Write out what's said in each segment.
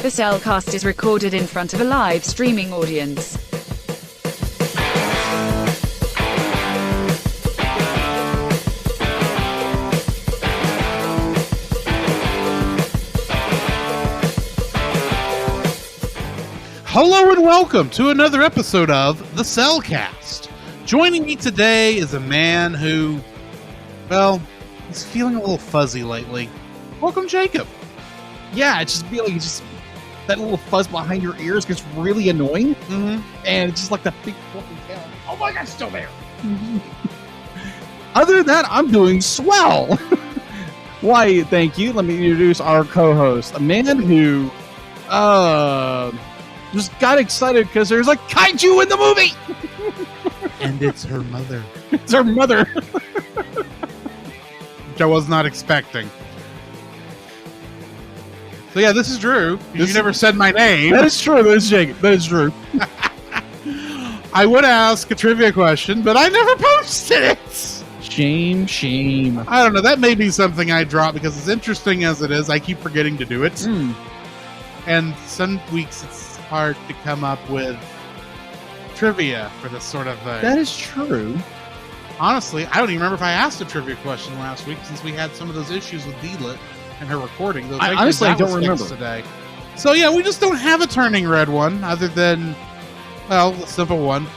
The Cellcast is recorded in front of a live streaming audience. Hello and welcome to another episode of The Cellcast. Joining me today is a man who, well, he's feeling a little fuzzy lately. Welcome, Jacob. Yeah, it's just that little fuzz behind your ears gets really annoying. Mm-hmm. And it's just like that big fluffy tail. Oh my God, it's still there. Other than that, I'm doing swell. Why, thank you. Let me introduce our co-host, a man who just got excited because there's a kaiju in the movie. And it's her mother. It's her mother. Which I was not expecting. So yeah, this is Drew. You never said my name. That is true. That is Jacob. That is true. I would ask a trivia question, but I never posted it. Shame. I don't know. That may be something I drop because as interesting as it is, I keep forgetting to do it. And some weeks it's hard to come up with trivia for this sort of thing. That is true. Honestly, I don't even remember if I asked a trivia question last week since we had some of those issues with D-Lit and her recording. I honestly don't remember today. So yeah, we just don't have a Turning Red one other than, well, a simple one.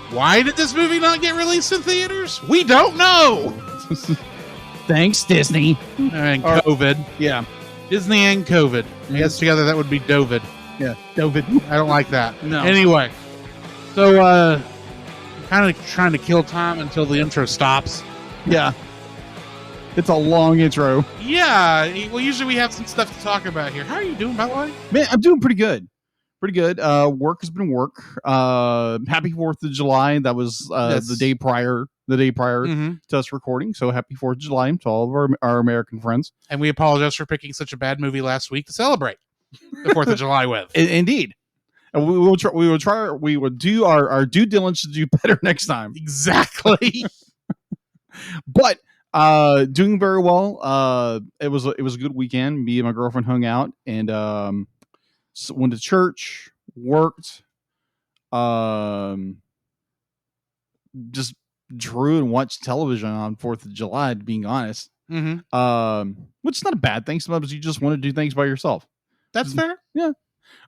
Why did this movie not get released in theaters? We don't know. Thanks, Disney. And COVID. Yeah. Disney and COVID. I guess together that would be Dovid. Yeah, Dovid. I don't like that. No. Anyway, so kind of trying to kill time until the intro stops. Yeah. It's a long intro. Yeah. Well, usually we have some stuff to talk about here. How are you doing, by the way? Man, I'm doing pretty good. Work has been work. Happy 4th of July. That was Yes. the day prior to us recording. So happy 4th of July to all of our American friends. And we apologize for picking such a bad movie last week to celebrate the 4th of July with. Indeed. And we will do our due diligence to do better next time. Exactly. But doing very well. It was a good weekend. Me and my girlfriend hung out and went to church, worked, just drew and watched television on 4th of July, to being honest. Which is not a bad thing. Sometimes you just want to do things by yourself. That's fair. Yeah.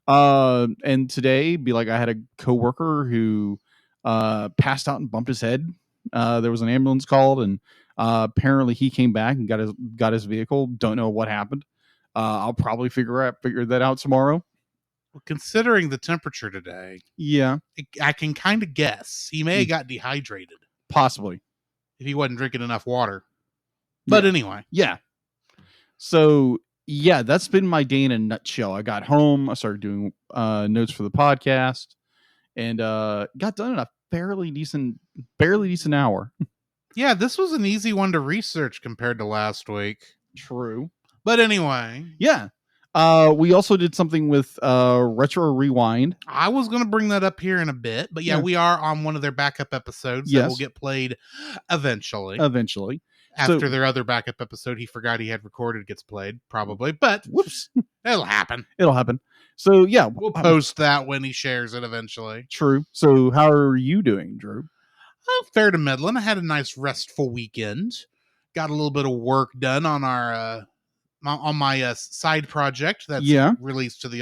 And today, I had a coworker who passed out and bumped his head. There was an ambulance called, and apparently he came back and got his vehicle. Don't know what happened. I'll probably figure that out tomorrow. Well, considering the temperature today, yeah, I can kind of guess he may have got dehydrated, possibly, if he wasn't drinking enough water. But anyway, yeah. So yeah, that's been my day in a nutshell. I got home, I started doing notes for the podcast, and got done in a fairly decent hour. Yeah, this was an easy one to research compared to last week. True. But anyway. Yeah. We also did something with Retro Rewind. I was going to bring that up here in a bit, but yeah, we are on one of their backup episodes that will get played eventually. After their other backup episode he forgot he had recorded gets played, probably. But whoops, it'll happen. So yeah, we'll post that when he shares it eventually. True. So how are you doing, Drew? Fair to middling. I had a nice restful weekend. Got a little bit of work done on our on my side project that's released to the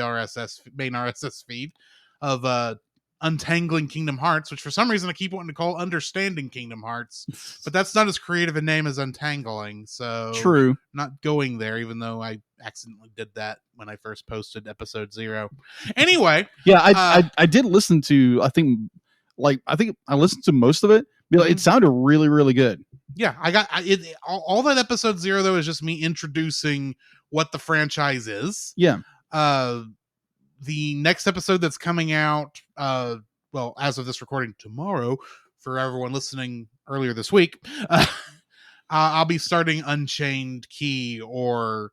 main RSS feed of Untangling Kingdom Hearts, which for some reason I keep wanting to call Understanding Kingdom Hearts, but that's not as creative a name as Untangling, so true. Not going there, even though I accidentally did that when I first posted episode 0. Anyway, yeah, I did listen to I think I listened to most of it. It sounded really, really good. Yeah, I got it. All that episode 0 though is just me introducing what the franchise is. Yeah. The next episode that's coming out, well, as of this recording tomorrow, for everyone listening earlier this week, I'll be starting Unchained Key or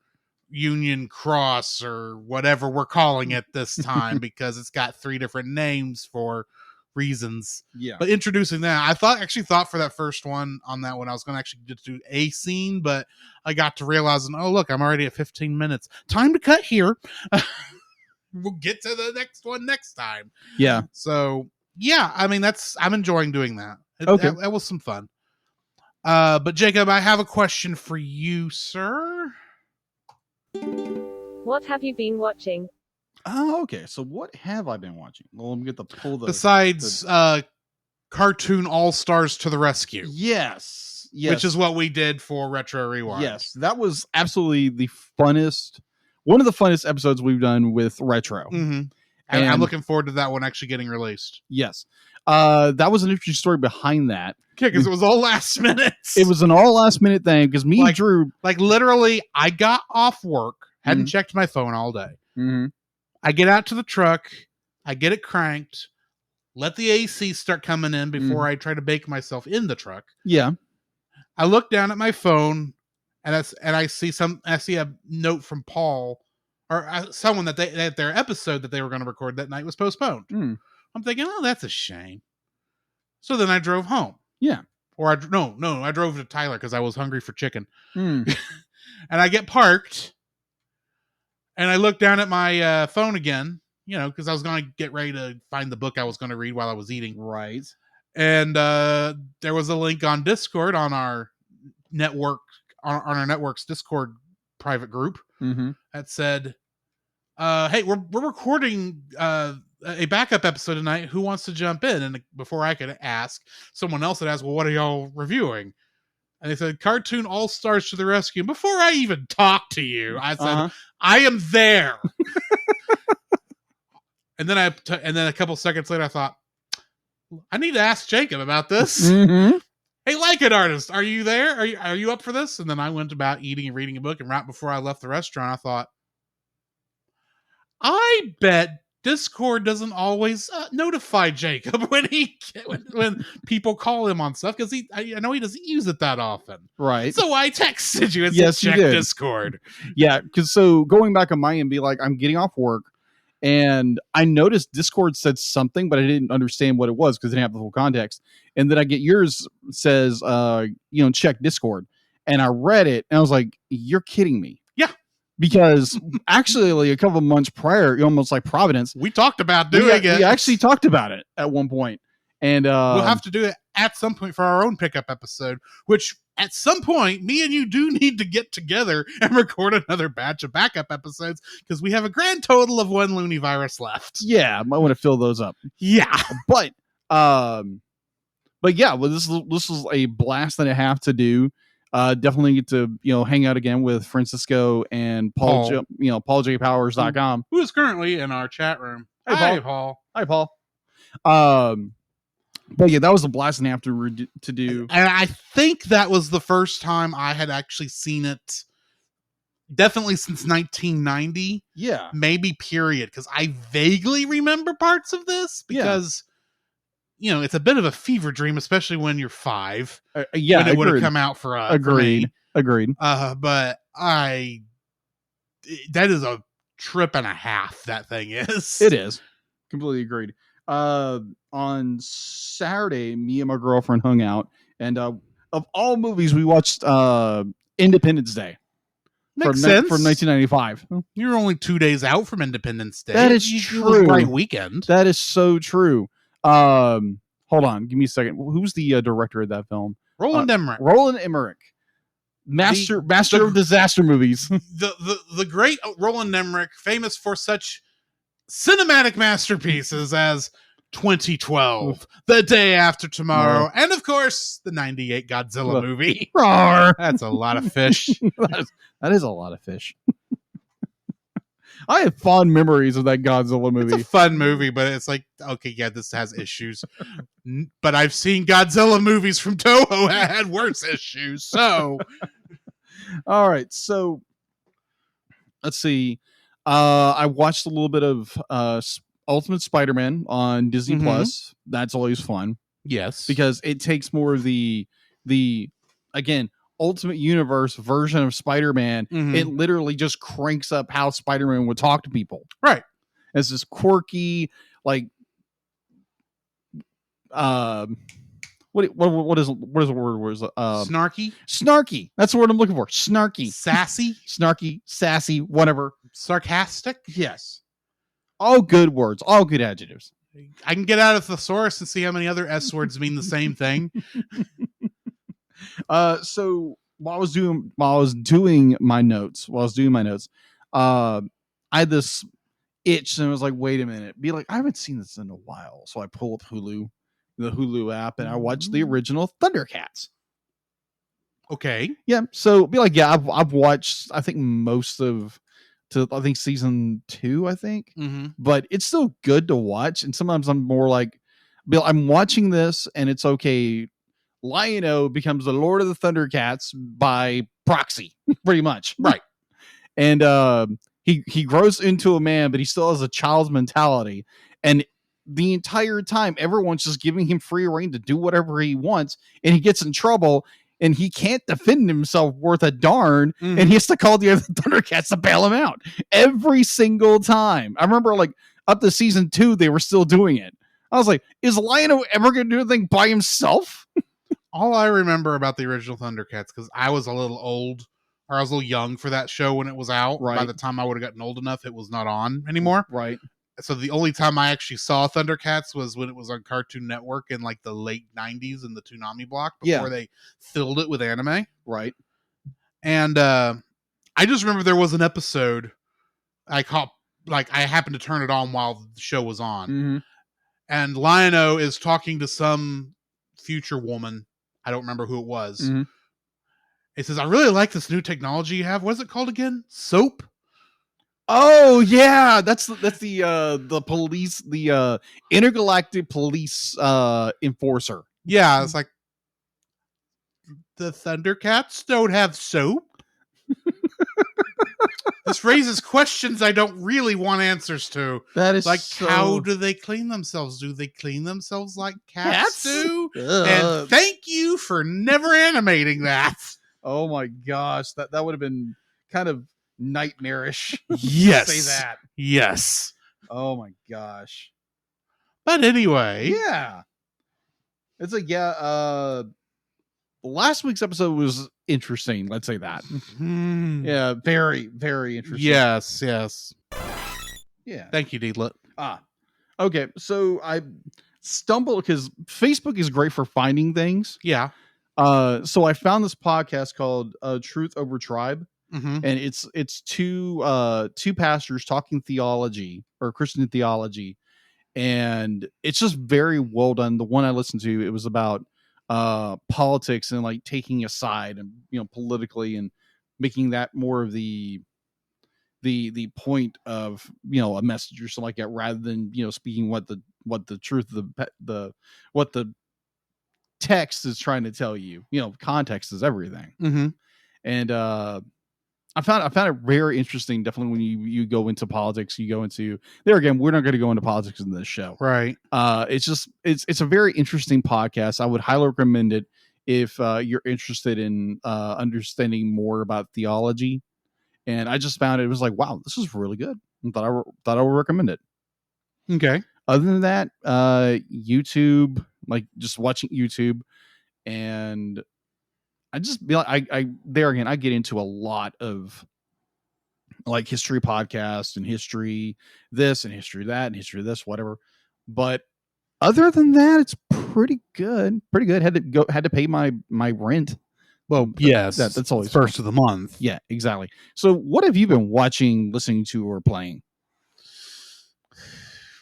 Union Cross or whatever we're calling it this time because it's got 3 different names for reasons. Yeah. But introducing that, I actually thought for that first one on that one, I was going to actually just do a scene, but I got to realizing, oh, look, I'm already at 15 minutes. Time to cut here. we'll get to the next one next time. Yeah. So yeah, I mean I'm enjoying doing that. Okay. That was some fun. But Jacob, I have a question for you, sir. What have you been watching? Oh, okay. So what have I been watching? Well, let me get the pull the Besides cartoon All Stars to the Rescue. Yes. Which is what we did for Retro Rewind. Yes, that was absolutely the funnest, one of the funnest episodes we've done with Retro. Mm-hmm. And I'm looking forward to that one actually getting released. Yes. That was an interesting story behind that. Okay, because it was all last minute. It was an all last minute thing because me and Drew... Like literally, I got off work, hadn't checked my phone all day. Mm-hmm. I get out to the truck, I get it cranked, let the AC start coming in before I try to bake myself in the truck. Yeah. I look down at my phone, and I see a note from Paul or someone that their episode that they were going to record that night was postponed. I'm thinking, oh, that's a shame. So then I drove home. Yeah. Or I drove to Tyler because I was hungry for chicken. And I get parked, and I look down at my phone again, because I was going to get ready to find the book I was going to read while I was eating. Right. And there was a link on Discord on our network, on our network's Discord private group that said, hey, we're recording a backup episode tonight. Who wants to jump in? And before I could ask, someone else had asked, well, what are y'all reviewing? And they said, Cartoon All Stars to the Rescue. And before I even talked to you, I said, I am there. And then a couple seconds later, I thought, I need to ask Jacob about this. Hey, like it artist, are you there? Are you up for this? And then I went about eating and reading a book. And right before I left the restaurant, I thought, I bet Discord doesn't always notify Jacob when people call him on stuff, because I know he doesn't use it that often. Right. So I texted you and said, check Discord. Yeah, because so going back on my end, be like, I'm getting off work, and I noticed Discord said something, but I didn't understand what it was because I didn't have the full context. And then I get yours says, check Discord, and I read it, and I was like, you're kidding me. Yeah. Because actually, like a couple of months prior, almost like Providence, we talked about doing it. We actually talked about it at one point, and we'll have to do it at some point for our own pickup episode. Which at some point, me and you do need to get together and record another batch of backup episodes because we have a grand total of 1 Looney Virus left. Yeah, I might want to fill those up. Yeah, but yeah, well, this was a blast and a half to do. Definitely get to hang out again with Francisco and Paul. PaulJPowers.com, who is currently in our chat room. Hi, Paul. Hi, Paul. But yeah, that was a blast and a half to do. And I think that was the first time I had actually seen it. Definitely since 1990. Yeah, maybe period, because I vaguely remember parts of this because. It's a bit of a fever dream, especially when you're 5. When it would have come out for us. Agreed. But that is a trip and a half. That thing is. It is. Completely agreed. On Saturday, me and my girlfriend hung out, and of all movies, we watched Independence Day. Makes sense. From 1995. You're only 2 days out from Independence Day. That is true. Right weekend. That is so true. Hold on, give me a second. Who's the director of that film? Roland Emmerich. Roland Emmerich, master of disaster movies. the great Roland Emmerich, famous for such cinematic masterpieces as 2012, The Day After Tomorrow, and of course the '98 Godzilla movie. Roar. That's a lot of fish. that is a lot of fish. I have fond memories of that Godzilla movie. It's a fun movie, but it's like, okay, yeah, this has issues. But I've seen Godzilla movies from Toho that had worse issues. So, all right. So, let's see. I watched a little bit of Ultimate Spider-Man on Disney Plus. That's always fun. Yes, because it takes more of the again. Ultimate Universe version of Spider-Man. It literally just cranks up how Spider-Man would talk to people. Right. It's this quirky, like, what is the word? Snarky. Snarky. That's the word I'm looking for. Snarky. Sassy. Snarky. Sassy. Whatever. Sarcastic. Yes. All good words, all good adjectives. I can get out of thesaurus and see how many other S words mean the same thing. So while I was doing my notes, I had this itch and I was like, wait a minute, I haven't seen this in a while. So I pull up the Hulu app, and I watched the original Thundercats. Okay. Yeah. So I've watched, I think season 2, I think, Mm-hmm. but it's still good to watch. And sometimes I'm more like, I'm watching this and it's okay. Lion-O becomes the Lord of the Thundercats by proxy, pretty much. Right. And he grows into a man, but he still has a child's mentality. And the entire time, everyone's just giving him free reign to do whatever he wants, and he gets in trouble, and he can't defend himself worth a darn, and he has to call the other Thundercats to bail him out every single time. I remember, like, up to season 2, they were still doing it. I was like, is Lion-O ever going to do anything by himself? All I remember about the original Thundercats, because I was a little old, or I was a little young for that show when it was out. Right. By the time I would have gotten old enough, it was not on anymore. Right. So the only time I actually saw Thundercats was when it was on Cartoon Network in like the late 90s in the Toonami block before they filled it with anime. Right. And I just remember there was an episode I caught, like I happened to turn it on while the show was on. Mm-hmm. And Lion-O is talking to some future woman. I don't remember who it was. Mm-hmm. It says, I really like this new technology you have. What is it called again? Soap? Oh yeah, that's the police, the intergalactic police enforcer. Yeah, it's like the Thundercats don't have soap. This raises questions I don't really want answers to. That is like, so... how do they clean themselves? Do they clean themselves like cats do? Ugh. And thank you for never animating that. Oh my gosh, that would have been kind of nightmarish. Yes. To say that. Yes. Oh my gosh. But anyway. Yeah. It's like, last week's episode was interesting. Let's say that. Yeah, very, very interesting. Yes, yes. Yeah. Thank you, Deedlet. Okay, so I stumbled because Facebook is great for finding things. Yeah. So I found this podcast called Truth Over Tribe, and it's two pastors talking theology or Christian theology, and it's just very well done. The one I listened to, it was about politics and like taking a side and politically and making that more of the point of a message or something like that, rather than speaking what the truth of what the text is trying to tell you. Context is everything. And I found it very interesting. Definitely when you go into politics, you go into there again. We're not going to go into politics in this show, right? It's a very interesting podcast. I would highly recommend it if you're interested in understanding more about theology. And I just found it was like, wow, this is really good. And thought I would recommend it. Okay. Other than that, YouTube, like just watching YouTube, and I just I there again, I get into a lot of like history podcasts and history this and history that and history this, whatever. But other than that, it's pretty good. Pretty good. Had to pay my rent. Well, yes, that's always first of the month. Yeah, exactly. So what have you been watching, listening to, or playing?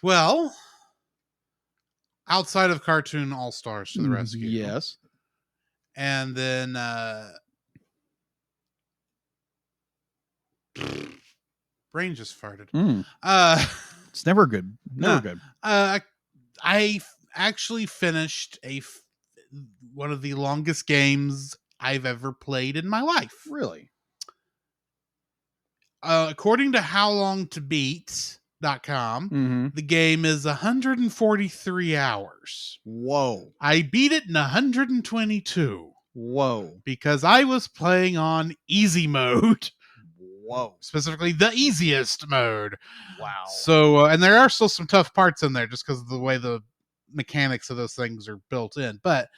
Well, outside of Cartoon All-Stars to the rescue. Yes. And then brain just farted. It's never good. Never good. I actually finished one of the longest games I've ever played in my life. Really? According to howlongtobeat.com, the game is 143 hours. Whoa. I beat it in 122. Whoa. Because I was playing on easy mode. Whoa. Specifically the easiest mode. Wow. So, and there are still some tough parts in there just because of the way the mechanics of those things are built in. But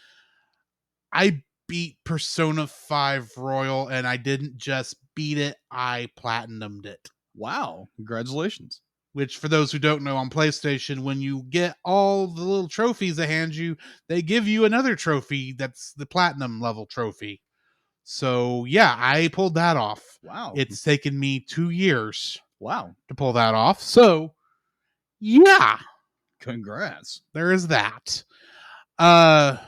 I beat Persona 5 Royal, and I didn't just beat it, I platinumed it. Wow. Congratulations. which for those who don't know, on PlayStation, when you get all the little trophies they hand you, they give you another trophy that's the platinum level trophy. So yeah, I pulled that off. Wow. It's taken me 2 years Wow. to pull that off. So yeah, Congrats. there is that. Other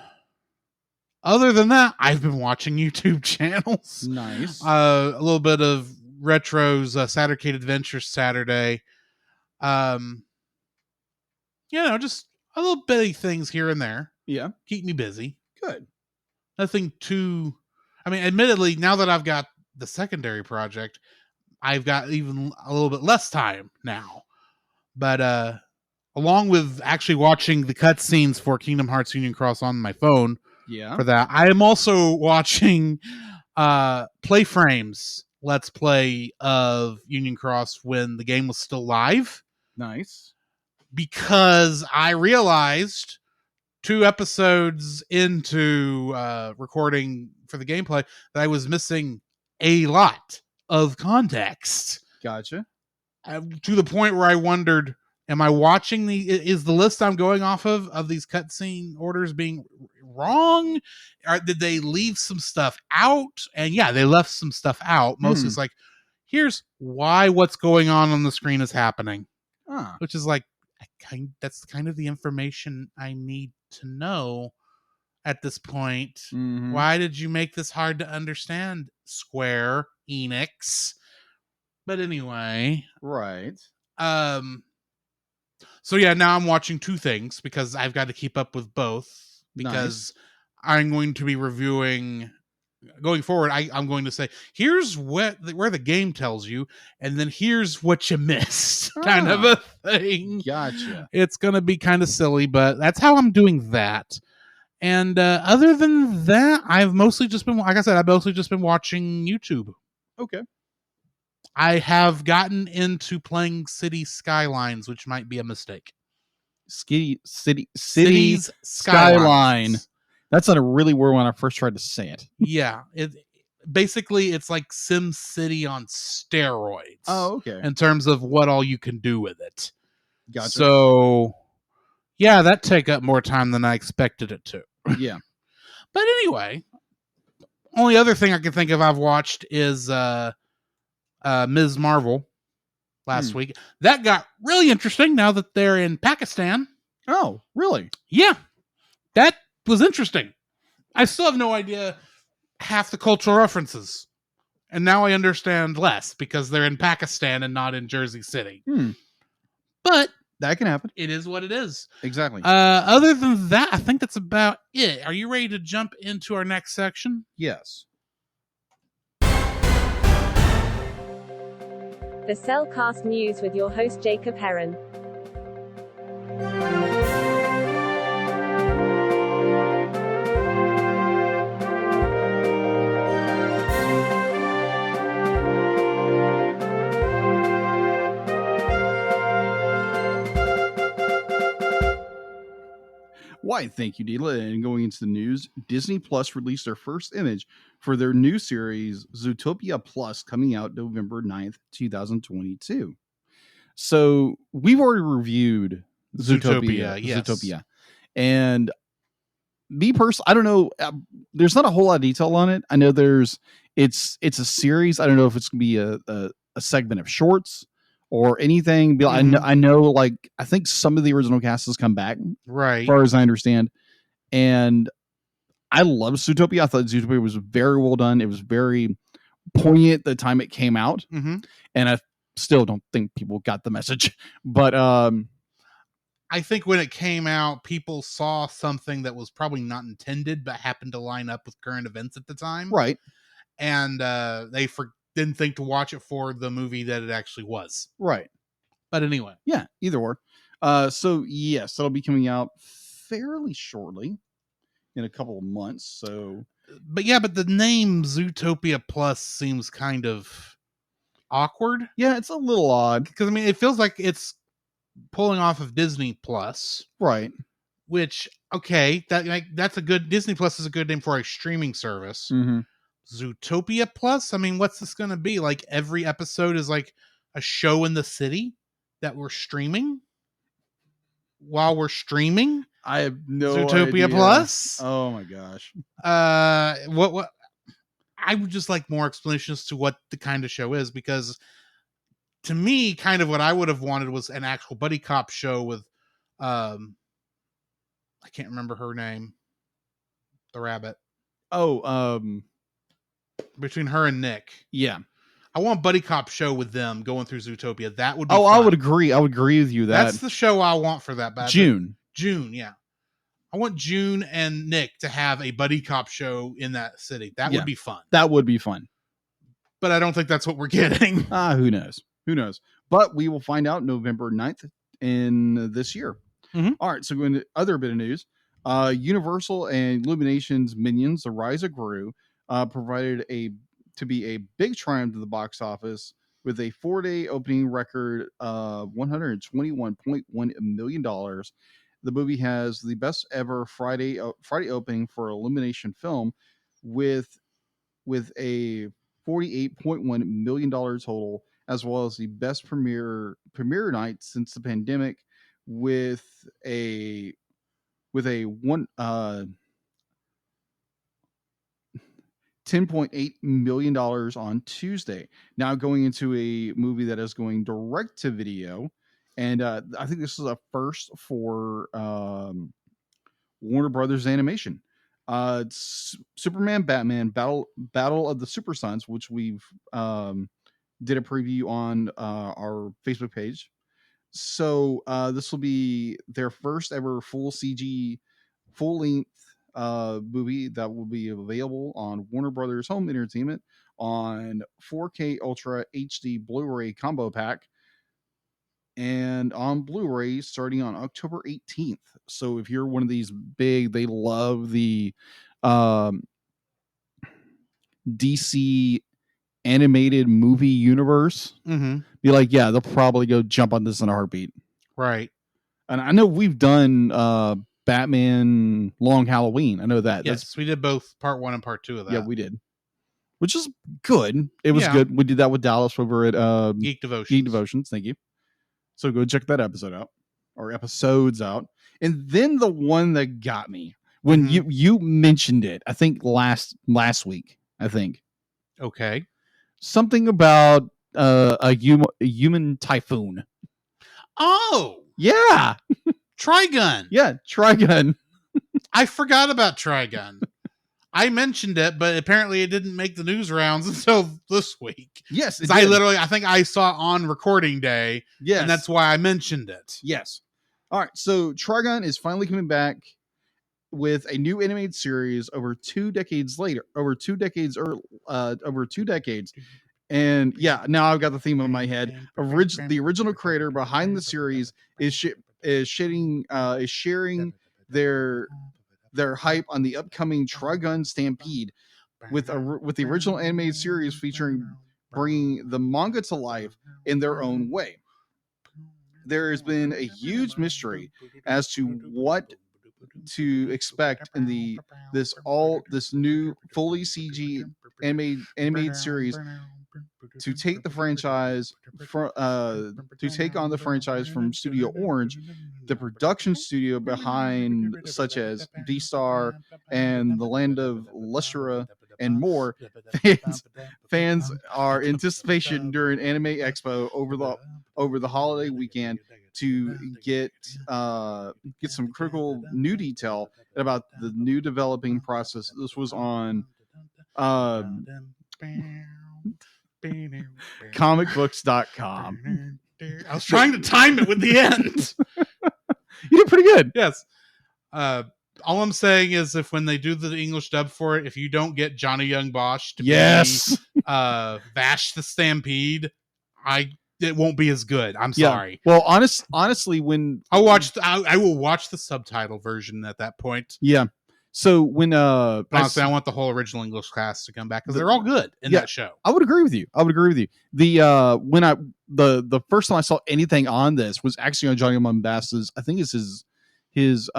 than that, I've been watching YouTube channels. Nice. A little bit of Retro's Sattercade Adventure Saturday. Just a little bitty things here and there. Yeah. Keep me busy. Good. Nothing too. I mean, admittedly, now that I've got the secondary project, I've got even a little bit less time now. But along with actually watching the cutscenes for Kingdom Hearts Union Cross on my phone, Yeah. for that, I am also watching Playframes Let's Play of Union Cross when the game was still live, Nice. because I realized 2 episodes into recording for the gameplay that I was missing a lot of context, Gotcha. to the point where I wondered, am I watching is the list I'm going off of these cutscene orders being wrong? Or did they leave some stuff out? And yeah, they left some stuff out. Mostly it's like, here's why what's going on the screen is happening. Which is like, that's kind of the information I need to know at this point. Mm-hmm. Why did you make this hard to understand, Square Enix? But anyway. Right. So yeah, now I'm watching 2 things because I've got to keep up with both, because I'm going to be reviewing going forward. I'm going to say, here's where the game tells you, and then here's what you missed, kind of a thing. Gotcha. It's going to be kind of silly, but that's how I'm doing that. And other than that, I've mostly just been, like I said, I've mostly just been watching YouTube. Okay. I have gotten into playing City Skylines, which might be a mistake. Cities Skyline. That sounded really weird when I first tried to say it. Yeah. Basically, it's like Sim City on steroids. Oh, okay. In terms of what all you can do with it. Gotcha. So, yeah, that take up more time than I expected it to. Yeah. But anyway, only other thing I can think of I've watched is Ms. Marvel last week. That got really interesting now that they're in Pakistan. Oh, really? Yeah. That was interesting. I still have no idea half the cultural references. And now I understand less because they're in Pakistan and not in Jersey City. But that can happen. It is what it is. Exactly. Other than that, I think that's about it. Are you ready to jump into our next section? Yes. The Cellcast News with your host Jacob Heron. Why, thank you, Dila. And going into the news, Disney Plus released their first image for their new series, Zootopia Plus, coming out November 9th, 2022. So we've already reviewed Zootopia. Yes. Zootopia. And me personally, I don't know. There's not a whole lot of detail on it. I know it's a series. I don't know if it's going to be a segment of shorts or anything. I know, like, I think some of the original cast has come back, right? As far as I understand. And I love Zootopia. I thought Zootopia was very well done. It was very poignant the time it came out. Mm-hmm. And I still don't think people got the message. But I think when it came out, people saw something that was probably not intended, but happened to line up with current events at the time. Right. And they didn't think to watch it for the movie that it actually was. Right. But anyway. Yeah, either or. So, yes, that'll be coming out fairly shortly in a couple of months. So, but the name Zootopia Plus seems kind of awkward. Yeah, it's a little odd. Because, I mean, it feels like it's pulling off of Disney Plus. Right. Which, okay, that's a good... Disney Plus is a good name for a streaming service. Mm-hmm. Zootopia Plus? I mean, what's this going to be? Like, every episode is like a show in the city that we're streaming while we're streaming I have no Zootopia idea. Plus. Oh my gosh. What I would just like more explanations to what the kind of show is, because to me, kind of what I would have wanted was an actual buddy cop show with, I can't remember her name, the rabbit. Oh, Between her and Nick, yeah. I want buddy cop show with them going through Zootopia. That would be. Oh, fun. I would agree. I would agree with you. That's the show I want for that. June, yeah. I want June and Nick to have a buddy cop show in that city. That would be fun. That would be fun. But I don't think that's what we're getting. Who knows? Who knows? But we will find out November 9th in this year. Mm-hmm. All right. So going to other bit of news. Universal and Illumination's Minions: The Rise of Gru provided to be a big triumph to the box office with a 4-day opening record of $121.1 million. The movie has the best ever Friday opening for Illumination film with a $48.1 million total, as well as the best premiere night since the pandemic with a $10.8 million on Tuesday. Now going into a movie that is going direct to video. And I think this is a first for Warner Brothers Animation. Superman, Batman, Battle of the Super Sons, which we've did a preview on our Facebook page. So this will be their first ever full CG, full-length movie that will be available on Warner Brothers Home Entertainment on 4K Ultra HD Blu-ray combo pack and on Blu-ray starting on October 18th. So if you're one of these they love the DC animated movie universe, be like, yeah, they'll probably go jump on this in a heartbeat. Right. And I know we've done Batman Long Halloween. I know that. Yes, we did both part 1 and part 2 of that. Yeah, we did. Which is good. It was good. We did that with Dallas over at Geek Devotions. Geek Devotions. Thank you. So go check that episode out, or episodes out. And then the one that got me when you mentioned it, I think last week, I think. Okay. Something about a human typhoon. Oh, yeah. Trigun. Yeah, Trigun. I forgot about Trigun. I mentioned it, but apparently it didn't make the news rounds until this week. Yes, I think I saw it on recording day. Yes, and that's why I mentioned it. Yes. All right. So Trigun is finally coming back with a new animated series over 2 decades later. Over 2 decades. And yeah, now I've got the theme in my head. The original creator behind the series is sharing their hype on the upcoming Trigun Stampede with the original animated series featuring bringing the manga to life in their own way. There has been a huge mystery as to what to expect in this new fully CG animated series to take the franchise to take on the franchise from Studio Orange, the production studio behind such as D-Star and the Land of Lustra and more. Fans are in anticipation during Anime Expo over the holiday weekend to get some critical new detail about the new developing process. This was on comicbooks.com. I was trying to time it with the end. You did pretty good. Yes. All I'm saying is if when they do the English dub for it, if you don't get Johnny Young Bosch to be Vash the Stampede, it won't be as good. I'm sorry. Well, honestly, when I will watch the subtitle version at that point. Yeah. So when honestly, I want the whole original English cast to come back because they're all good in that show. I would agree with you. The first time I saw anything on this was actually on Johnny Mombassa's, I think it's his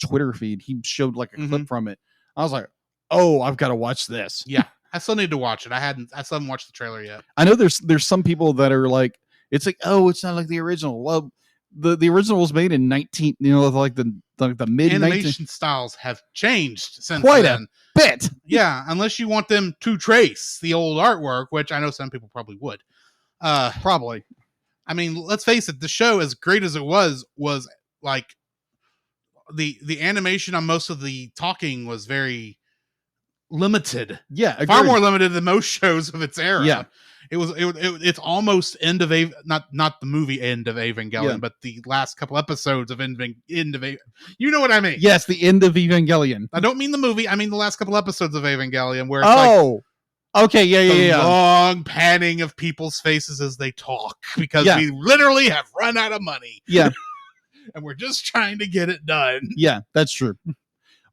Twitter feed. He showed like a clip from it. I was like, oh, I've got to watch this. Yeah. I still need to watch it. I still haven't watched the trailer yet. I know there's some people that are like, It's like, oh, it's not like the original. Well, the original was made in like the mid Animation styles have changed since quite then. a bit. Yeah, unless you want them to trace the old artwork, which I know some people probably would. Probably. I mean, let's face it, the show, as great as it was like the animation on most of the talking was very limited. Yeah, Far agreed. more limited than most shows of its era. Yeah. It's almost end of not the movie End of Evangelion, but the last couple episodes of end of you know what I mean? Yes, the end of Evangelion. I don't mean the movie. I mean the last couple episodes of Evangelion, where it's okay, the long panning of people's faces as they talk, because we literally have run out of money. Yeah, and we're just trying to get it done. Yeah, that's true.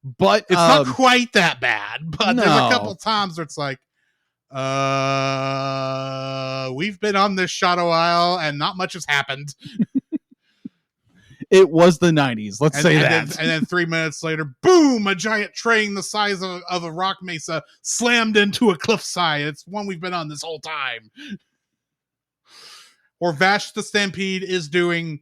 But it's not quite that bad. But there's a couple times where it's like, we've been on this shot a while and not much has happened. It was the 90s, let's say that. And then 3 minutes later, boom, a giant train the size of a rock mesa slammed into a cliffside. It's one we've been on this whole time. Or Vash the Stampede is doing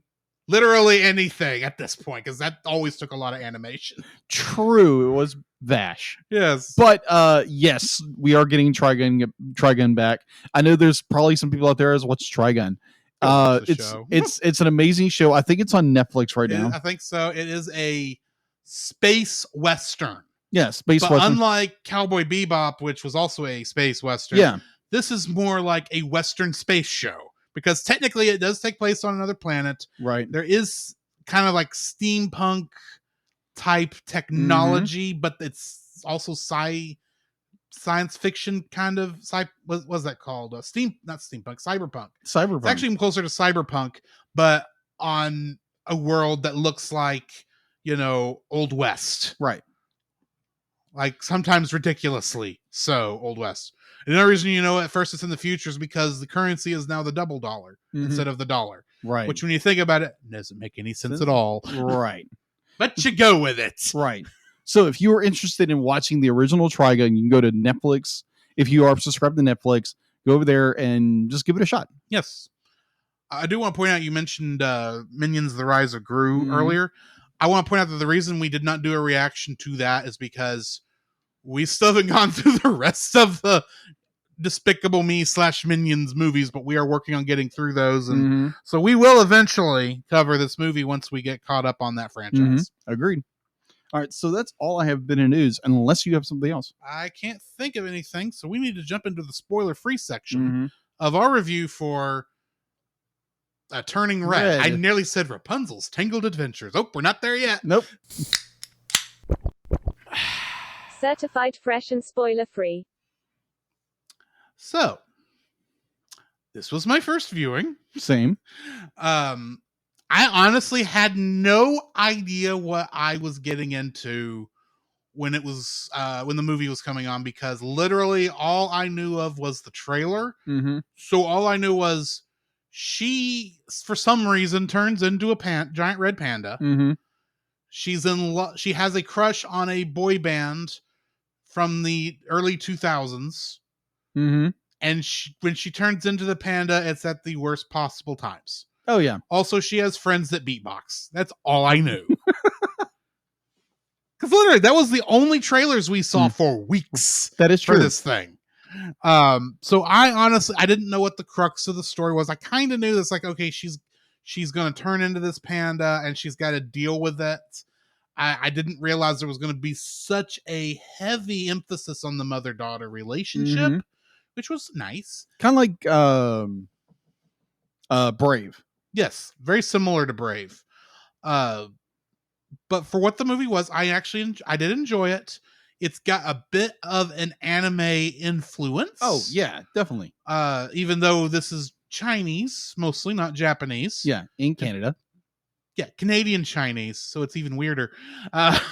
literally anything at this point, because that always took a lot of animation. True, it was Vash. Yes. But yes, we are getting Trigun back. I know there's probably some people out there as what's Trigun. It's an amazing show. I think it's on Netflix right now. I think so. It is a space western. Yeah, space western. Unlike Cowboy Bebop, which was also a space western, this is more like a western space show, because technically it does take place on another planet. Right. There is kind of like steampunk type technology, but it's also science fiction kind of. What was that called? Not steampunk, cyberpunk. Cyberpunk. It's actually closer to cyberpunk, but on a world that looks like, Old West. Right. Like sometimes ridiculously so Old West. And the only reason at first it's in the future is because the currency is now the double dollar instead of the dollar. Right. Which when you think about it, doesn't make any sense at all. Right. But you go with it. Right. So if you are interested in watching the original Trigun, you can go to Netflix. If you are subscribed to Netflix, go over there and just give it a shot. Yes. I do want to point out, you mentioned Minions: The Rise of Gru earlier. I want to point out that the reason we did not do a reaction to that is because we still haven't gone through the rest of the Despicable Me / Minions movies, but we are working on getting through those. And so we will eventually cover this movie once we get caught up on that franchise. Agreed. All right, so that's all I have been in news, unless you have something else. I can't think of anything, so we need to jump into the spoiler-free section of our review for Turning Red. I nearly said Rapunzel's Tangled Adventures. Oh, we're not there yet. Nope. Certified fresh and spoiler-free. So, this was my first viewing. Same. I honestly had no idea what I was getting into when when the movie was coming on, because literally all I knew of was the trailer. So all I knew was she, for some reason, turns into a giant red panda. She's in love. She has a crush on a boy band from the early 2000s. And when she turns into the panda, it's at the worst possible times. Oh, yeah. Also, she has friends that beatbox. That's all I knew. Because literally, that was the only trailers we saw for weeks. That is true. For this thing. So I didn't know what the crux of the story was. I kind of knew that's like, okay, she's going to turn into this panda and she's got to deal with it. I didn't realize there was going to be such a heavy emphasis on the mother-daughter relationship, which was nice. Kind of like Brave. Yes, very similar to Brave. But for what the movie was, I did enjoy it. It's got a bit of an anime influence. Oh, yeah, definitely. Even though this is Chinese, mostly, not Japanese. Yeah, in Canada. Yeah, Canadian Chinese, so it's even weirder. But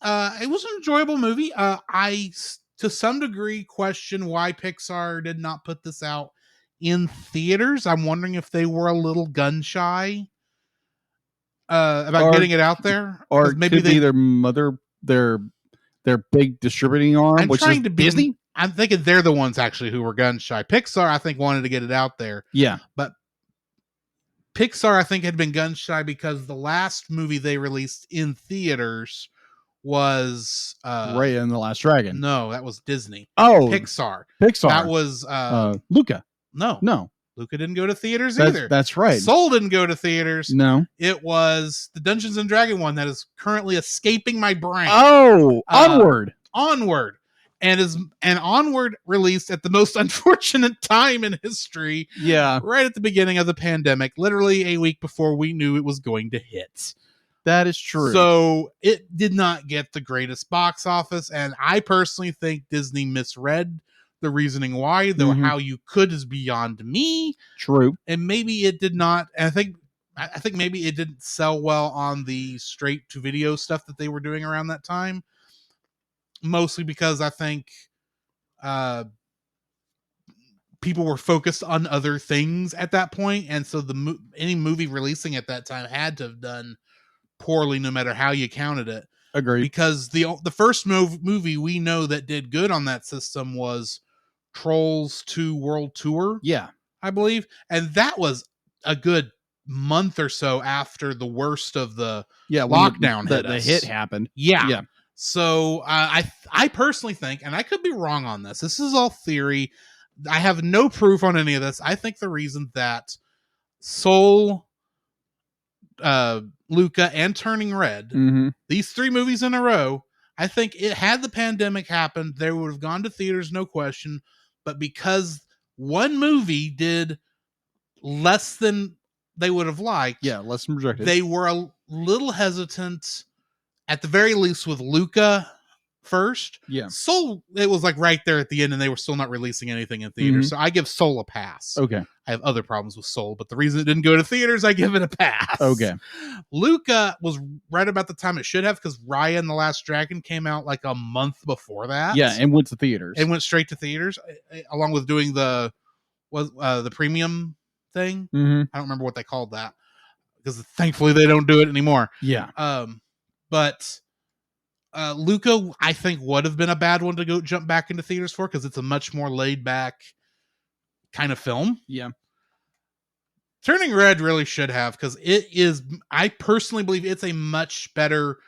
it was an enjoyable movie. I, to some degree, question why Pixar did not put this out in theaters. I'm wondering if they were a little gun shy about getting it out there, or maybe their big distributing arm, which is Disney. I'm thinking they're the ones actually who were gun shy. Pixar, I think, wanted to get it out there. Yeah. But Pixar, I think, had been gun shy because the last movie they released in theaters was Raya and the Last Dragon. No, that was Disney. Oh, Pixar. Pixar. That was Luca. No. Luca didn't go to theaters That's, either. That's right. Soul didn't go to theaters. No. It was the Dungeons and Dragon one that is currently escaping my brain. Oh, Onward. Onward. And Onward released at the most unfortunate time in history. Yeah. Right at the beginning of the pandemic, literally a week before we knew it was going to hit. That is true. So it did not get the greatest box office. And I personally think Disney misread the reasoning why, though how you could is beyond me. True. And maybe it did not. And I think maybe it didn't sell well on the straight to video stuff that they were doing around that time. Mostly because I think people were focused on other things at that point, and so any movie releasing at that time had to have done poorly, no matter how you counted it. Agreed. Because the first movie we know that did good on that system was Trolls 2 World Tour. Yeah, I believe, and that was a good month or so after the worst of the lockdown the hit happened. Yeah. So I personally think, and I could be wrong on this, this is all theory, I have no proof on any of this. I think the reason that Soul, Luca, and Turning Red, these 3 movies in a row, I think it had the pandemic happened, they would have gone to theaters, no question. But because one movie did less than they would have liked, less than projected, they were a little hesitant, at the very least, with Luca first. Yeah. Soul, it was like right there at the end, and they were still not releasing anything in theaters. So I give Soul a pass. Okay. I have other problems with Soul, but the reason it didn't go to theaters, I give it a pass. Okay. Luca was right about the time it should have, because Raya and the Last Dragon came out like a month before that. Yeah, and went to theaters. It went straight to theaters, along with doing the premium thing. I don't remember what they called that, because thankfully they don't do it anymore. Yeah. But Luca, I think, would have been a bad one to go jump back into theaters for, because it's a much more laid back kind of film. Yeah. Turning Red really should have, because it is, I personally believe it's a much better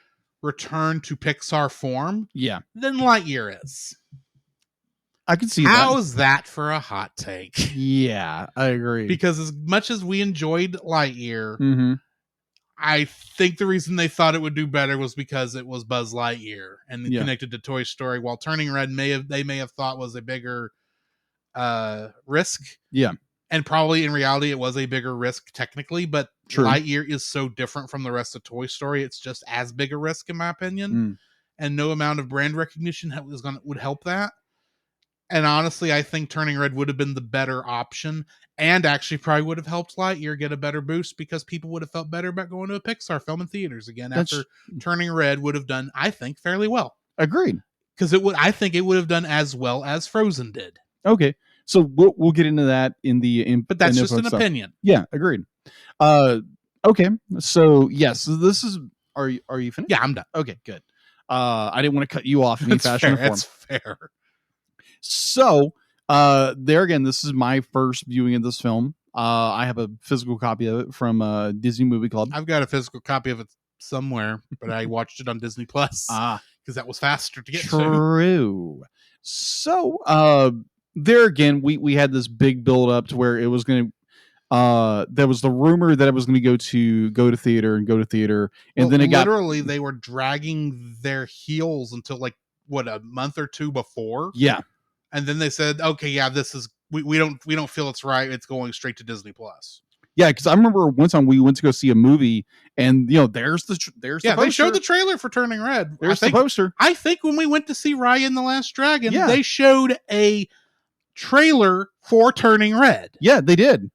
return to Pixar form than Lightyear is. I can see that. How is that for a hot take? Yeah, I agree. Because as much as we enjoyed Lightyear, I think the reason they thought it would do better was because it was Buzz Lightyear and connected to Toy Story, while Turning Red they may have thought was a bigger risk. Yeah. And probably in reality it was a bigger risk technically, but True. Lightyear is so different from the rest of Toy Story, it's just as big a risk in my opinion. And no amount of brand recognition would help that. And honestly, I think Turning Red would have been the better option, and actually probably would have helped Lightyear get a better boost, because people would have felt better about going to a Pixar film in theaters again after Turning Red would have done, I think, fairly well. Agreed. Because I think it would have done as well as Frozen did. Okay, so we'll get into that but that's just an opinion. Yeah, agreed. Okay, so yes, this is. Are you finished? Yeah, I'm done. Okay, good. I didn't want to cut you off in any fashion or form. That's fair. So, there again, this is my first viewing of this film. I have a physical copy of it from Disney Movie Club. I've got a physical copy of it somewhere, but I watched it on Disney Plus because that was faster to get to. True. So, there again, we had this big build up to where it was going to. There was the rumor that it was going to go to theater, and then it literally they were dragging their heels until like a month or two before. Yeah. And then they said, "Okay, yeah, this is we don't feel it's right. It's going straight to Disney Plus." Yeah, because I remember one time we went to go see a movie, and there's the poster. They showed the trailer for Turning Red. There's the poster. I think when we went to see Raya and the Last Dragon, they showed a trailer for Turning Red. Yeah, they did,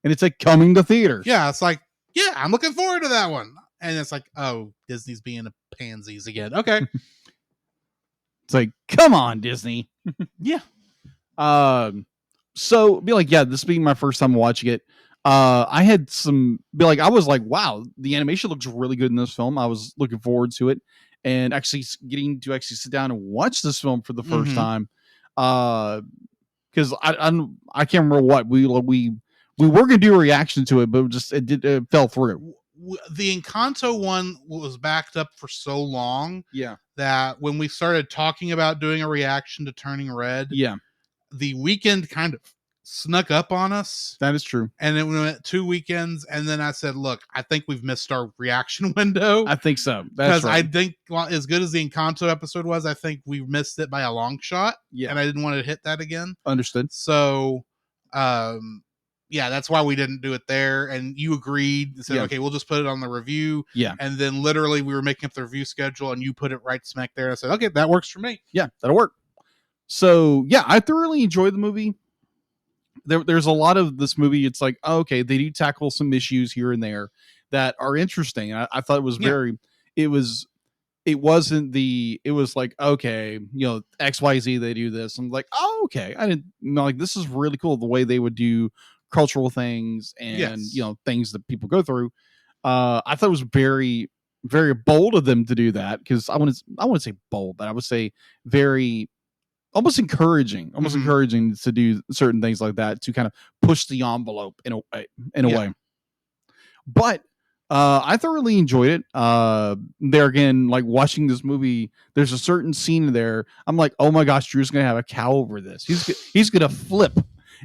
and it's like coming to theaters. Yeah, it's like, yeah, I'm looking forward to that one. And it's like, oh, Disney's being a pansies again. Okay. It's like, come on, Disney. Yeah. So be like, yeah, this being my first time watching it, I had I was like, wow, the animation looks really good in this film. I was looking forward to it, and actually getting to sit down and watch this film for the first time. Because I can't remember what we were gonna do a reaction to it, but it fell through. The Encanto one was backed up for so long that when we started talking about doing a reaction to Turning Red, the weekend kind of snuck up on us. That is true. And then we went 2 weekends, and then I said, look, I think we've missed our reaction window. I think so. That's right. I think, well, as good as the Encanto episode was, I think we missed it by a long shot. Yeah. And I didn't want to hit that again. Understood. So, that's why we didn't do it there. And you agreed and said, okay, we'll just put it on the review. Yeah. And then literally we were making up the review schedule, and you put it right smack there. I said, okay, that works for me. Yeah, that'll work. So, yeah, I thoroughly enjoyed the movie. There's a lot of this movie. It's like, oh, okay, they do tackle some issues here and there that are interesting. I thought it was it was like, okay, XYZ, they do this. I'm like, oh, okay. I didn't know, like, this is really cool. The way they would do cultural things and, things that people go through. I thought it was very, very bold of them to do that. Cause I wouldn't say bold, but I would say very, almost encouraging to do certain things like that, to kind of push the envelope in a way. But I thoroughly enjoyed it. There again, like, watching this movie, there's a certain scene there. I'm like, oh my gosh, Drew's gonna have a cow over this. He's gonna flip.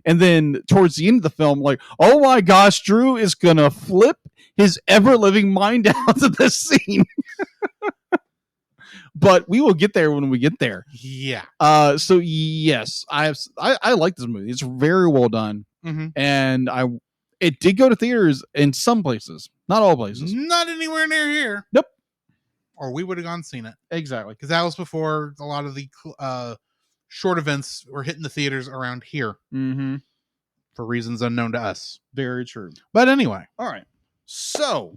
And then towards the end of the film, like, oh my gosh, Drew is gonna flip his ever living mind out to this scene. But we will get there when we get there. Yeah. So yes, I like this movie. It's very well done. Mm-hmm. And it did go to theaters in some places, not all places. Not anywhere near here. Nope. Or we would have gone and seen it. Exactly. Because that was before a lot of the short events were hitting the theaters around here. Mm-hmm. For reasons unknown to us. Very true. But anyway. All right. So,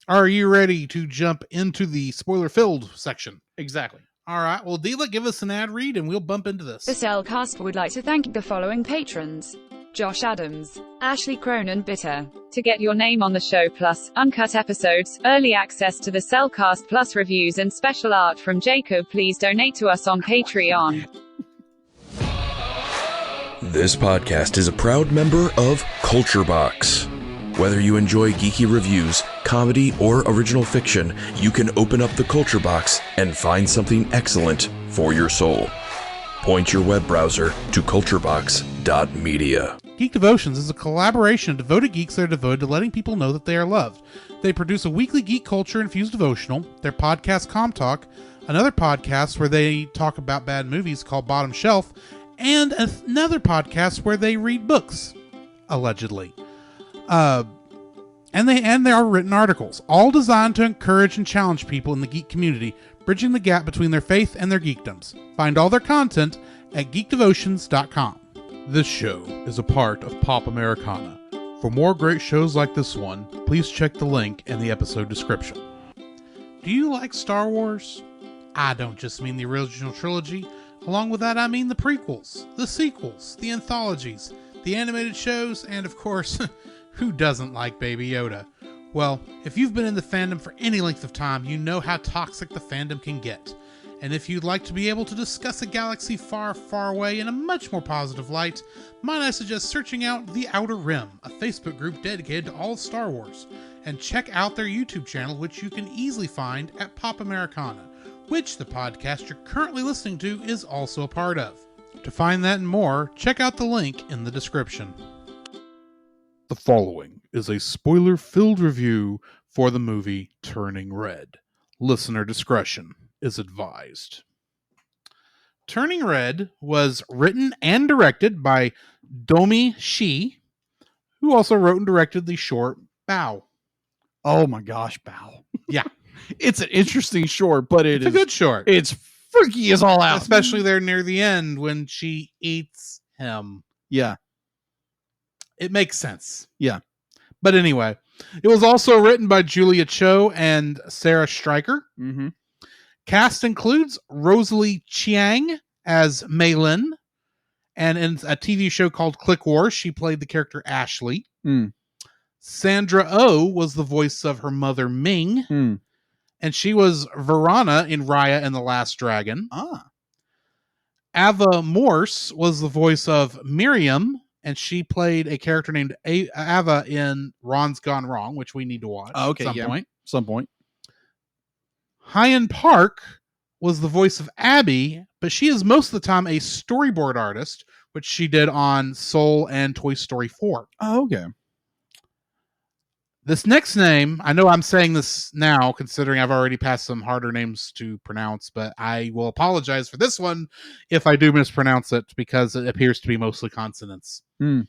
are you ready to jump into the spoiler-filled section? Exactly. All right. Well, Deela, give us an ad read and we'll bump into this. The Cellcast would like to thank the following patrons: Josh Adams, Ashley Cronin Bitter. To get your name on the show, plus uncut episodes, early access to the Cellcast Plus reviews, and special art from Jacob, please donate to us on Patreon. This podcast is a proud member of Culture Box. Whether you enjoy geeky reviews, comedy, or original fiction, you can open up the Culture Box and find something excellent for your soul. Point your web browser to culturebox.media. Geek Devotions is a collaboration of devoted geeks that are devoted to letting people know that they are loved. They produce a weekly geek culture-infused devotional, their podcast Com Talk, another podcast where they talk about bad movies called Bottom Shelf, and another podcast where they read books, allegedly. And there are written articles, all designed to encourage and challenge people in the geek community, bridging the gap between their faith and their geekdoms. Find all their content at geekdevotions.com. This show is a part of Pop Americana. For more great shows like this one, please check the link in the episode description. Do you like Star Wars? I don't just mean the original trilogy. Along with that, I mean the prequels, the sequels, the anthologies, the animated shows, and of course, who doesn't like Baby Yoda? Well, if you've been in the fandom for any length of time, you know how toxic the fandom can get. And if you'd like to be able to discuss a galaxy far, far away in a much more positive light, might I suggest searching out The Outer Rim, a Facebook group dedicated to all of Star Wars, and check out their YouTube channel, which you can easily find at Pop Americana, which the podcast you're currently listening to is also a part of. To find that and more, check out the link in the description. The following is a spoiler-filled review for the movie Turning Red. Listener discretion is advised. Turning Red was written and directed by Domi Shi, who also wrote and directed the short Bao. Oh my gosh, Bao. Yeah. It's an interesting short, but it's It's freaky as all out. Especially there near the end when she eats him. Yeah. It makes sense. Yeah. But anyway, it was also written by Julia Cho and Sarah Stryker. Mm-hmm. Cast includes Rosalie Chiang as Mei Lin, and in a TV show called Click Wars, she played the character Ashley. Mm. Sandra Oh was the voice of her mother Ming, and she was Varana in Raya and the Last Dragon. Ah. Ava Morse was the voice of Miriam, and she played a character named Ava in Ron's Gone Wrong, which we need to watch Okay, at some point. Some point. Hyan Park was the voice of Abby, but she is most of the time a storyboard artist, which she did on Soul and Toy Story 4. Oh, okay. This next name, I know I'm saying this now, considering I've already passed some harder names to pronounce, but I will apologize for this one if I do mispronounce it, because it appears to be mostly consonants. Matreyi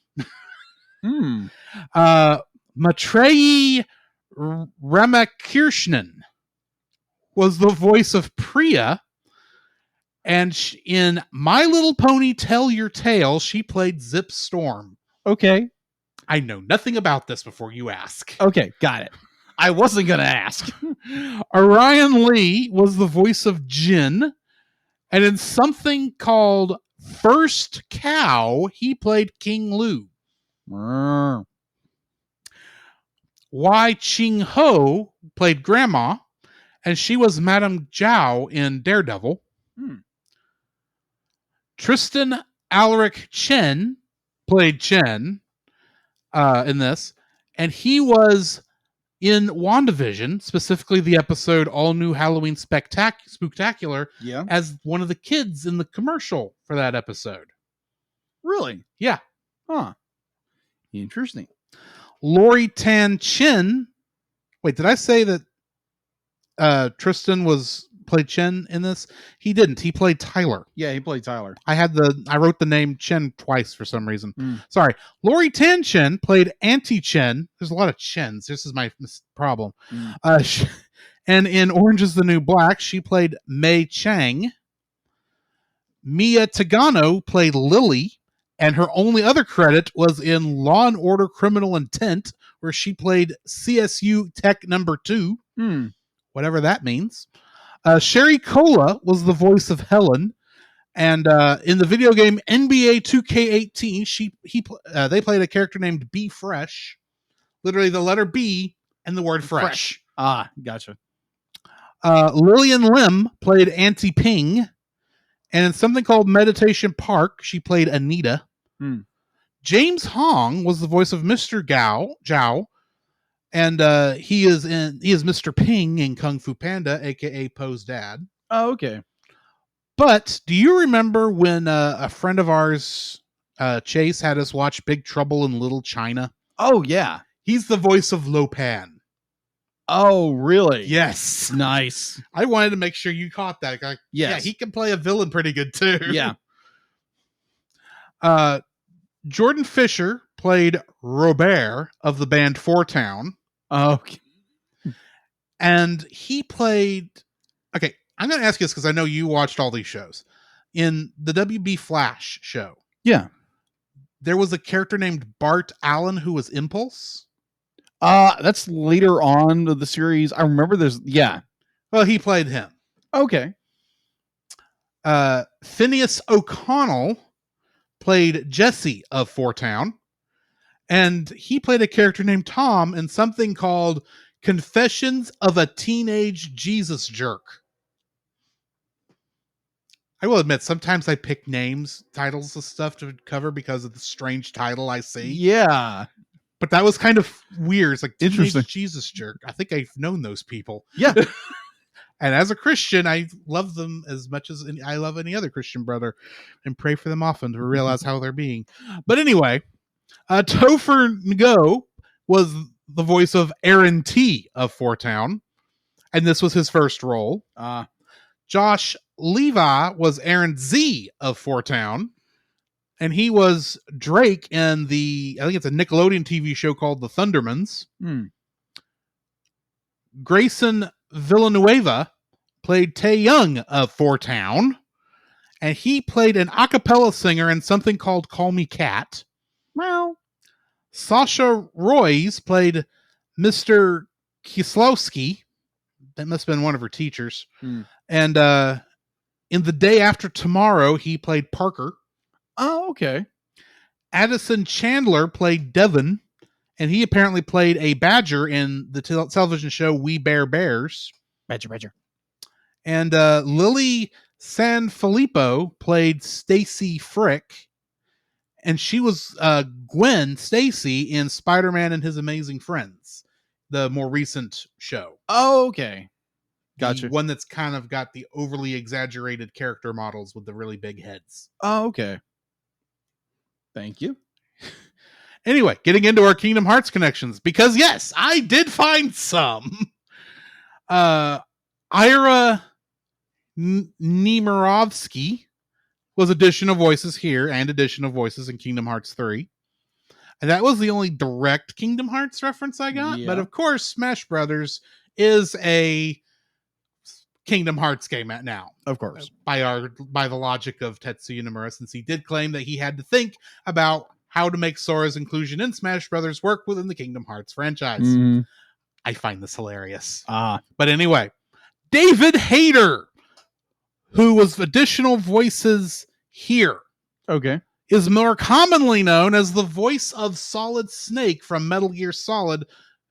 Ramakirshnan was the voice of Priya, and in My Little Pony Tell Your Tale, she played Zip Storm. Okay. I know nothing about this before you ask. Okay, got it. I wasn't going to ask. Orion Lee was the voice of Jin, and in something called First Cow, he played King Lu. Wai Ching Ho played Grandma, and she was Madame Zhao in Daredevil. Tristan Alaric Chen played Chen in this, and he was in WandaVision, specifically the episode All New Halloween Spooktacular, as one of the kids in the commercial for that episode. Really? Yeah. Huh. Interesting. Lori Tan Chin. Wait, did I say that Tristan played Chen in this? He didn't. He played Tyler. Yeah, he played Tyler. I wrote the name Chen twice for some reason. Sorry. Lori Tan Chen played Auntie Chen. There's a lot of Chens. This is my problem. And in Orange is the New Black, she played Mei Chang. Mia Tagano played Lily, and her only other credit was in Law and Order Criminal Intent, where she played CSU Tech Number 2. Whatever that means. Sherry Cola was the voice of Helen, and in the video game NBA 2K18, they played a character named B Fresh, literally the letter B and the word fresh. Ah, gotcha. Lillian Lim played Auntie Ping, and in something called Meditation Park, she played Anita. James Hong was the voice of Mr. Zhao. And he is Mr. Ping in Kung Fu Panda, aka Poe's dad. Oh, okay. But do you remember when a friend of ours, Chase, had us watch Big Trouble in Little China? Oh, yeah. He's the voice of Lo Pan. Oh, really? Yes. Nice. I wanted to make sure you caught that. Yes. Yeah, he can play a villain pretty good too. Yeah. Jordan Fisher played Robert of the band Four Town. Okay. And he played... Okay, I'm going to ask you this because I know you watched all these shows. In the WB Flash show, there was a character named Bart Allen who was Impulse. That's later on of the series. I remember Well, he played him. Okay. Phineas O'Connell played Jesse of Four Town. And he played a character named Tom in something called Confessions of a Teenage Jesus Jerk. I will admit, sometimes I pick titles of stuff to cover because of the strange title I see. Yeah. But that was kind of weird. It's like, interesting. Jesus Jerk. I think I've known those people. Yeah. And as a Christian, I love them as much as I love any other Christian brother and pray for them often to realize how they're being. But anyway... Topher Ngo was the voice of Aaron T. of Four Town, and this was his first role. Josh Levi was Aaron Z. of Four Town, and he was Drake in I think it's a Nickelodeon TV show called The Thundermans. Grayson Villanueva played Tae Young of Four Town, and he played an a cappella singer in something called Call Me Cat. Well, Sasha Royce played Mr. Kieslowski. That must have been one of her teachers. And in The Day After Tomorrow, he played Parker. Oh, okay. Addison Chandler played Devon, and he apparently played a badger in the television show We Bear Bears. Badger. And Lily San Filippo played Stacy Frick, and she was Gwen Stacy in Spider-Man and His Amazing Friends, the more recent show. Oh, okay. Gotcha. The one that's kind of got the overly exaggerated character models with the really big heads. Oh, okay. Thank you. Anyway, getting into our Kingdom Hearts connections, because yes, I did find some. Ira Nemirovsky was addition of voices here and addition of voices in Kingdom Hearts 3. And that was the only direct Kingdom Hearts reference I got. Yeah. But of course, Smash Brothers is a Kingdom Hearts game at now. Of course. By the logic of Tetsuya Nomura, since he did claim that he had to think about how to make Sora's inclusion in Smash Brothers work within the Kingdom Hearts franchise. Mhm. I find this hilarious. Ah. But anyway, David Hayter, who was additional voices here, Okay. is more commonly known as the voice of Solid Snake from Metal Gear Solid,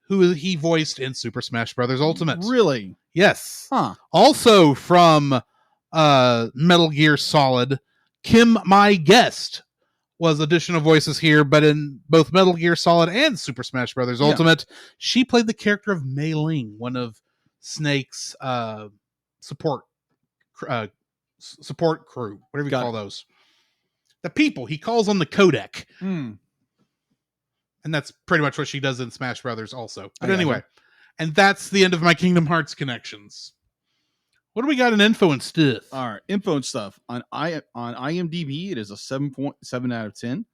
who he voiced in Super Smash Bros. Ultimate. Really? Yes. Huh. Also from Metal Gear Solid, Kim My Guest was additional voices here, but in both Metal Gear Solid and Super Smash Bros. Ultimate, she played the character of Mei Ling, one of Snake's support crew, whatever you call those. The people, he calls on the codec. Hmm. And that's pretty much what she does in Smash Brothers also. But I anyway, and that's the end of my Kingdom Hearts connections. What do we got in info and stuff? All right, info and stuff on IMDb. It is a 7.7 out of 10.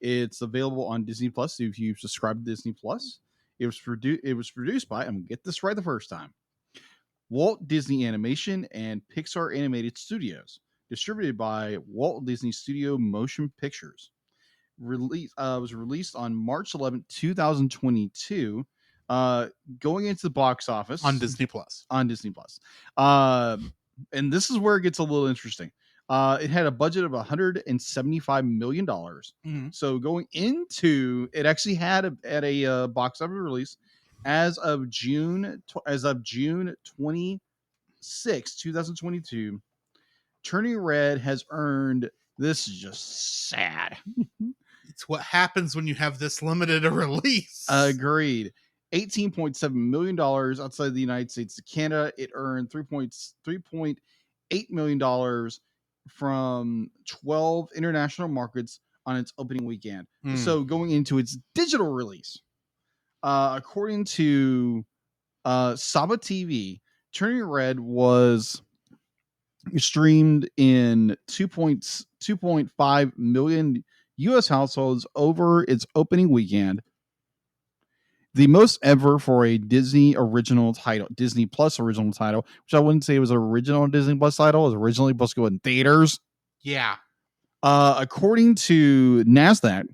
It's available on Disney Plus if you subscribe to Disney Plus. It was produced by, I'm gonna get this right the first time, Walt Disney Animation and Pixar Animated Studios, distributed by Walt Disney Studio Motion Pictures. Was released on March 11th, 2022. Going into the box office On Disney Plus. And this is where it gets a little interesting. It had a budget of $175 million. Mm-hmm. So going into it, actually had a box office release as of June 26, 2022. Turning Red has earned, this is just sad. It's what happens when you have this limited a release. Agreed. $18.7 million outside the United States to Canada. It earned $3.8 million from 12 international markets on its opening weekend. So going into its digital release, according to Saba TV, Turning Red was streamed in 2.5 million U.S. households over its opening weekend. The most ever for a Disney original title, Disney Plus original title, which I wouldn't say was an original Disney Plus title. It was originally supposed to go in theaters. Yeah. According to NASDAQ,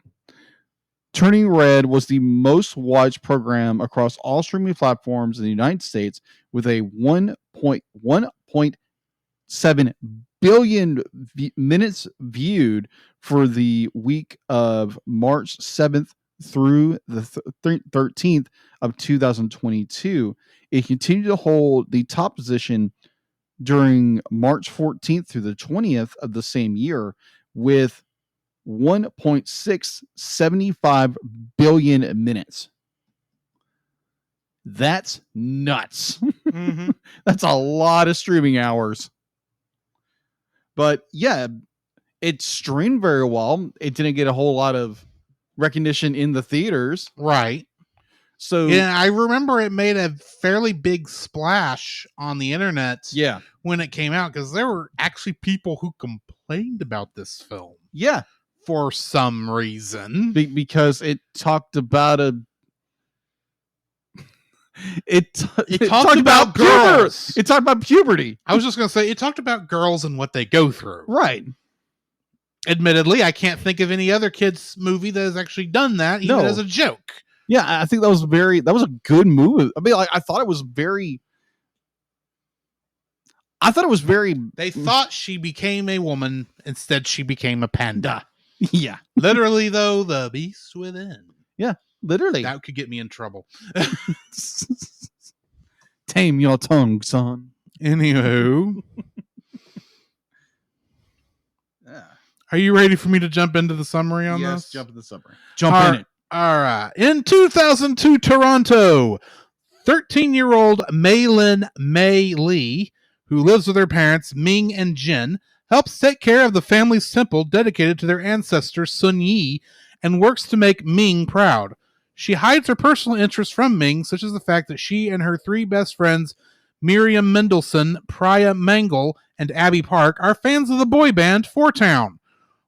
Turning Red was the most watched program across all streaming platforms in the United States, with a 1.7 billion minutes viewed for the week of March 7th through the 13th of 2022. It continued to hold the top position during March 14th through the 20th of the same year, with 1.675 billion minutes. That's nuts. Mm-hmm. That's a lot of streaming hours. But yeah, it streamed very well. It didn't get a whole lot of recognition in the theaters. Right. So yeah, I remember it made a fairly big splash on the internet when it came out, because there were actually people who complained about this film. Yeah. For some reason. Because it talked about it talked about girls. It talked about puberty. I was just going to say, it talked about girls and what they go through. Right. Admittedly, I can't think of any other kids movie that has actually done that, even as a joke. Yeah, I think that was a good movie. I mean, I thought it was very. They thought she became a woman. Instead, she became a panda. Yeah. Literally, though, the beast within. Yeah, literally. That could get me in trouble. Tame your tongue, son. Anywho. Are you ready for me to jump into the summary on Yes, this? jump in the summary. Jump in it. All right. In 2002 Toronto, 13-year-old Maylin Mei Lee, who lives with her parents Ming and Jin, helps take care of the family's temple dedicated to their ancestor Sun Yi and works to make Ming proud. She hides her personal interests from Ming, such as the fact that she and her 3 best friends, Miriam Mendelsohn, Priya Mangle, and Abby Park, are fans of the boy band Four Town.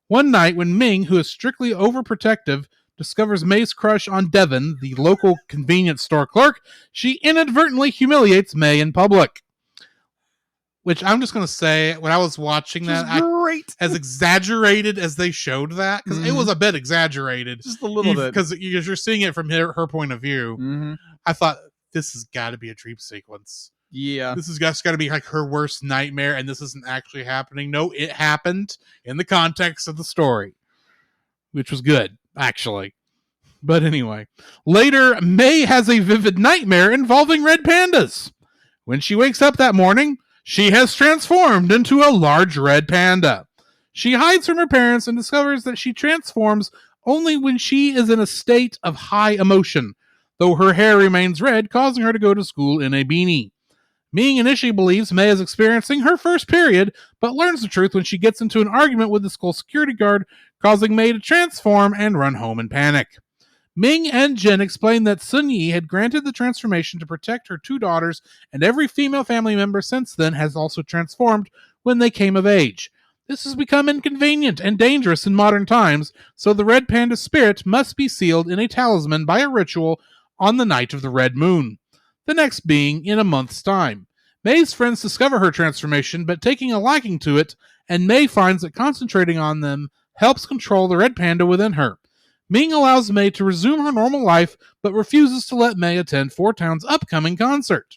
One night, when Ming, who is strictly overprotective, discovers May's crush on Devon, the local convenience store clerk, she inadvertently humiliates May in public. Which I'm just going to say, when I was watching that, Great. as exaggerated as they showed that, because it was a bit exaggerated, Just a little bit. because you're seeing it from her point of view. Mm-hmm. I thought, this has got to be a dream sequence. Yeah. This has got to be like her worst nightmare, and this isn't actually happening. No, it happened in the context of the story, which was good, actually. But anyway, later, May has a vivid nightmare involving red pandas. When she wakes up that morning, she has transformed into a large red panda. She hides from her parents and discovers that she transforms only when she is in a state of high emotion, though her hair remains red, causing her to go to school in a beanie. Ming initially believes May is experiencing her first period, but learns the truth when she gets into an argument with the school security guard, causing May to transform and run home in panic. Ming and Jin explain that Sun Yi had granted the transformation to protect her 2 daughters, and every female family member since then has also transformed when they came of age. This has become inconvenient and dangerous in modern times, so the red panda spirit must be sealed in a talisman by a ritual on the night of the red moon, the next being in a month's time. May's friends discover her transformation, but taking a liking to it, and May finds that concentrating on them helps control the red panda within her. Ming allows May to resume her normal life, but refuses to let May attend Four Town's upcoming concert.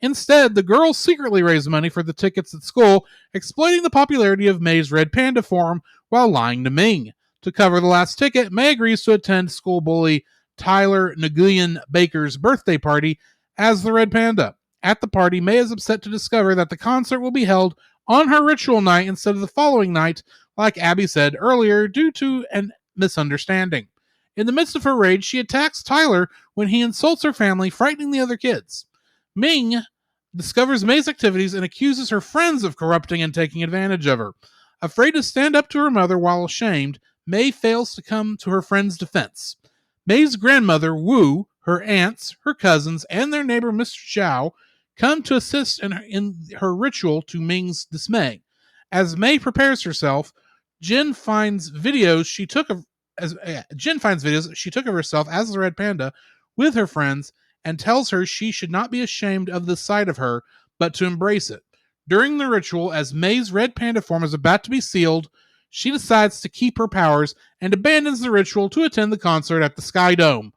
Instead, the girls secretly raise money for the tickets at school, exploiting the popularity of May's red panda form while lying to Ming. To cover the last ticket, May agrees to attend school bully Tyler Nguyen Baker's birthday party as the red panda. At the party, May is upset to discover that the concert will be held on her ritual night instead of the following night, like Abby said earlier, due to an misunderstanding. In the midst of her rage, she attacks Tyler when he insults her family, frightening the other kids. Ming discovers May's activities and accuses her friends of corrupting and taking advantage of her. Afraid to stand up to her mother while ashamed, May fails to come to her friend's defense. May's grandmother, Wu, her aunts, her cousins, and their neighbor, Mr. Chow, come to assist in her ritual to Ming's dismay. As May prepares herself, Jin finds videos she took of herself as the red panda with her friends and tells her she should not be ashamed of this side of her, but to embrace it. During the ritual, as May's red panda form is about to be sealed, she decides to keep her powers and abandons the ritual to attend the concert at the Sky Dome,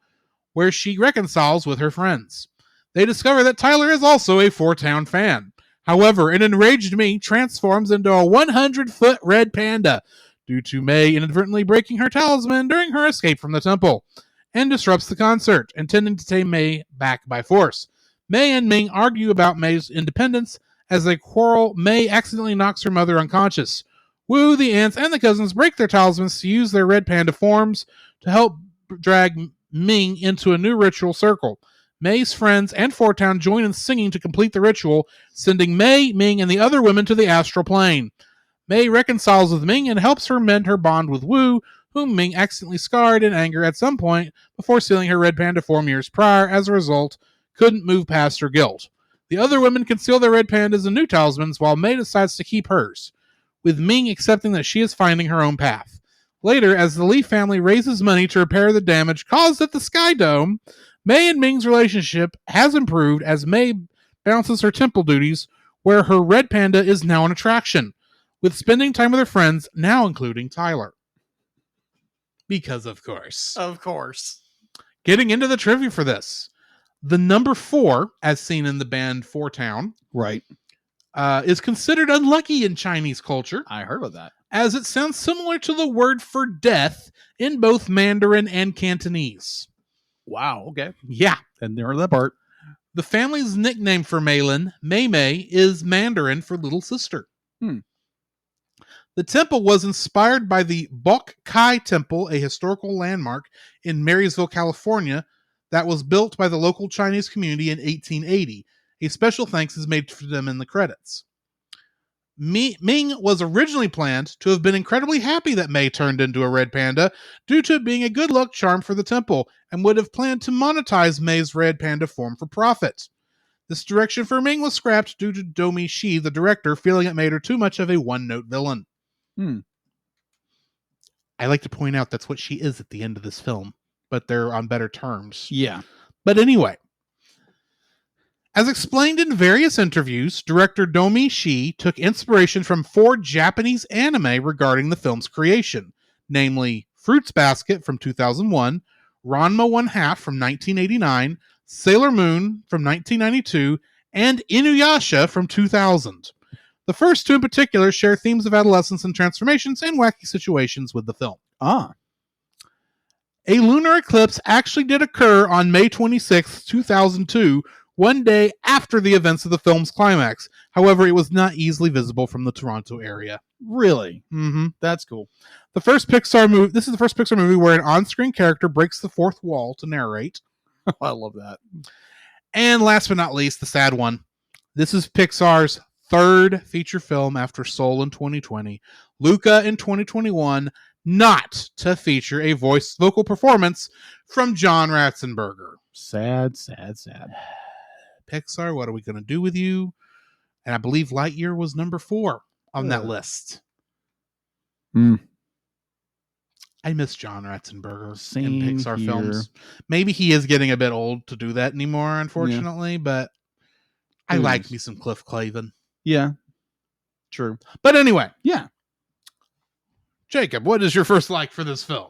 where she reconciles with her friends. They discover that Tyler is also a Four Town fan. However, an enraged Ming transforms into a 100-foot red panda due to May inadvertently breaking her talisman during her escape from the temple, and disrupts the concert, intending to take May back by force. May and Ming argue about May's independence. As they quarrel, May accidentally knocks her mother unconscious. Wu, the aunts, and the cousins break their talismans to use their red panda forms to help drag Ming into a new ritual circle. May's friends and Four Town join in singing to complete the ritual, sending May, Ming, and the other women to the astral plane. May reconciles with Ming and helps her mend her bond with Wu, whom Ming accidentally scarred in anger at some point before sealing her red panda form years prior. As a result, couldn't move past her guilt. The other women conceal their red pandas and new talismans, while May decides to keep hers, with Ming accepting that she is finding her own path. Later, as the Lee family raises money to repair the damage caused at the Sky Dome, May and Ming's relationship has improved as May balances her temple duties, where her red panda is now an attraction, with spending time with her friends, now including Tyler. Because of course. Of course. Getting into the trivia for this. The number 4, as seen in the band Four Town, Right. is considered unlucky in Chinese culture, I heard about that. as it sounds similar to the word for death in both Mandarin and Cantonese. Wow. Okay. Yeah. And there that part. The family's nickname for Maylin, Mei Mei, is Mandarin for little sister. The temple was inspired by the Bok Kai Temple, a historical landmark in Marysville, California, that was built by the local Chinese community in 1880. A special thanks is made for them in the credits. Ming was originally planned to have been incredibly happy that Mei turned into a red panda due to it being a good luck charm for the temple, and would have planned to monetize Mei's red panda form for profit. This direction for Ming was scrapped due to Domi Shi, the director, feeling it made her too much of a one-note villain. I like to point out that's what she is at the end of this film, but they're on better terms. Yeah. But anyway, as explained in various interviews, director Domi Shi took inspiration from 4 Japanese anime regarding the film's creation, namely Fruits Basket from 2001, Ranma 1/2 from 1989, Sailor Moon from 1992, and Inuyasha from 2000. The first 2 in particular share themes of adolescence and transformations and wacky situations with the film. Ah. A lunar eclipse actually did occur on May 26, 2002, one day after the events of the film's climax. However, it was not easily visible from the Toronto area. Really? Mm-hmm. That's cool. This is the first Pixar movie where an on-screen character breaks the fourth wall to narrate. I love that. And last but not least, the sad one. This is Pixar's 3rd feature film after Soul in 2020, Luca in 2021, not to feature a vocal performance from John Ratzenberger. Sad. Pixar, what are we going to do with you? And I believe Lightyear was number 4 on that list. I miss John Ratzenberger in Pixar films. Maybe he is getting a bit old to do that anymore, unfortunately, but I like me some Cliff Clavin. Yeah. True. But anyway. Yeah. Jacob, what is your first like for this film?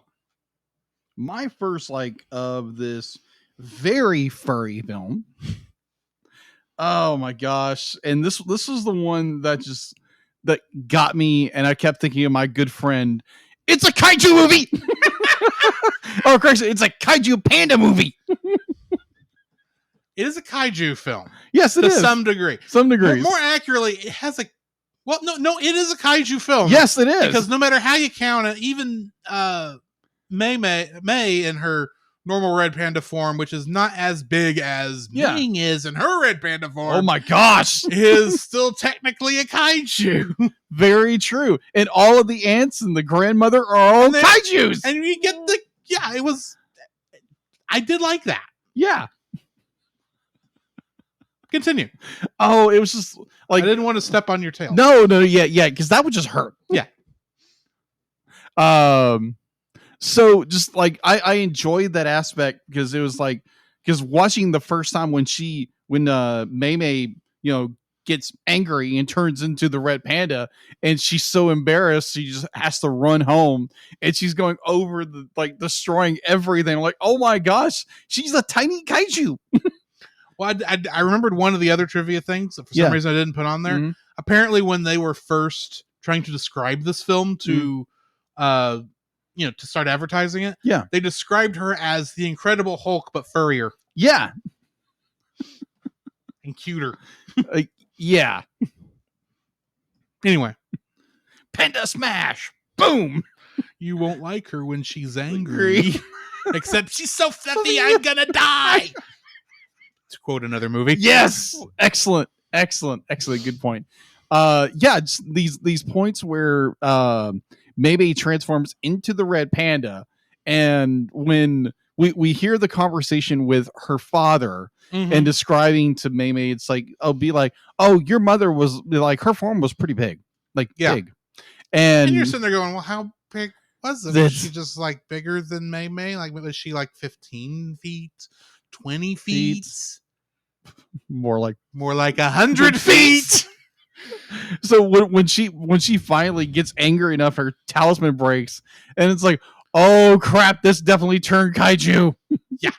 My first like of this very furry film. Oh my gosh. And this was the one that got me, and I kept thinking of my good friend. It's a kaiju movie. Oh, Christ, it's a kaiju panda movie. It is a kaiju film. Yes, it is. To some degree. Some degrees. More accurately, it has a... Well, no, it is a kaiju film. Yes, it is. Because no matter how you count it, even Mei in her normal red panda form, which is not as big as Ming is in her red panda form. Oh my gosh. Is still technically a kaiju. Very true. And all of the ants and the grandmother are all kaijus. And you get it was... I did like that. Yeah. Continue. Oh, it was just like... I didn't want to step on your tail. No, yeah, because that would just hurt. Yeah. So just like I enjoyed that aspect because it was like, because watching the first time when Mei gets angry and turns into the red panda, and she's so embarrassed she just has to run home, and she's going over destroying everything. I'm like, oh my gosh, she's a tiny kaiju. Well, I remembered one of the other trivia things that for some reason I didn't put on there. Mm-hmm. Apparently, when they were first trying to describe this film to start advertising it, they described her as the Incredible Hulk, but furrier. Yeah. And cuter. Yeah. Anyway. Panda smash. Boom. You won't like her when she's angry. Except she's so fluffy, I'm gonna die. To quote another movie. Yes. Excellent. Good point. Just these points where Mei transforms into the red panda, and when we hear the conversation with her father and describing to Mei, it's like, your mother was like, her form was pretty big, big, and you're sitting there going, well, how big was it? Was she just like bigger than Mei? Like, was she like 15 feet, 20 feet? More like 100 feet. So when she finally gets angry enough, her talisman breaks, and it's like, oh crap, this definitely turned kaiju. Yeah.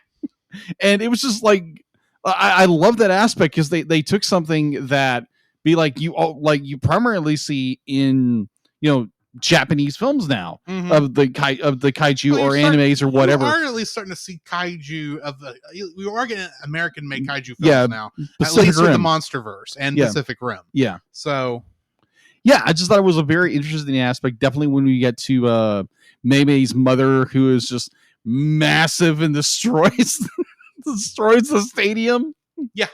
And it was just like, I love that aspect because they took something that you primarily see in Japanese films now of the kaiju or animes or whatever. We are at least starting to see kaiju we are getting American made kaiju films now. Pacific at least Rim. With the MonsterVerse and Pacific Rim. Yeah. So yeah, I just thought it was a very interesting aspect. Definitely when we get to Mei-Mei's mother, who is just massive and destroys destroys the stadium. Yeah.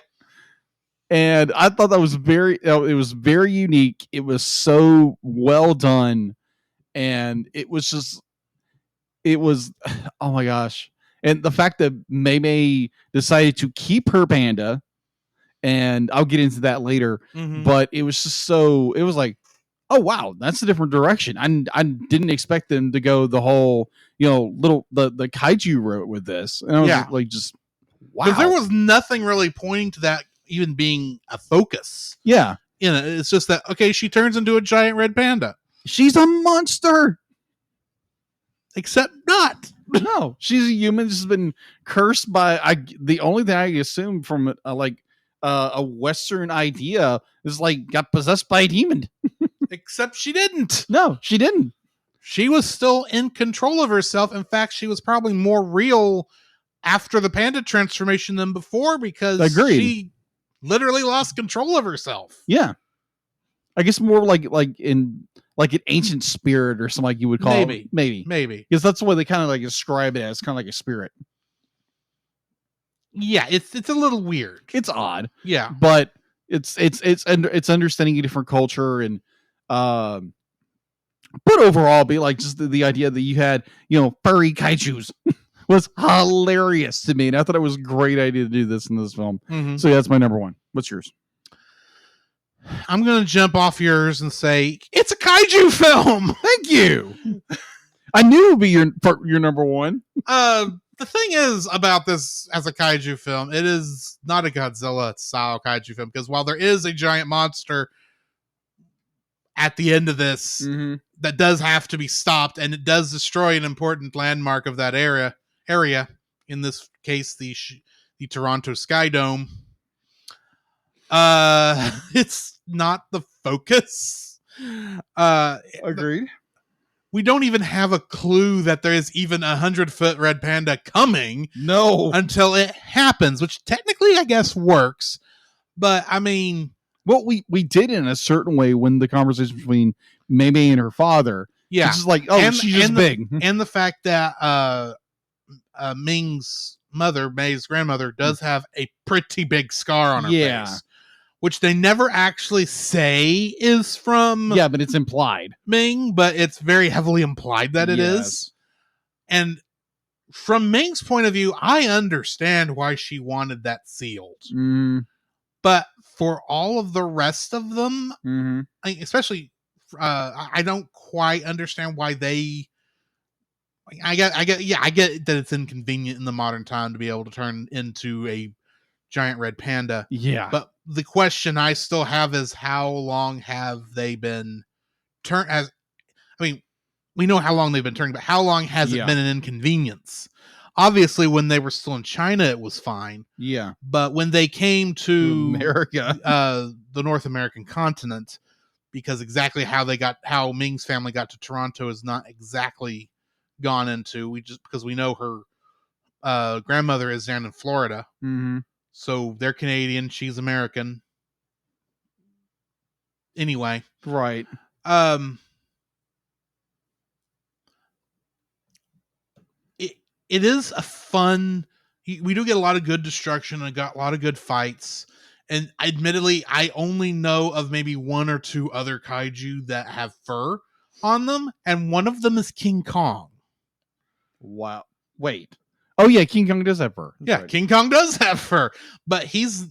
And I thought that was it was very unique. It was so well done, and it was oh my gosh. And the fact that Mei decided to keep her panda, and I'll get into that later, but it was just it was like, oh wow, that's a different direction. I didn't expect them to go the whole, the kaiju route with this. And I was just wow. Because there was nothing really pointing to that even being a focus. Yeah. It's just that, okay, she turns into a giant red panda. She's a monster. Except not. No, she's a human. She's been cursed by the only thing I assume from a Western idea is got possessed by a demon. Except she didn't. No, she didn't. She was still in control of herself. In fact, she was probably more real after the panda transformation than before, because she literally lost control of herself. Yeah. I guess more like an ancient spirit or something, like you would call it. Maybe. Because that's the way they kind of describe it as, kind of like a spirit. Yeah, it's a little weird. It's odd. Yeah. But it's understanding a different culture, and but overall be just the idea that you had, furry kaijus was hilarious to me. And I thought it was a great idea to do this in this film. So yeah, that's my number one. What's yours? I'm going to jump off yours and say it's a kaiju film. Thank you. I knew it would be your number one. The thing is about this as a kaiju film, it is not a Godzilla style kaiju film, because while there is a giant monster at the end of this that does have to be stopped, and it does destroy an important landmark of that area, in this case, the Toronto Sky Dome. It's not the focus. Agreed. We don't even have a clue that there is even 100-foot red panda coming. No. Until it happens, which technically I guess works. But I mean, well, we did in a certain way when the conversation between Mei and her father. Yeah. It's just like, oh, she's just big. And the fact that Ming's mother, Mei's grandmother, does have a pretty big scar on her face. Which they never actually say is from... Yeah, but it's implied. Ming, but it's very heavily implied that it is. And from Ming's point of view, I understand why she wanted that sealed. But for all of the rest of them, especially... I don't quite understand why they... I get that it's inconvenient in the modern time to be able to turn into a giant red panda. Yeah. But the question I still have is, how long have they been we know how long they've been turning, but how long has it been an inconvenience? Obviously, when they were still in China, it was fine. Yeah. But when they came to America, the North American continent, because exactly how Ming's family got to Toronto is not exactly gone into. Because we know her grandmother is down in Florida. So they're Canadian, she's American. Anyway. Right. It is a fun... We do get a lot of good destruction and got a lot of good fights. And admittedly, I only know of maybe one or two other kaiju that have fur on them. And one of them is King Kong. Wow. Wait. Oh, yeah, King Kong does have fur. That's right. King Kong does have fur. But he's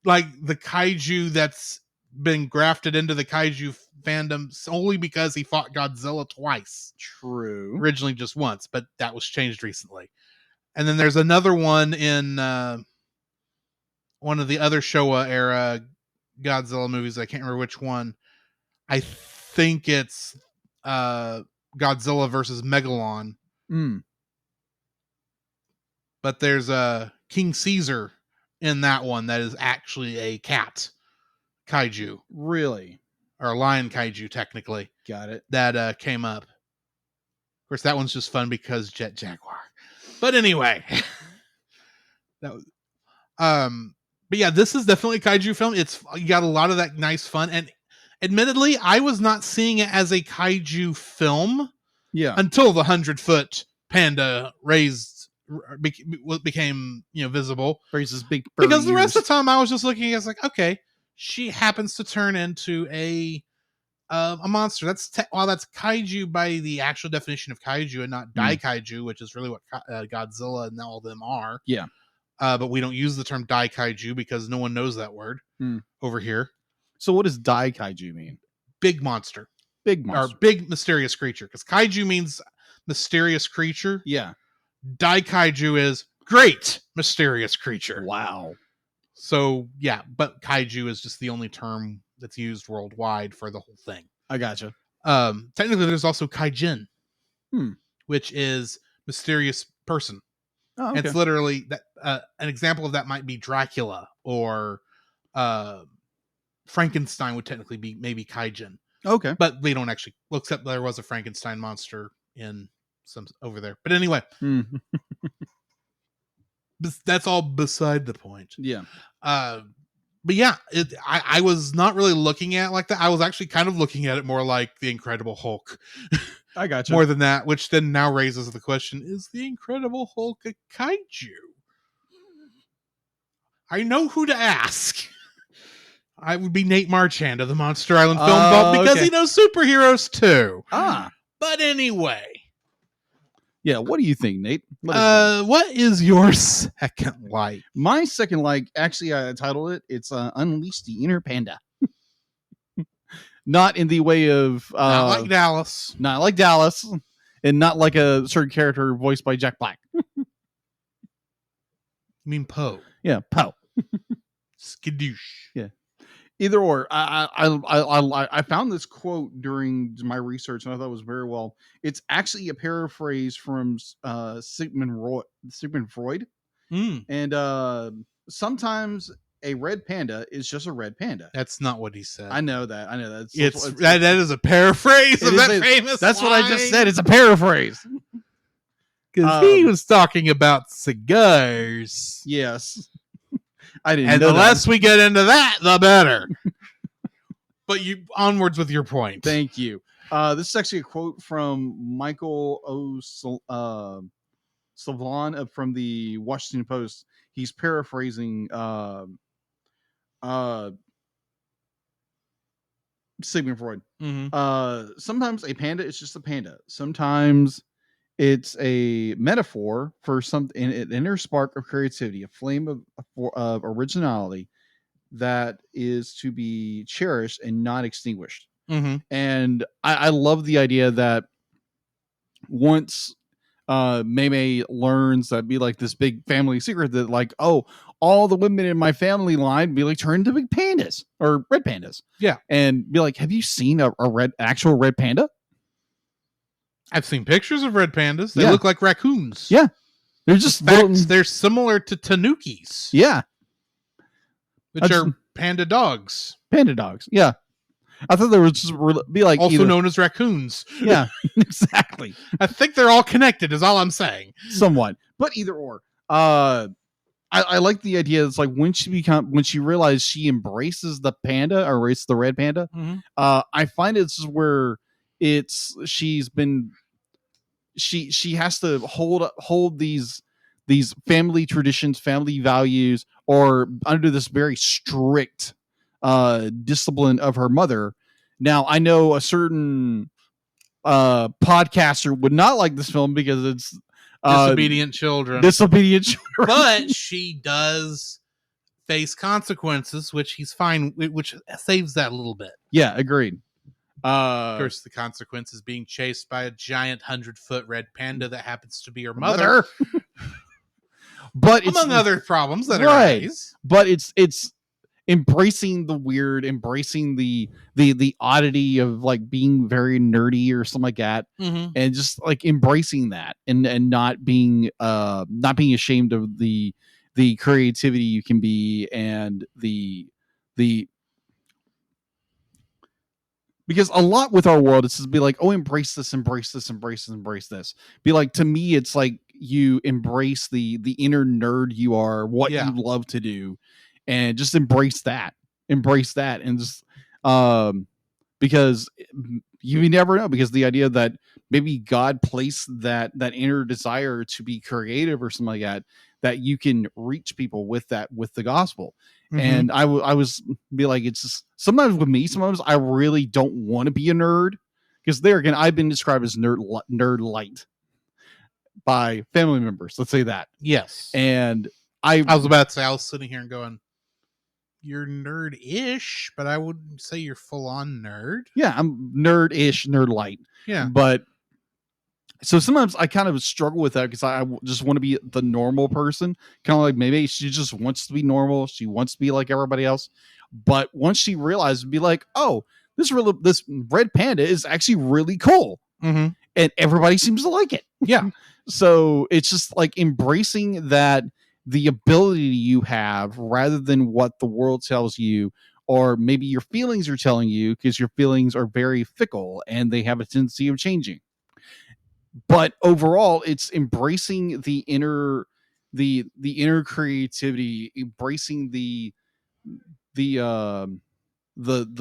like the kaiju that's been grafted into the kaiju fandom solely because he fought Godzilla twice. True. Originally just once, but that was changed recently. And then there's another one in one of the other Showa era Godzilla movies. I can't remember which one. I think it's Godzilla versus Megalon. But there's a King Caesar in that one that is actually a cat kaiju. Really? Or a lion kaiju, technically. Got it. That came up. Of course, that one's just fun because Jet Jaguar. But anyway. That was, but yeah, this is definitely a kaiju film. You got a lot of that nice fun. And admittedly, I was not seeing it as a kaiju film Yeah. until the 100-foot panda became visible. Raises big Because the furry rest of ears. the time I was just looking as like, okay, she happens to turn into a monster. While that's kaiju by the actual definition of kaiju and not daikaiju, which is really what Godzilla and all of them are. Yeah. But we don't use the term daikaiju because no one knows that word over here. So what does daikaiju mean? Big monster. Big monster. Or big mysterious creature. Because kaiju means mysterious creature. Yeah. Daikaiju is great mysterious creature. Wow. So yeah, but kaiju is just the only term that's used worldwide for the whole thing. I gotcha. Technically, there's also kaijin, which is mysterious person. Oh, okay. It's literally that. An example of that might be Dracula or Frankenstein would technically be maybe kaijin. Okay. But they don't actually. Well, except there was a Frankenstein monster in some over there. But anyway, that's all beside the point. Yeah. But yeah, I was not really looking at it like that. I was actually kind of looking at it more like the Incredible Hulk. I gotcha. More than that, which then now raises the question, is the Incredible Hulk a kaiju? I know who to ask. I would be Nate Marchand of the Monster Island Film Vault because he knows superheroes too. But anyway. Yeah, what do you think, Nate? What is your second like? My second like, actually, I titled it. It's Unleash the Inner Panda. Not in the way of not like Dallas, and not like a certain character voiced by Jack Black. You mean Poe? Yeah, Poe. Skadoosh. Yeah. Either or. I found this quote during my research, and I thought it was very well. It's actually a paraphrase from Sigmund Freud. And sometimes a red panda is just a red panda. That's not what he said. I know that. That is a paraphrase of that famous. That's line. What I just said. It's a paraphrase. Because he was talking about cigars. Yes. I didn't and know the less we get into that, the better. But you onwards with your point. Thank you. This is actually a quote from Michael Savlan from the Washington Post. He's paraphrasing Sigmund Freud. Sometimes a panda is just a panda. Sometimes it's a metaphor for an inner spark of creativity, a flame of originality that is to be cherished and not extinguished. And I love the idea that once Mei learns that be like this big family secret that like, oh, all the women in my family line be like turned into big pandas or red pandas. Yeah. And be like, have you seen a actual red panda? I've seen pictures of red pandas. They look like raccoons. Yeah. They're just they're similar to tanukis. Yeah. Which are panda dogs. Panda dogs. Yeah. I thought there would just be like also known as raccoons. Yeah, exactly. I think they're all connected is all I'm saying. Somewhat. But either or. I like the idea. It's like when she realized she embraces the panda or embraces the red panda, I find it's where she has to hold these family traditions, family values, or under this very strict discipline of her mother. Now I know a certain podcaster would not like this film because it's disobedient children. But she does face consequences, which he's fine, which saves that a little bit. Yeah, agreed. Of course, the consequence is being chased by a giant 100-foot red panda that happens to be her mother. But among other problems that arise. But it's embracing the weird, embracing the oddity of like being very nerdy or something like that, and just like embracing that and not being ashamed of the creativity you can be and the because a lot with our world it's just be like, oh, embrace this. Be like, to me it's like you embrace the inner nerd you are, what you love to do, and just embrace that and just because you never know, because the idea that maybe God placed that inner desire to be creative or something like that you can reach people with the gospel. Mhm. And I was be like, it's just sometimes with me, sometimes I really don't want to be a nerd, because there again, I've been described as nerd light by family members. Let's say that. Yes. And I was about to say, I was sitting here and going, you're nerd-ish, but I wouldn't say you're full-on nerd. Yeah, I'm nerd-ish, nerd light. Yeah. But so sometimes I kind of struggle with that, because I just want to be the normal person. Kind of like, maybe she just wants to be normal. She wants to be like everybody else. But once she realized, be like, oh, this red panda is actually really cool. Mm-hmm. And everybody seems to like it. Yeah. So it's just like embracing that the ability you have, rather than what the world tells you, or maybe your feelings are telling you, because your feelings are very fickle and they have a tendency of changing. But overall, it's embracing the inner creativity, embracing the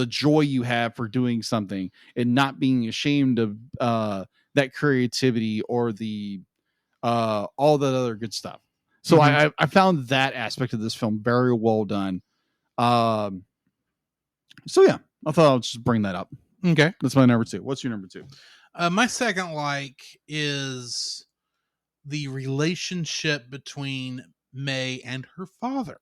joy you have for doing something, and not being ashamed of that creativity, or the all that other good stuff. So I found that aspect of this film very well done. So yeah, I thought I'll just bring that up. Okay. That's my number 2. What's your number 2? My second is the relationship between May and her father.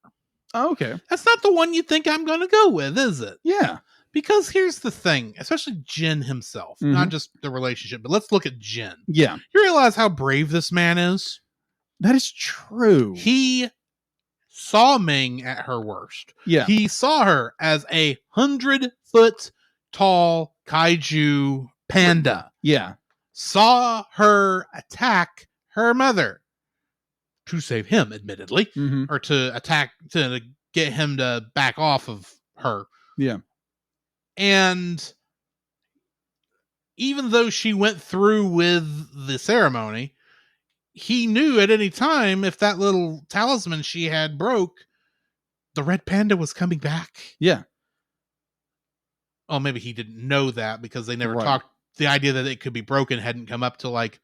Oh, okay. That's not the one you think I'm going to go with, is it? Yeah. Because here's the thing, especially Jin himself, not just the relationship, but let's look at Jin. Yeah. You realize how brave this man is? That is true. He saw Ming at her worst. Yeah. He saw her as a 100-foot tall kaiju panda. Yeah. Saw her attack her mother to save him, admittedly, or to get him to back off of her. Yeah. And even though she went through with the ceremony, he knew at any time, if that little talisman she had broke, the red panda was coming back. Yeah. Oh, maybe he didn't know that, because they never talked. The idea that it could be broken hadn't come up till like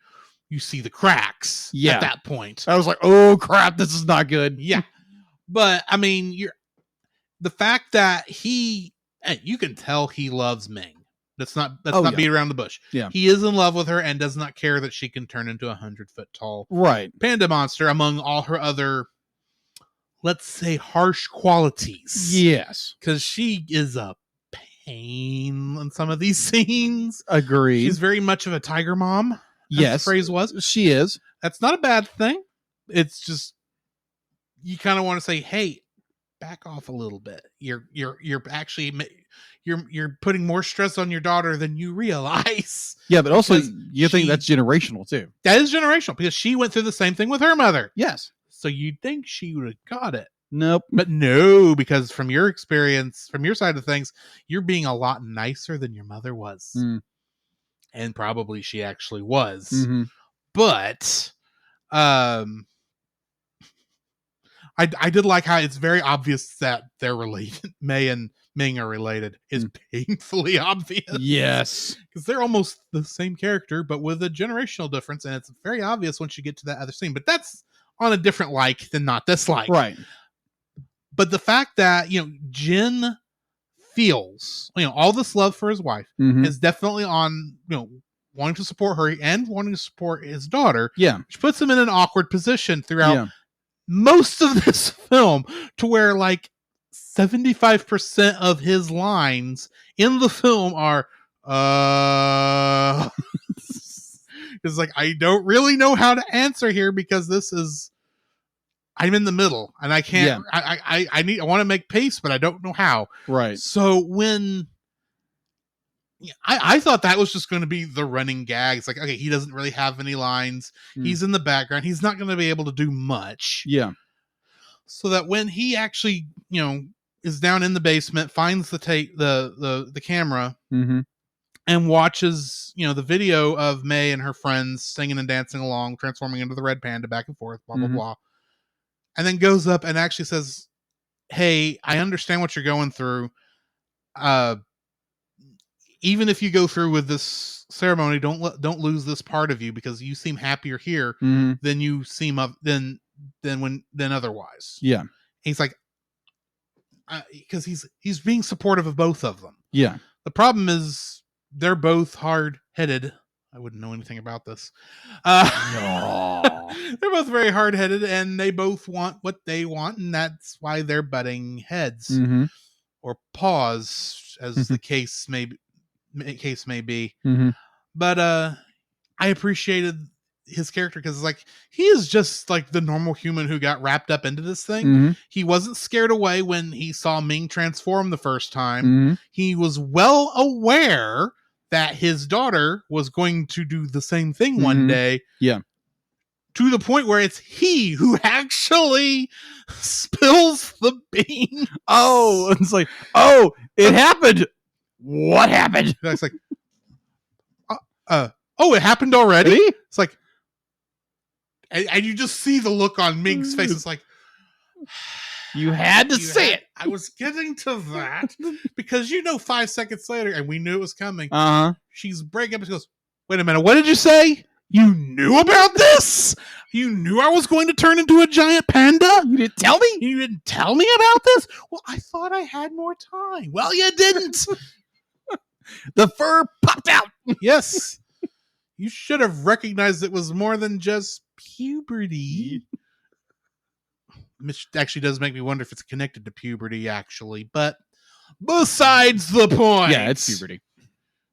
you see the cracks at that point. I was like, oh crap, this is not good. Yeah. But I mean, the fact that you can tell he loves Ming. Let's not beat around the bush. Yeah. He is in love with her and does not care that she can turn into a 100-foot tall panda monster, among all her other, let's say, harsh qualities. Yes. Because she is a pain in some of these scenes. Agreed. She's very much of a tiger mom. Yes. The phrase was. She is. That's not a bad thing. It's just, you kind of want to say, hey, back off a little bit. You're actually you're putting more stress on your daughter than you realize. Yeah, but also you think that's generational too. That is generational, because she went through the same thing with her mother. Yes. So you'd think she would have got it. Nope. But no, because from your experience, from your side of things, you're being a lot nicer than your mother was. And probably she actually was. But I did like how it's very obvious that they're related. May and Ming are related. It's painfully obvious. Yes. Because they're almost the same character, but with a generational difference. And it's very obvious once you get to that other scene. But that's on a different like than not this like. Right. But the fact that, Jin feels, all this love for his wife is definitely on, wanting to support her and wanting to support his daughter. Yeah. Which puts him in an awkward position throughout most of this film, to where like 75% of his lines in the film are it's like, I don't really know how to answer here, because I'm in the middle and I can't I want to make pace, but I don't know how. Right. So when I thought that was just going to be the running gag. It's like, okay, he doesn't really have any lines. He's in the background. He's not going to be able to do much. Yeah. So that when he actually, is down in the basement, finds the camera and watches, the video of May and her friends singing and dancing along, transforming into the red panda, back and forth, blah, blah, blah. And then goes up and actually says, hey, I understand what you're going through. even if you go through with this ceremony, don't lose this part of you, because you seem happier here Mhm. than you seem than otherwise. Yeah. He's like, because he's being supportive of both of them. Yeah. The problem is they're both hard-headed. I wouldn't know anything about this. No. They're both very hard-headed, and they both want what they want, and that's why they're butting heads Mm-hmm. or paws, as the case may be. Mm-hmm. But I appreciated his character, because like, he is just like the normal human who got wrapped up into this thing. Mm-hmm. He wasn't scared away when he saw Ming transform the first time. Mm-hmm. He was well aware that his daughter was going to do the same thing one day. Yeah. To the point where it's he who actually spills the bean. Oh, it's like, oh, it happened. What happened? It's like, oh, it happened already? Really? It's like, and you just see the look on Ming's face. It's like, You had to say it. I was getting to that, because 5 seconds later, and we knew it was coming, Uh-huh. she's breaking up and she goes, wait a minute, what did you say? You knew about this? You knew I was going to turn into a giant panda? You didn't tell me? You didn't tell me about this? Well, I thought I had more time. Well, you didn't. The fur popped out. Yes. You should have recognized it was more than just puberty. Which actually does make me wonder if it's connected to puberty, actually. But besides the point. Yeah, it's puberty.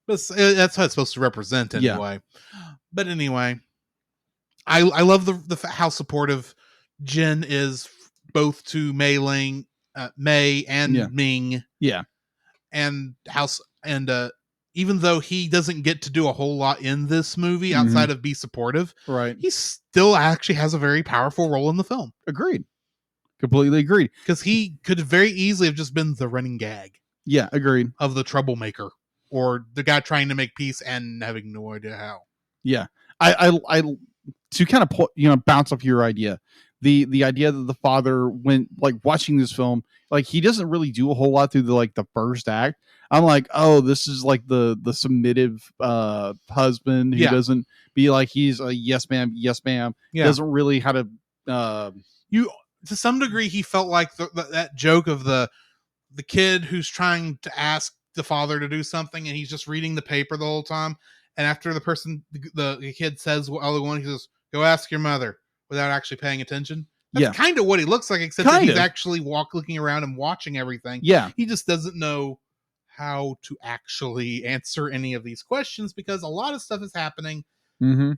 That's how it's supposed to represent anyway. Yeah. But anyway, I love the how supportive Jin is both to Mei and Ming. Yeah. And even though he doesn't get to do a whole lot in this movie outside of be supportive, right, he still actually has a very powerful role in the film. Agreed. Completely agreed. Because he could very easily have just been the running gag. Yeah, agreed. Of the troublemaker, or the guy trying to make peace and having no idea how. Yeah. I to kind of bounce off your idea. The idea that the father, when like watching this film, like he doesn't really do a whole lot through the first act. I'm like, oh, this is like the submissive husband who doesn't be like, he's a yes ma'am. Yeah. Doesn't really how to to some degree, he felt like that joke of the kid who's trying to ask the father to do something, and he's just reading the paper the whole time. And after the kid says what other one, he says, "Go ask your mother," without actually paying attention. That's kind of what he looks like, except that he's actually looking around and watching everything. Yeah, he just doesn't know how to actually answer any of these questions, because a lot of stuff is happening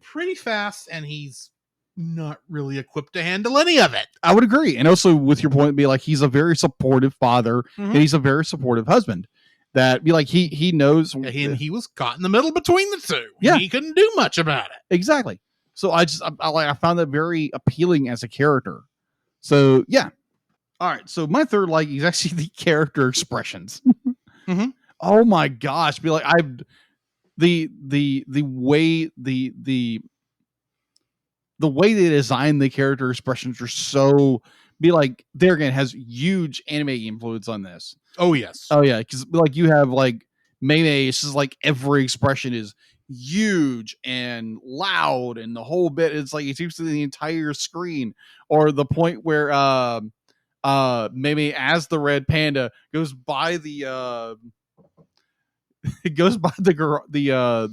pretty fast, and he's not really equipped to handle any of it. I would agree. And also with your point, be like, he's a very supportive father and he's a very supportive husband. That be like, he knows. And he was caught in the middle between the two. Yeah. He couldn't do much about it. Exactly. So I found that very appealing as a character. So yeah. All right. So my third like is actually the character expressions. Oh my gosh. Be like, the way they design the character expressions are so be like, there again has huge anime influence on this. Oh yes. Oh yeah. Cause like you have like Mei, it's just like every expression is huge and loud, and the whole bit, it's like it seems to the entire screen, or the point where Mei as the red panda goes by the it goes by the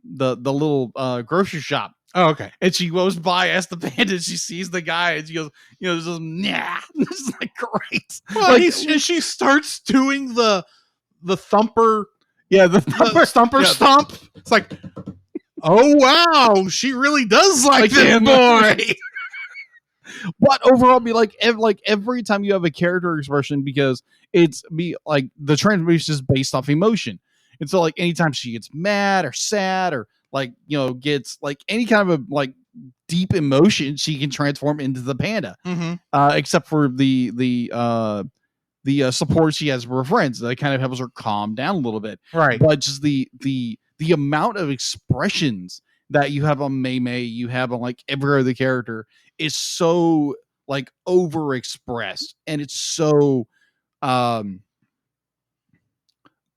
little grocery shop. Oh, okay. And she goes by as the panda, and she sees the guy, and she goes, this is nah. This is like great. Well, and she starts doing the thumper. Yeah, the thumper stomp. It's like, oh wow, she really does like this boy. But overall, be like every time you have a character expression, because it's be like the transformation is based off emotion. And so like anytime she gets mad or sad or like, gets like any kind of a like deep emotion, she can transform into the panda. Except for the support she has for her friends that kind of helps her calm down a little bit. Right. But just the amount of expressions that you have on Mei, you have on like every other character is so like overexpressed, and it's so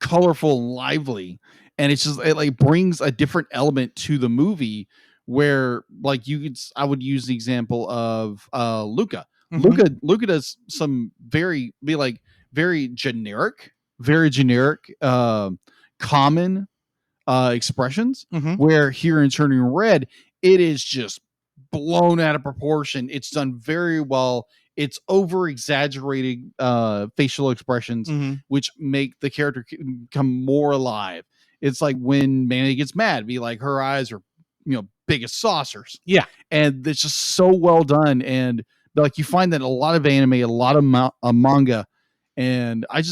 colorful and lively, and it like brings a different element to the movie where like I would use the example of Luca. Luca does some very generic, common expressions, where here in Turning Red, it is just blown out of proportion. It's done very well. It's over exaggerated facial expressions, which make the character become more alive. It's like when Manny gets mad, be like her eyes are, big as saucers. Yeah. And it's just so well done. And like you find that a lot of anime, a lot of manga, and I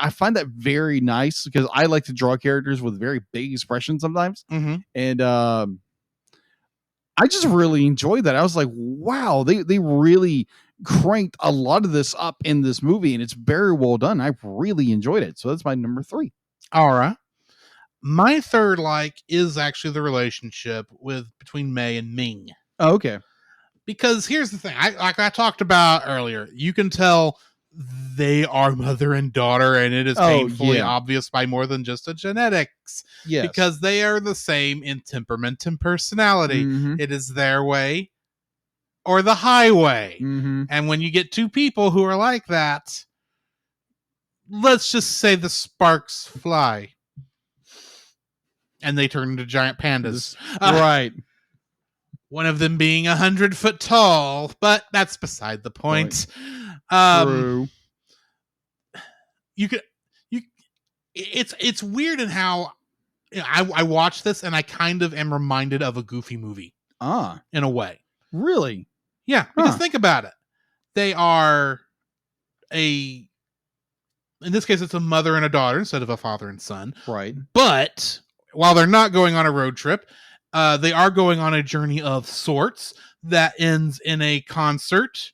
find that very nice because I like to draw characters with very big expressions sometimes. And I just really enjoyed that. I was like, wow, they really cranked a lot of this up in this movie, and it's very well done. I really enjoyed it. So that's my number 3. All right. My third is actually the relationship between May and Ming. Oh, okay. Because here's the thing, I talked about earlier, you can tell they are mother and daughter, and it is painfully obvious by more than just a genetics. Yes. Because they are the same in temperament and personality. It is their way or the highway. And when you get two people who are like that, let's just say the sparks fly. And they turn into giant pandas. Right. One of them being 100 foot tall, but that's beside the point. True. It's weird in how I watch this and I kind of am reminded of a Goofy movie. In a way. Really? Yeah, because think about it. They are in this case, it's a mother and a daughter instead of a father and son. Right. But while they're not going on a road trip, they are going on a journey of sorts that ends in a concert.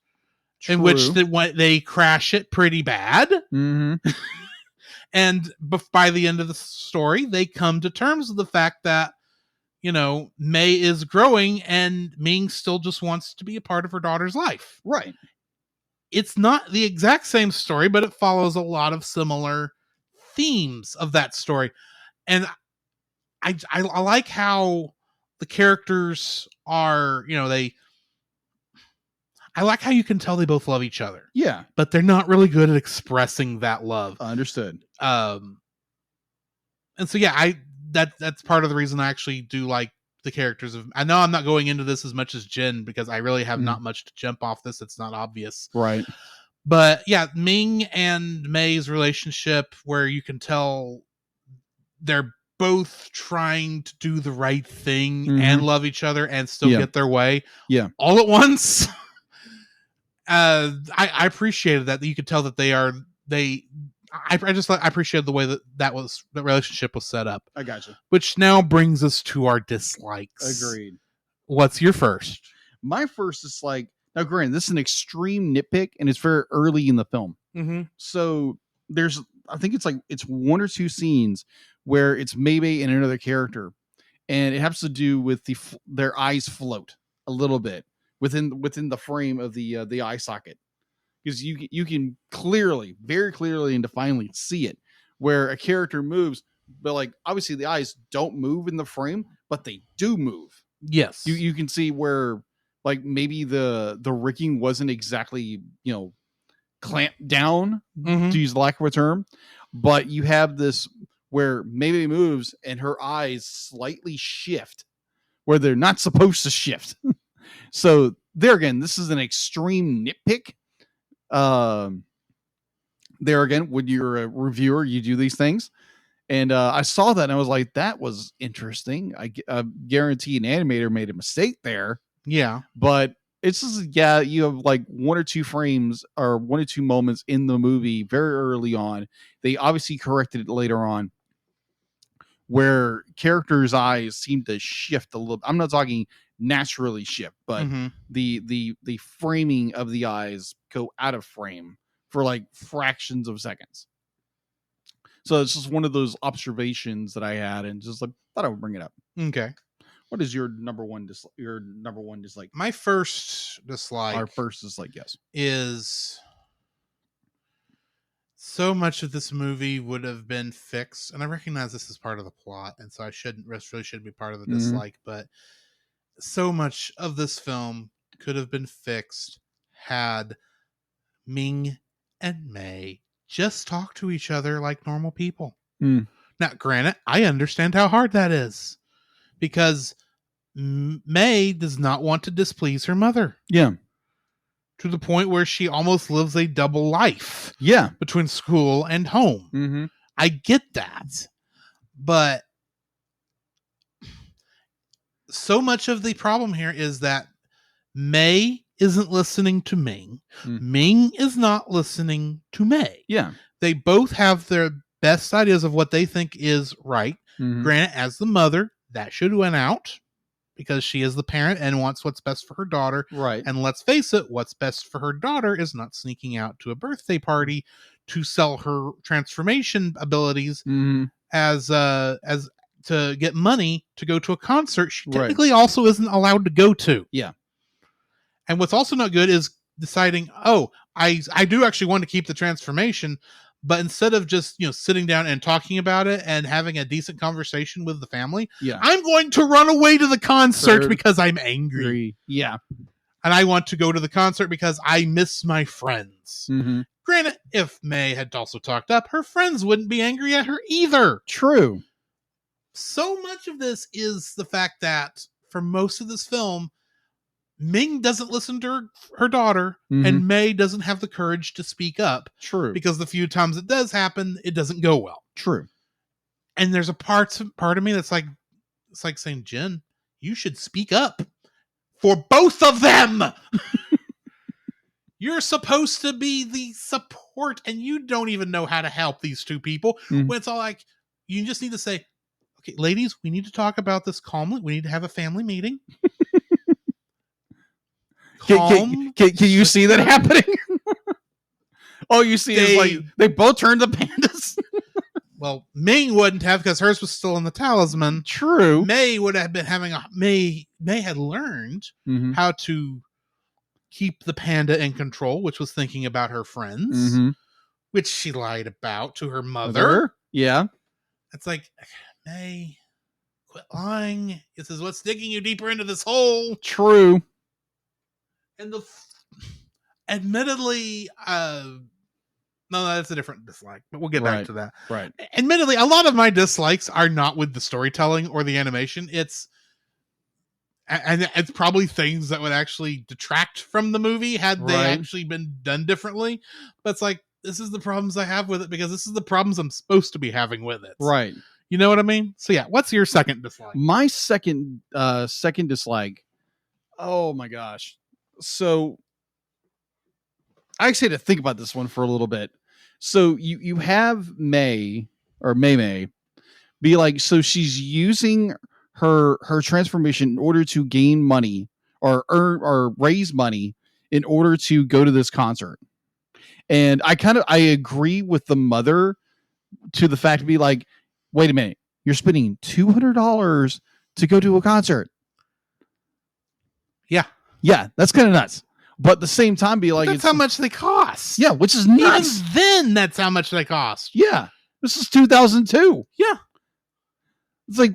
True. In which they crash it pretty bad. And by the end of the story, they come to terms with the fact that, May is growing and Ming still just wants to be a part of her daughter's life. Right. It's not the exact same story, but it follows a lot of similar themes of that story. And I like how the characters are, I like how you can tell they both love each other. Yeah. But they're not really good at expressing that love. Understood. And so, yeah, that's part of the reason I actually do like the characters of, I know I'm not going into this as much as Jen because I really have not much to jump off this. It's not obvious. Right. But yeah, Ming and May's relationship where you can tell they're both trying to do the right thing and love each other and still get their way. Yeah. All at once. I appreciated that you could tell that I appreciated the way that relationship was set up. I gotcha. Which now brings us to our dislikes. Agreed. What's your first? My first is now granted, this is an extreme nitpick and it's very early in the film. So I think it's one or two scenes where it's Maybay and another character, and it has to do with their eyes float a little bit within the frame of the eye socket, because you can very clearly and definedly see it where a character moves, but obviously the eyes don't move in the frame, but they do move. Yes, you can see where maybe the rigging wasn't exactly clamped down, to use the lack of a term, but you have this where Maybay moves and her eyes slightly shift where they're not supposed to shift. So there again, this is an extreme nitpick. There again, when you're a reviewer, you do these things. And I saw that and I was like, that was interesting. I guarantee an animator made a mistake there. Yeah. But it's just, you have one or two frames or one or two moments in the movie very early on. They obviously corrected it later on, where characters' eyes seem to shift a little. I'm not talking naturally shift, but the framing of the eyes go out of frame for fractions of seconds. So it's just one of those observations that I had, and just thought I would bring it up. Okay. What is your number one dislike? My first dislike. Our first dislike, yes, is So much of this movie would have been fixed, and I recognize this is part of the plot, and so really shouldn't be part of the Mhm. dislike, but so much of this film could have been fixed had Ming and May just talk to each other like normal people. Mm. Now, granted, I understand how hard that is because May does not want to displease her mother. Yeah. To the point where she almost lives a double life. Yeah. Between school and home. Mm-hmm. I get that. But so much of the problem here is that May isn't listening to Ming. Ming is not listening to May. Yeah. They both have their best ideas of what they think is right. Mm-hmm. Granted, as the mother, that should win out because she is the parent and wants what's best for her daughter. Right. And let's face it, what's best for her daughter is not sneaking out to a birthday party to sell her transformation abilities as to get money to go to a concert she technically also isn't allowed to go to. Yeah. And what's also not good is deciding, I do actually want to keep the transformation, but instead of just, sitting down and talking about it and having a decent conversation with the family, I'm going to run away to the concert because I'm angry. Yeah. And I want to go to the concert because I miss my friends. Mm-hmm. Granted, if May had also talked up, her friends wouldn't be angry at her either. True. So much of this is the fact that for most of this film, Ming doesn't listen to her daughter, and May doesn't have the courage to speak up. True. Because the few times it does happen, it doesn't go well. True. And there's a part of me that's like, it's like saying, Jen, you should speak up for both of them. You're supposed to be the support, and you don't even know how to help these two people. When it's all like, you just need to say, okay, ladies, we need to talk about this calmly. We need to have a family meeting. Can you see that happening? All you see is like they both turned the pandas. Well, Ming wouldn't have because hers was still in the talisman. True. May would have been having May had learned how to keep the panda in control, which was thinking about her friends, which she lied about to her mother. Yeah. It's like, May, quit lying. This is what's digging you deeper into this hole. True. And admittedly, no, that's a different dislike, but we'll get back to that. Right. Admittedly, a lot of my dislikes are not with the storytelling or the animation. It's probably things that would actually detract from the movie had they actually been done differently. But it's like, this is the problems I have with it because this is the problems I'm supposed to be having with it. Right. You know what I mean? So yeah, what's your second dislike? My second dislike. Oh my gosh. So I actually had to think about this one for a little bit. So you have May be like, so she's using her transformation in order to gain money or earn or raise money in order to go to this concert. And I agree with the mother to the fact to be like, wait a minute, you're spending $200 to go to a concert. Yeah, that's kind of nuts. But at the same time, be like, that's how much they cost. Yeah, which is nuts. Even then, that's how much they cost. Yeah, this is 2002. Yeah, it's like,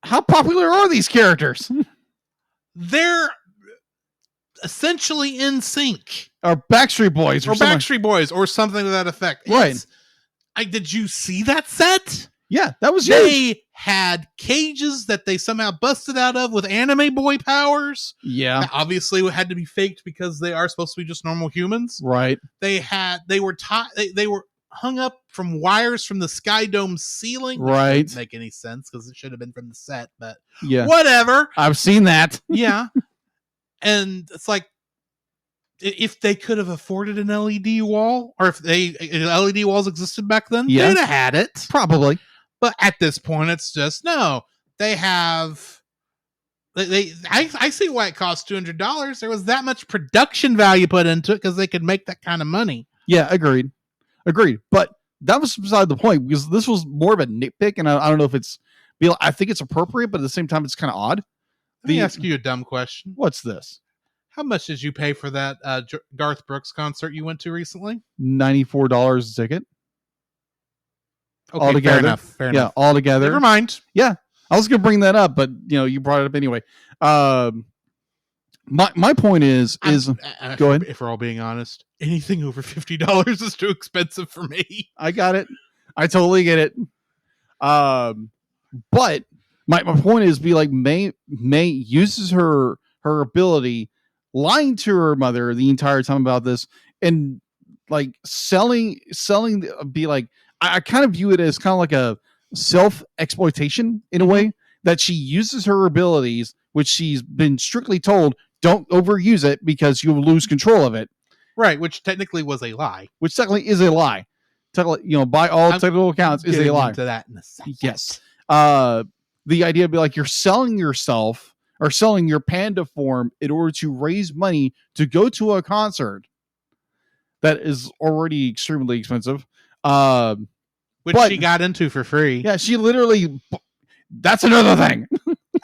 how popular are these characters? They're essentially in sync, or Backstreet Boys, or Backstreet Boys, or something to that effect. Right? Did you see that set? Yeah, that was huge. They had cages that they somehow busted out of with anime boy powers. Yeah. That obviously had to be faked because they are supposed to be just normal humans. Right. They were hung up from wires from the Sky Dome ceiling. Right. Didn't make any sense because it should have been from the set, but yeah, whatever. I've seen that. Yeah. And it's like, if they could have afforded an LED wall, or if LED walls existed back then, they'd have had it. Probably. But at this point, it's just, no, they have, I see why it cost $200. There was that much production value put into it because they could make that kind of money. Yeah, agreed. But that was beside the point because this was more of a nitpick. And I don't know if I think it's appropriate, but at the same time, it's kind of odd. Let me ask you a dumb question. What's this? How much did you pay for that Garth Brooks concert you went to recently? $94 a ticket. Okay, altogether. Fair enough. Fair enough. All together. Never mind. Yeah, I was gonna bring that up, but you brought it up anyway. My point is go ahead. If we're all being honest, anything over $50 is too expensive for me. I got it. I totally get it. But my point is, May uses her ability, lying to her mother the entire time about this, and selling. I kind of view it as kind of like a self-exploitation in a way, that she uses her abilities, which she's been strictly told don't overuse it because you'll lose control of it. Right, which technically was a lie. Which technically is a lie. By all technical accounts, is a lie. Into that in a second. Yes. The idea would be you're selling yourself or selling your panda form in order to raise money to go to a concert that is already extremely expensive. Which she got into for free. Yeah, she literally. That's another thing.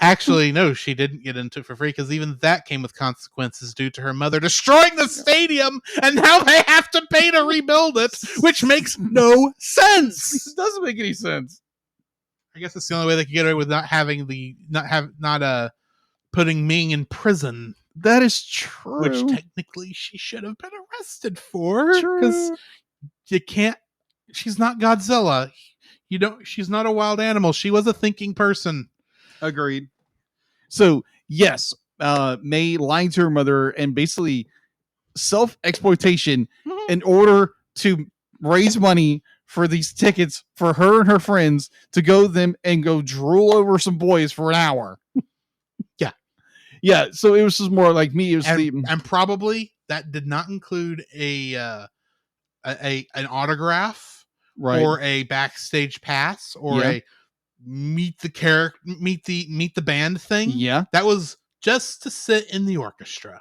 Actually, no, she didn't get into it for free, because even that came with consequences due to her mother destroying the stadium, and now they have to pay to rebuild it, which makes no sense. It doesn't make any sense. I guess it's the only way they could get away with not putting Ming in prison. That is true. Which technically she should have been arrested for, because you can't. She's not Godzilla. She's not a wild animal. She was a thinking person. Agreed. So yes, May lying to her mother and basically self-exploitation in order to raise money for these tickets for her and her friends to go drool over some boys for an hour. Yeah. So it was just more like me. It was and probably that did not include an autograph. Right. Or a backstage pass, or a meet the band thing. Yeah, that was just to sit in the orchestra.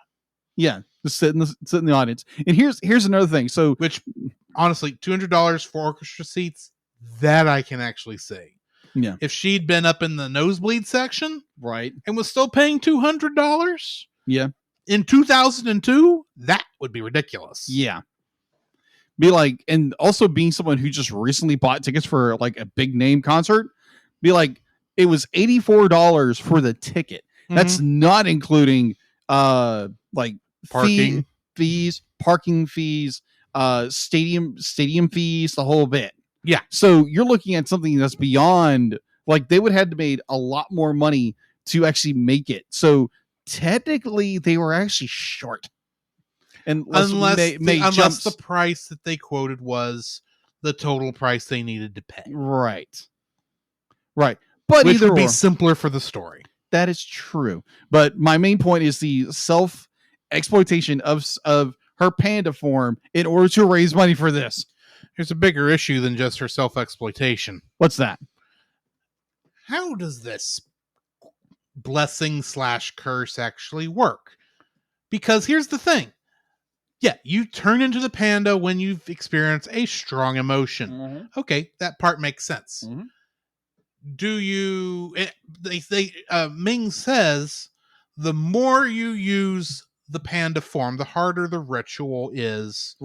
Yeah, to sit in the audience. And here's another thing. So, which honestly, $200 for orchestra seats, that I can actually see. Yeah, if she'd been up in the nosebleed section, right, and was still paying $200, in 2002, that would be ridiculous. Yeah. And also being someone who just recently bought tickets for a big name concert, it was $84 for the ticket. That's not including parking fees, stadium fees, the whole bit. Yeah. So you're looking at something that's beyond, they would have made a lot more money to actually make it. So technically they were actually short. Unless the price that they quoted was the total price they needed to pay. Right. But which would be simpler for the story. That is true. But my main point is the self-exploitation of her panda form in order to raise money for this. There's a bigger issue than just her self-exploitation. What's that? How does this blessing/curse actually work? Because here's the thing. Yeah, you turn into the panda when you've experienced a strong emotion. Okay, that part makes sense. Do you... Ming says the more you use the panda form, the harder the ritual is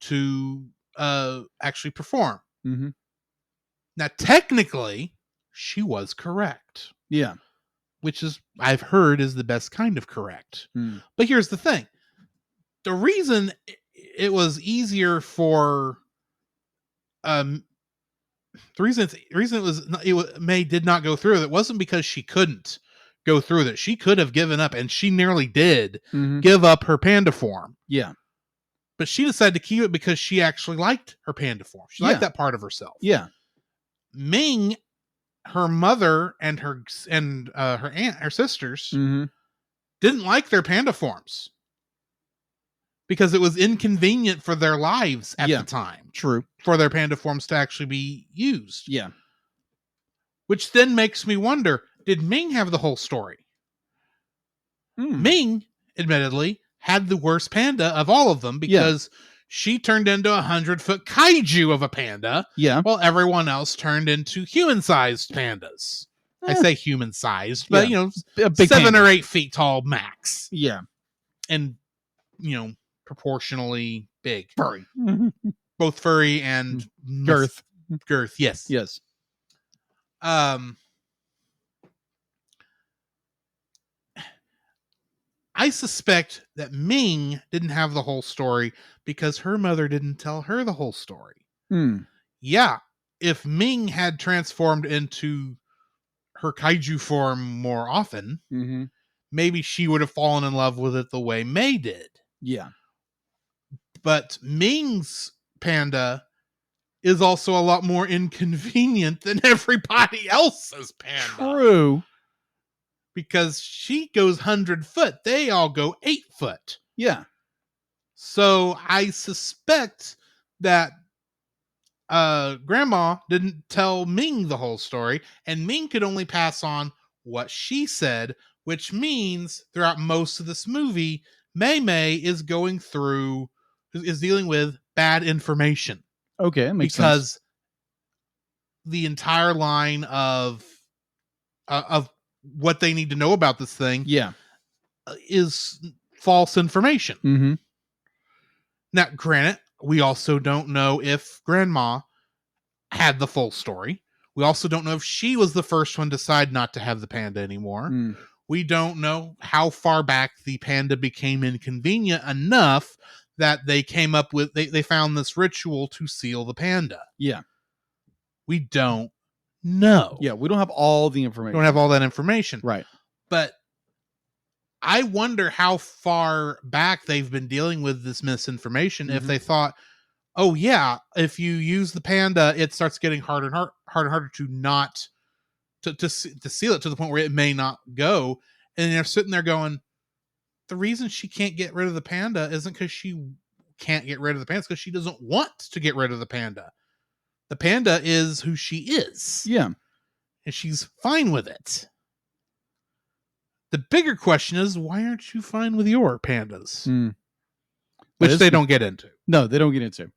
to actually perform. Now, technically, she was correct. Yeah. Which is, I've heard, is the best kind of correct. But here's the thing. The reason it was easier for the reason May did not go through it wasn't because she couldn't go through it. She could have given up, and she nearly did give up her panda form. Yeah. But she decided to keep it because she actually liked her panda form. She liked that part of herself. Yeah. Ming, her mother and her aunt, her sisters, didn't like their panda forms. Because it was inconvenient for their lives at the time. True. For their panda forms to actually be used. Yeah. Which then makes me wonder, did Ming have the whole story? Ming, admittedly, had the worst panda of all of them because she turned into a 100-foot kaiju of a panda. Yeah. While everyone else turned into human-sized pandas. I say human-sized, but a big 7 or 8 feet tall max. Yeah. and proportionally big, Furry. both furry and Girth. Girth, yes. Yes. I suspect that Ming didn't have the whole story because her mother didn't tell her the whole story. Yeah, if Ming had transformed into her kaiju form more often, maybe she would have fallen in love with it the way May did. Yeah. But Ming's panda is also a lot more inconvenient than everybody else's panda. True. Because she goes 100 foot. They all go 8 foot. Yeah. So I suspect that Grandma didn't tell Ming the whole story, and Ming could only pass on what she said, which means throughout most of this movie, Mei is going through, is dealing with bad information. Okay, that makes because sense. the entire line of what they need to know about this thing is false information. Now, granted, we also don't know if Grandma had the full story. We also don't know if she was the first one to decide not to have the panda anymore. We don't know how far back the panda became inconvenient enough that they came up with, they found this ritual to seal the panda. Yeah. We don't know. Yeah, we don't have all the information. We don't have all that information. Right. But I wonder how far back they've been dealing with this misinformation. If they thought, oh yeah, if you use the panda, it starts getting harder and harder to not to seal it to the point where it may not go. And they're sitting there going, the reason she can't get rid of the panda isn't because she can't get rid of the panda, it's because she doesn't want to get rid of the panda. The panda is who she is. Yeah. And she's fine with it. The bigger question is, why aren't you fine with your pandas? Which they don't get into. No, they don't get into.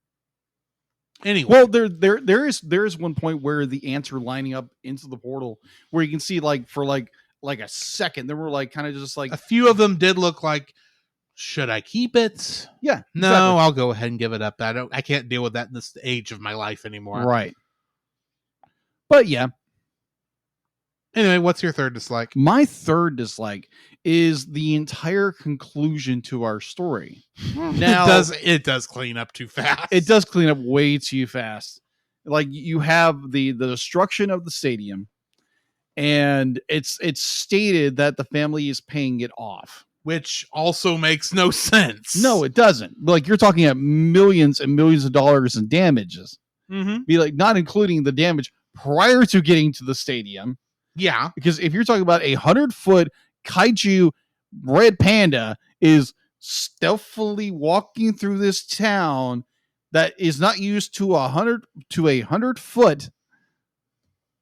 Anyway. Well, there is one point where the ants are lining up into the portal where you can see for a second, there were kind of just a few of them did look like, should I keep it? Yeah. No, exactly. I'll go ahead and give it up. I can't deal with that in this age of my life anymore. Right. But yeah. Anyway, what's your third dislike? My third dislike is the entire conclusion to our story. Now, it does clean up too fast. It does clean up way too fast. You have the destruction of the stadium, and it's stated that the family is paying it off, which also makes no sense. No, it doesn't. You're talking about millions and millions of dollars in damages. Be not including the damage prior to getting to the stadium. Yeah. Because if you're talking about 100-foot kaiju red panda is stealthily walking through this town that is not used to a 100-foot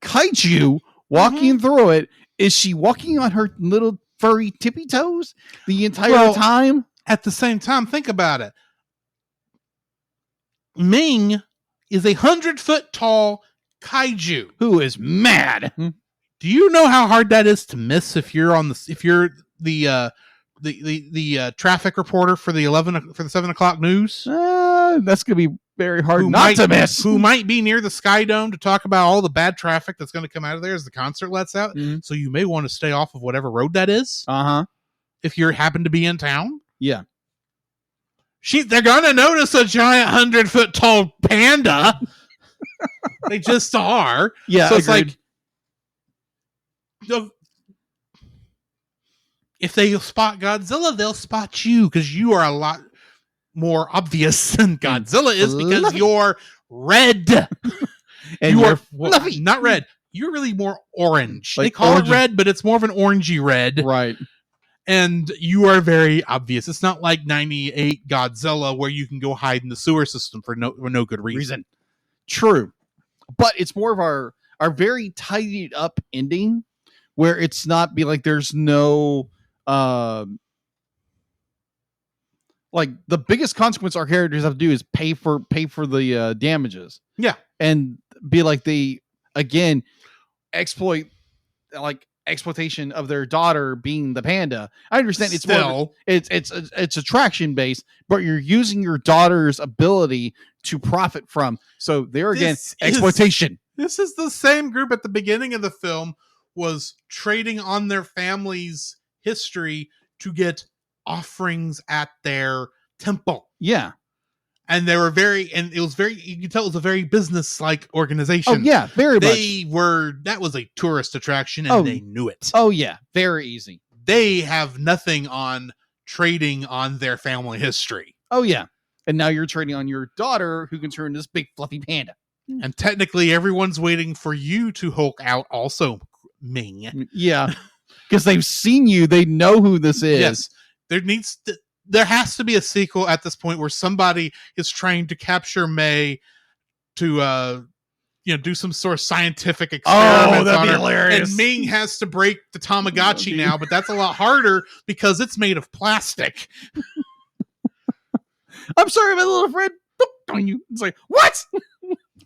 kaiju walking through it, is she walking on her little furry tippy toes the entire time? At the same time, think about it. Ming is 100-foot tall kaiju who is mad. Do you know how hard that is to miss if you're the traffic reporter for the 7 o'clock news? That's gonna be very hard to miss. Who might be near the Sky Dome to talk about all the bad traffic that's going to come out of there as the concert lets out. So you may want to stay off of whatever road that is. If you happen to be in town. Yeah. They're gonna notice a giant 100-foot tall panda. They just are. Yeah. So it's agreed. If they spot Godzilla, they'll spot you because you are a lot more obvious than Godzilla is because you're red. And you're fluffy. Not red. You're really more orange. They call it red, but it's more of an orangey red. Right. And you are very obvious. It's not like 98 Godzilla where you can go hide in the sewer system for no good reason. True. But it's more of our very tidied up ending where it's not there's no the biggest consequence our characters have to do is pay for the damages. Yeah. And be they again exploit exploitation of their daughter being the panda. I understand it's Still, it's attraction based, but you're using your daughter's ability to profit from. So there again, This exploitation. this is the same group at the beginning of the film was trading on their family's history to get offerings at their temple. Yeah. And they were and it was very, you can tell it was a very business-like organization. Oh yeah, very much. That was a tourist attraction and they knew it. Oh yeah, very easy. They have nothing on trading on their family history. Oh yeah. And now you're trading on your daughter who can turn this big fluffy panda. And technically everyone's waiting for you to Hulk out also, Ming. Yeah. Because they've seen you, they know who this is. Yes. There has to be a sequel at this point where somebody is trying to capture May to do some sort of scientific experiment. that'd on be her. hilarious. And Ming has to break the Tamagotchi now, but that's a lot harder because it's made of plastic. I'm sorry, my little friend. Boop, on you. It's like, what?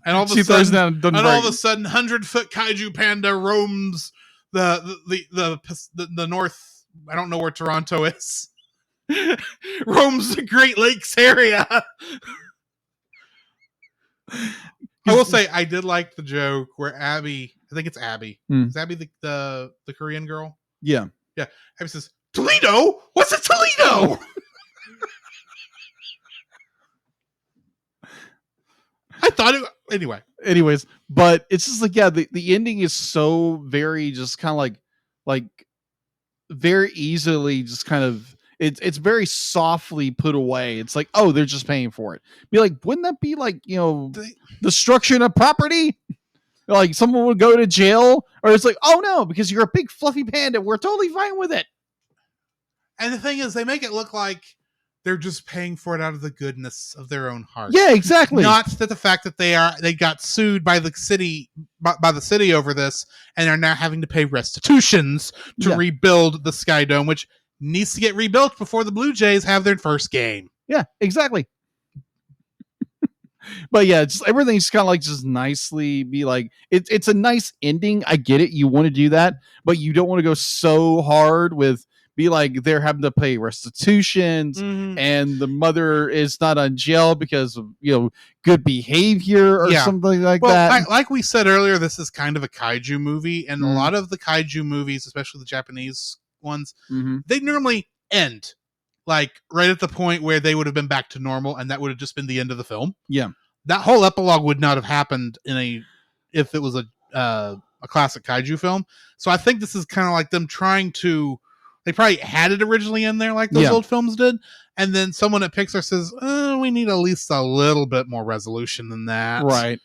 And all of She a throws sudden, down and doesn't and all break. of a sudden, 100-foot kaiju panda roams the north. I don't know where Toronto is. Roams the Great Lakes area. I will say I did like the joke where Abby, I think it's Abby. Hmm. Is Abby the Korean girl? Yeah. Yeah. Abby says, Toledo? What's a Toledo? I thought it anyway. Anyways, but it's just like, yeah, the ending is so very just kind of like very easily just kind of it's very softly put away. It's like, oh, they're just paying for it. Be like, wouldn't that be like, destruction of property? Like someone would go to jail, or it's like, oh no, because you're a big fluffy panda, we're totally fine with it. And the thing is, they make it look like they're just paying for it out of the goodness of their own heart. Yeah, exactly. Not that the fact that they got sued by the city over this and are now having to pay restitutions to rebuild the Sky Dome, which needs to get rebuilt before the Blue Jays have their first game. Yeah, exactly. But yeah, just everything's kind of like just nicely be like, it's a nice ending. I get it. You want to do that, but you don't want to go so hard with be like they're having to pay restitutions and the mother is not on jail because of good behavior or something like that. Like we said earlier, this is kind of a kaiju movie, and a lot of the kaiju movies, especially the Japanese ones, they normally end like right at the point where they would have been back to normal, and that would have just been the end of the film. Yeah, that whole epilogue would not have happened if it was a classic kaiju film. So I think this is kind of like them trying to. They probably had it originally in there like those old films did. And then someone at Pixar says, we need at least a little bit more resolution than that. Right.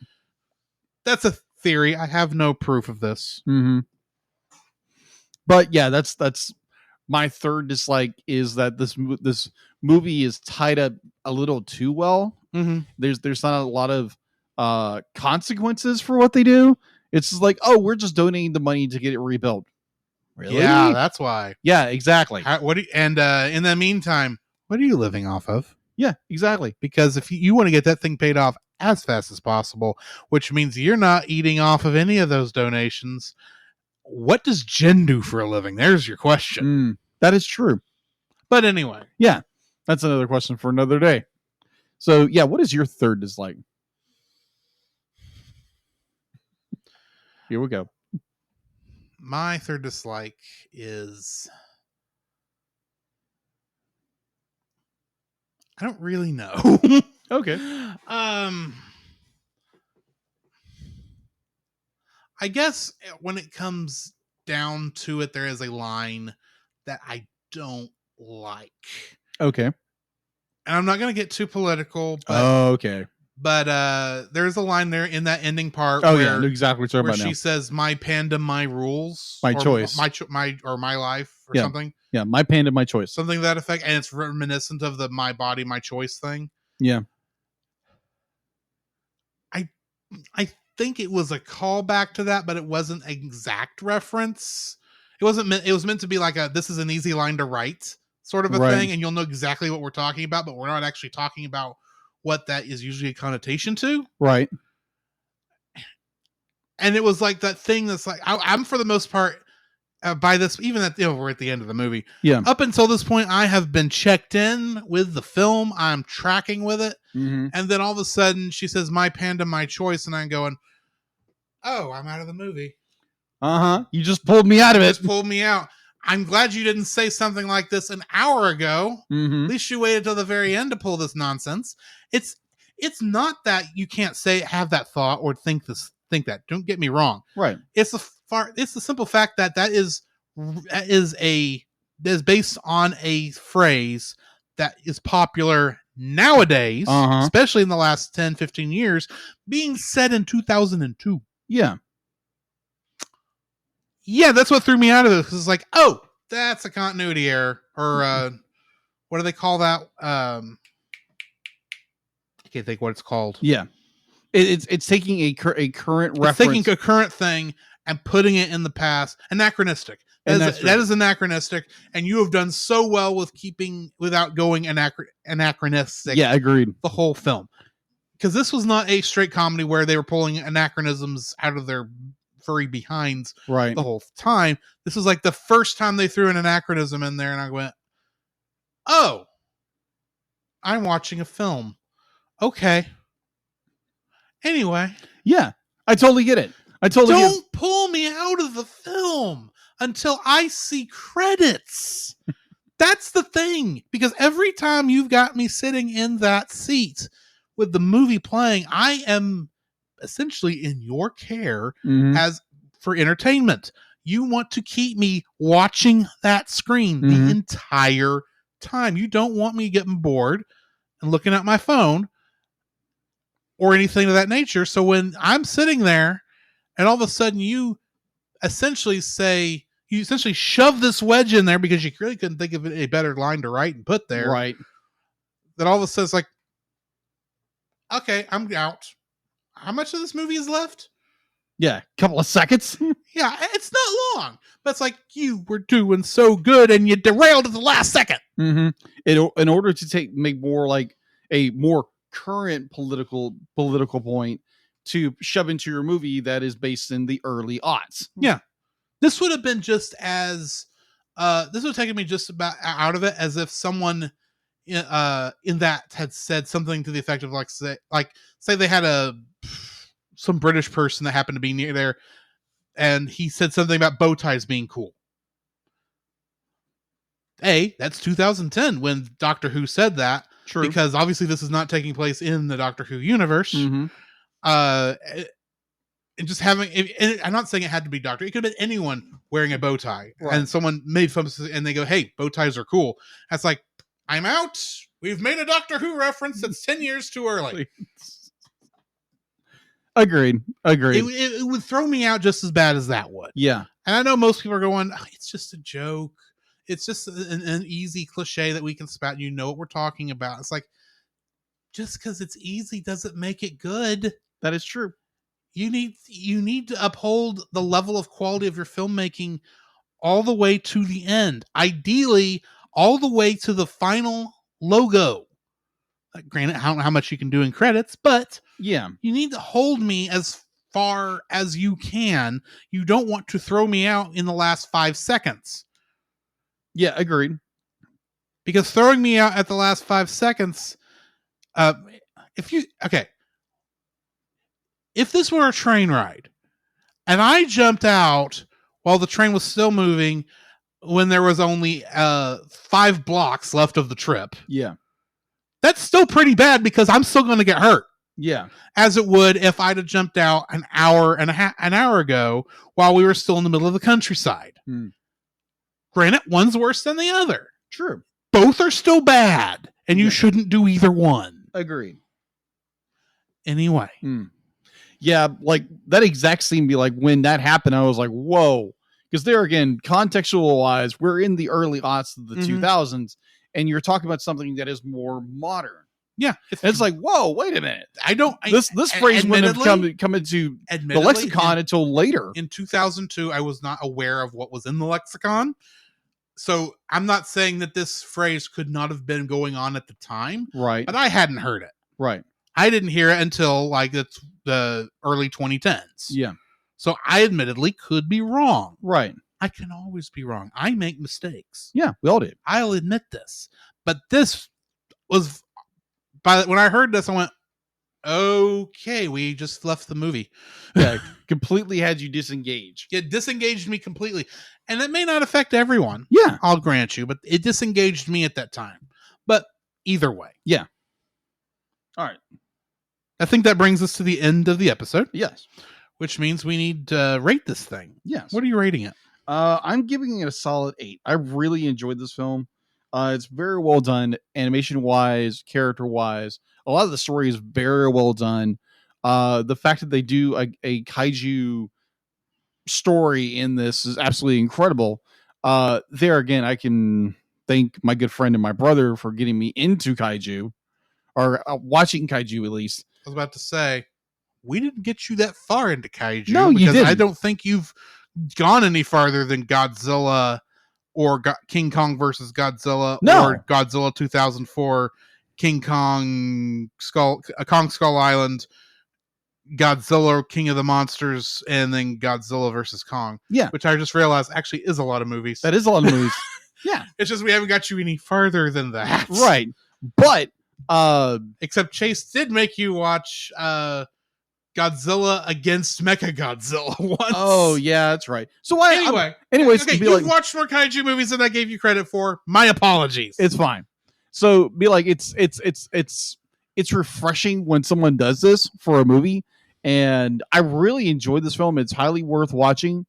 That's a theory. I have no proof of this. Mm-hmm. But yeah, that's my third dislike is that this movie is tied up a little too well. Mm-hmm. There's not a lot of consequences for what they do. It's just like, oh, we're just donating the money to get it rebuilt. Really? Yeah, that's why. Yeah, exactly. In the meantime, what are you living off of? Yeah, exactly. Because if you want to get that thing paid off as fast as possible, which means you're not eating off of any of those donations, what does Jen do for a living? There's your question. That is true. But anyway. Yeah, that's another question for another day. So, yeah, what is your third dislike? Here we go. My third dislike is I don't really know. Okay. I guess when it comes down to it, there is a line that I don't like. Okay. And I'm not going to get too political, but okay. But there's a line there in that ending part. Oh, yeah, I know exactly what you're where talking about she now. says, "My panda, my rules, my choice, my life, or yeah. something." Yeah, my panda, my choice, something to that effect, and it's reminiscent of the "my body, my choice" thing. Yeah, I think it was a callback to that, but it wasn't an exact reference. It wasn't. It was meant to be like this is an easy line to write sort of a thing, and you'll know exactly what we're talking about, but we're not actually talking about what that is usually a connotation to. Right. And it was like that thing that's like, I'm for the most part, by this, even at we're at the end of the movie. Yeah. Up until this point, I have been checked in with the film. I'm tracking with it. Mm-hmm. And then all of a sudden she says, "My panda, my choice." And I'm going, "Oh, I'm out of the movie." You just pulled me out of it. Just pulled me out. I'm glad you didn't say something like this an hour ago. Mm-hmm. At least you waited till the very end to pull this nonsense. It's not that you can't have that thought or think that. Don't get me wrong. Right. It's the simple fact that is based on a phrase that is popular nowadays, especially in the last 10, 15 years, being said in 2002. Yeah. Yeah, that's what threw me out of this. It's like, oh, that's a continuity error. Or what do they call that? I can't think what it's called. Yeah. It's taking a current reference. It's taking a current thing and putting it in the past. Anachronistic. That is anachronistic, and you have done so well without going anachronistic. Yeah, agreed. The whole film. Because this was not a straight comedy where they were pulling anachronisms out of their furry behinds right the whole time. This is like the first time they threw an anachronism in there, and I went, oh, I'm watching a film. Okay. Anyway. Yeah, I totally get it. Don't pull me out of the film until I see credits. That's the thing. Because every time you've got me sitting in that seat with the movie playing, I am essentially in your care as for entertainment. You want to keep me watching that screen the entire time. You don't want me getting bored and looking at my phone or anything of that nature. So when I'm sitting there and all of a sudden you essentially shove this wedge in there because you really couldn't think of a better line to write and put there. Right. That all of a sudden it's like, okay, I'm out. How much of this movie is left? Yeah, a couple of seconds. Yeah, it's not long. But it's like, you were doing so good and you derailed at the last second. In order to make more like a more current political point to shove into your movie that is based in the early aughts. Yeah. This would have been just as this would have taken me just about out of it as if someone in that had said something to the effect of say they had some British person that happened to be near there and he said something about bow ties being cool. That's 2010 when Doctor Who said that. True. Because obviously this is not taking place in the Doctor Who universe. And just having, I'm not saying it had to be Doctor. It could have been anyone wearing a bow tie. Right. And someone made fun of and they go, hey, bow ties are cool. That's like, I'm out. We've made a Doctor Who reference that's 10 years too early. Agreed. It would throw me out just as bad as that would. Yeah. And I know most people are going, oh, it's just a joke. It's just an easy cliche that we can spout. You know what we're talking about. It's like, just because it's easy doesn't make it good. That is true. You need to uphold the level of quality of your filmmaking all the way to the end. Ideally, all the way to the final logo. Granted, I don't know how much you can do in credits, but yeah, you need to hold me as far as you can. You don't want to throw me out in the last 5 seconds. Yeah, agreed. Because throwing me out at the last 5 seconds, if this were a train ride and I jumped out while the train was still moving when there was only 5 blocks left of the trip. Yeah. That's still pretty bad because I'm still going to get hurt. Yeah. As it would if I'd have jumped out an hour ago while we were still in the middle of the countryside. Granted, one's worse than the other. True. Both are still bad, and you shouldn't do either one. Agreed. Anyway. Yeah, like that exact scene be like when that happened, I was like, whoa. Because there again, contextual wise, we're in the early aughts of the 2000s, and you're talking about something that is more modern. Yeah. It's like, whoa, wait a minute. This phrase wouldn't have come into the lexicon until later. In 2002, I was not aware of what was in the lexicon. So I'm not saying that this phrase could not have been going on at the time. Right. But I hadn't heard it. Right. I didn't hear it until like the early 2010s. Yeah. So I admittedly could be wrong. Right. I can always be wrong. I make mistakes. Yeah, we all did. I'll admit this. But this was, when I heard this, I went, okay, we just left the movie. Yeah, completely had you disengaged. It disengaged me completely. And it may not affect everyone. Yeah. I'll grant you, but it disengaged me at that time. But either way. Yeah. All right. I think that brings us to the end of the episode. Yes. Which means we need to rate this thing. Yes. What are you rating it? I'm giving it a solid 8. I really enjoyed this film. It's very well done, animation-wise, character-wise. A lot of the story is very well done. The fact that they do a kaiju story in this is absolutely incredible. There again, I can thank my good friend and my brother for getting me into kaiju, or watching kaiju at least. I was about to say, we didn't get you that far into kaiju. No, you because didn't. I don't think you've gone any farther than Godzilla or King Kong versus Godzilla or Godzilla 2004, King Kong Kong Skull Island, Godzilla King of the Monsters, and then Godzilla versus Kong. Yeah. Which I just realized actually is a lot of movies. That is a lot of movies. Yeah. It's just we haven't got you any farther than that. Right. But except Chase did make you watch Godzilla against Mechagodzilla once. Oh yeah, that's right. So anyways, okay, you've watched more kaiju movies than I gave you credit for. My apologies. It's fine. So be like, it's refreshing when someone does this for a movie, and I really enjoyed this film. It's highly worth watching.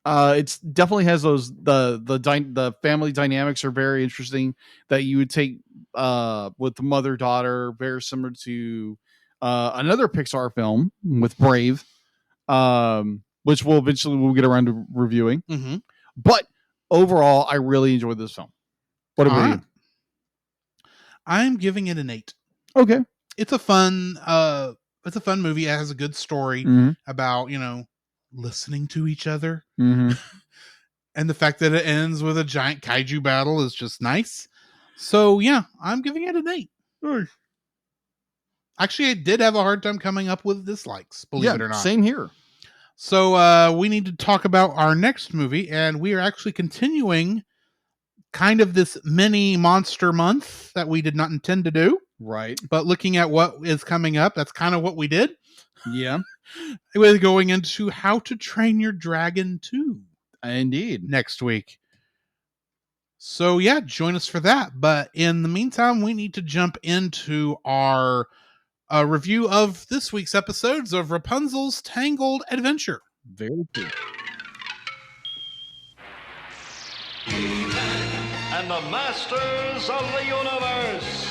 It's definitely has those the family dynamics are very interesting that you would take with the mother-daughter, very similar to another Pixar film with Brave, which we'll get around to reviewing. Mm-hmm. But overall, I really enjoyed this film. What about you? I'm giving it an 8. Okay. It's a fun movie. It has a good story about, listening to each other. Mm-hmm. And the fact that it ends with a giant kaiju battle is just nice. So yeah, I'm giving it an 8. Actually, I did have a hard time coming up with dislikes, believe it or not. Same here. So we need to talk about our next movie, and we are actually continuing kind of this mini monster month that we did not intend to do. Right. But looking at what is coming up, that's kind of what we did. Yeah. We're going into How to Train Your Dragon 2. Indeed. Next week. So yeah, join us for that. But in the meantime, we need to jump into our review of this week's episodes of Rapunzel's Tangled Adventure. Very cool. And the Masters of the Universe.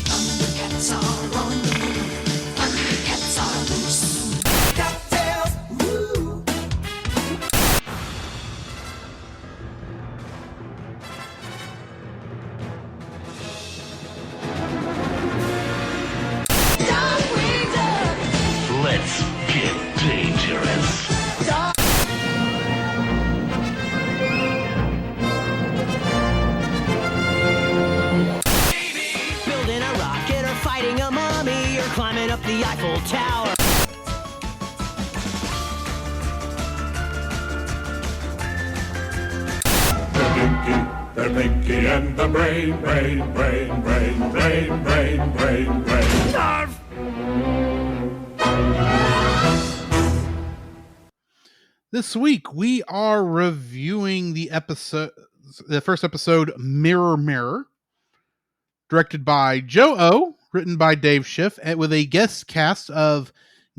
Thundercats are on the move. Thundercats are loose. DuckTales, woo! Let's get dangerous. Building a rocket or fighting a mummy or climbing up the Eiffel Tower. They're Pinky and the brain. This week we are reviewing the first episode, Mirror Mirror, directed by Joe O, written by Dave Schiff, and with a guest cast of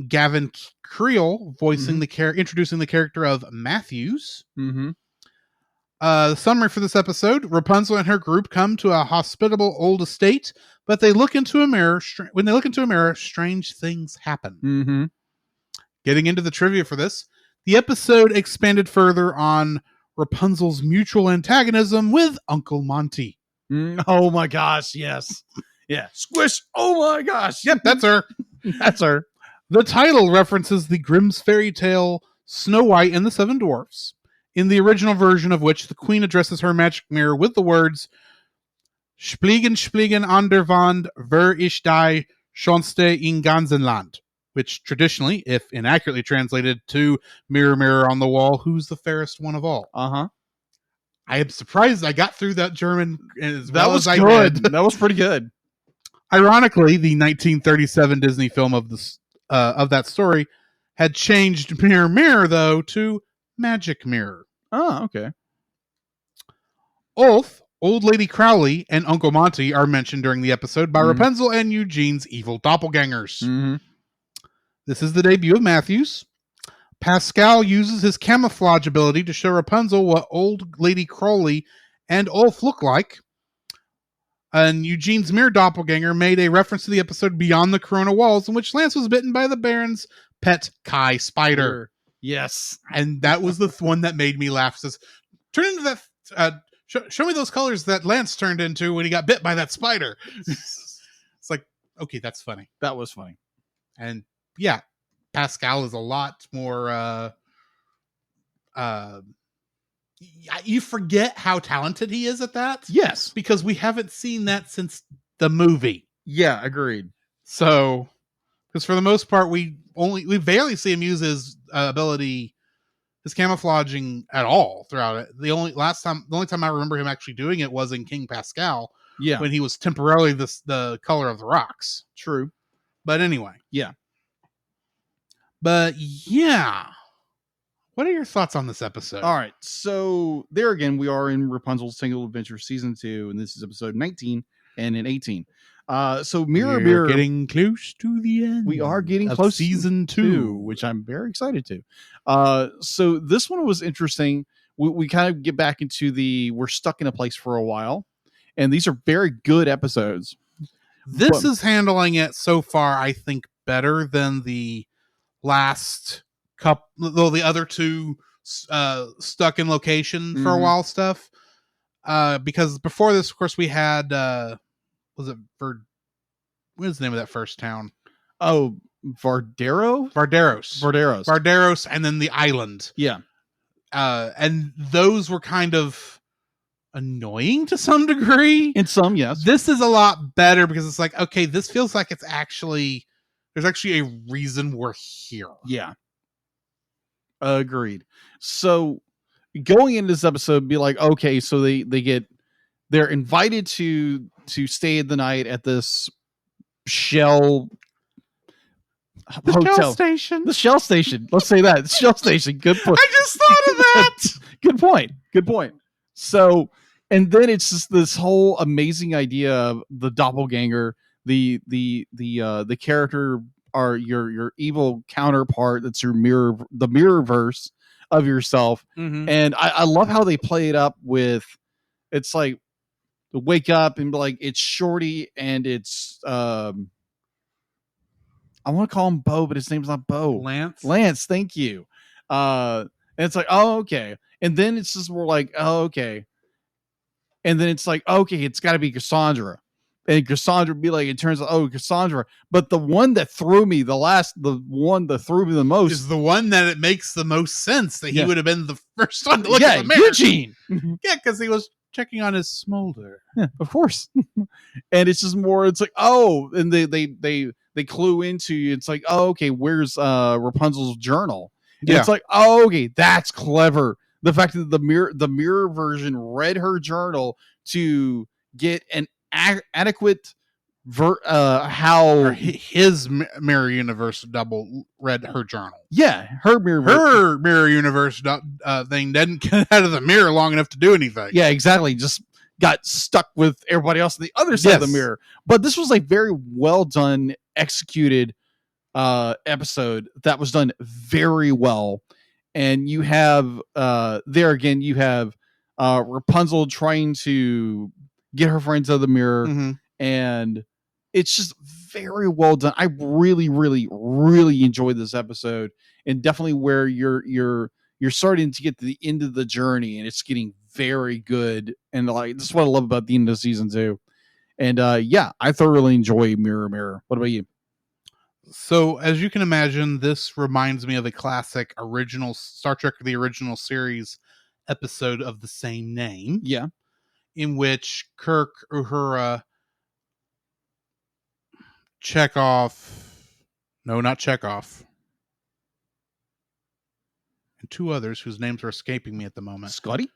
Gavin Creel voicing introducing the character of Matthews. Mm-hmm. The summary for this episode: Rapunzel and her group come to a hospitable old estate, but they look into a mirror. When they look into a mirror, strange things happen. Mm-hmm. Getting into the trivia for this, the episode expanded further on Rapunzel's mutual antagonism with Uncle Monty. Oh my gosh, yes. Yeah. Squish. Oh my gosh. Yep, that's her. That's her. The title references the Grimm's fairy tale Snow White and the Seven Dwarfs, in the original version of which the queen addresses her magic mirror with the words Spiegen an der Wand, wer ich die schönste in ganzen Land. which traditionally, if inaccurately translated to "Mirror, mirror on the wall, who's the fairest one of all?" I am surprised I got through that German as well as I did. That was pretty good. Ironically, the 1937 Disney film of that story had changed "Mirror, mirror" though to "Magic Mirror." Oh, okay. Ulf, Old Lady Crowley, and Uncle Monty are mentioned during the episode by Mhm. Rapunzel and Eugene's evil doppelgangers. Mm-hmm. This is the debut of Matthews. Pascal uses his camouflage ability to show Rapunzel what Old Lady Crowley and Ulf look like. And Eugene's mirror doppelganger made a reference to the episode Beyond the Corona Walls, in which Lance was bitten by the Baron's pet Kai spider. Yes. And that was the one that made me laugh. It says, turn into that... show me those colors that Lance turned into when he got bit by that spider. It's like, okay, that's funny. That was funny. And yeah, Pascal is a lot more you forget how talented he is at that. Yes. Because we haven't seen that since the movie. Yeah, agreed. So, because for the most part, we barely see him use his ability, his camouflaging at all throughout it. The only time I remember him actually doing it was in King Pascal. Yeah. When he was temporarily the color of the rocks. True. But anyway. Yeah. But yeah. What are your thoughts on this episode? All right. So there again, we are in Rapunzel's Tangled Adventure Season 2, and this is episode 19 and in 18. So Mirror, Mirror. Getting close to the end. We are getting of close season 2, which I'm very excited to. So this one was interesting. We kind of get back into we're stuck in a place for a while, and these are very good episodes. This is handling it so far, I think, better than the last couple, though the other two stuck in location for a while stuff. Because before this, of course, we had was it what is the name of that first town? Oh, Varderos, and then the island. Yeah. And those were kind of annoying to some degree. In some, yes. This is a lot better because it's like, okay, this feels like there's actually a reason we're here. Yeah. Agreed. So going into this episode, be like, okay, so they're invited to stay the night at this shell hotel station. The Shell Station. Let's say that. Shell Station. Good point. I just thought of that. Good point. So, and then it's just this whole amazing idea of the doppelganger, the character are your evil counterpart. That's your mirror, the mirror verse of yourself. Mm-hmm. And I love how they play it up with, it's like, wake up and be like, it's Shorty and it's, I want to call him Bo, but his name's not Bo. Lance, thank you. And it's like, oh, okay. And then it's just more like, oh, okay. And then it's like, okay, it's got to be Cassandra. And Cassandra be like, it turns out, oh, Cassandra. But the one that threw me, the one that threw me the most is the one that it makes the most sense that he would have been the first one to look at the mirror. Eugene. Yeah, because he was checking on his smolder. Yeah, of course. And it's just more, it's like, oh, and they clue into you. It's like, oh, okay, where's Rapunzel's journal? And it's like, oh, okay, that's clever. The fact that the mirror version read her journal to get an adequate how his mirror universe double read her journal. Yeah, her mirror universe thing didn't get out of the mirror long enough to do anything. Yeah, exactly. Just got stuck with everybody else on the other side of the mirror. But this was like very well done, executed episode that was done very well. And you have there again, you have Rapunzel trying to get her friends out of the mirror, and it's just very well done. I really, really, really enjoyed this episode, and definitely where you're starting to get to the end of the journey, and it's getting very good. And like, this is what I love about the end of season 2. And yeah, I thoroughly enjoy Mirror Mirror. What about you? So, as you can imagine, this reminds me of a classic original Star Trek, the original series episode of the same name. Yeah. In which Kirk, Uhura, Chekhov, No, not Chekhov. And two others whose names are escaping me at the moment. Scotty?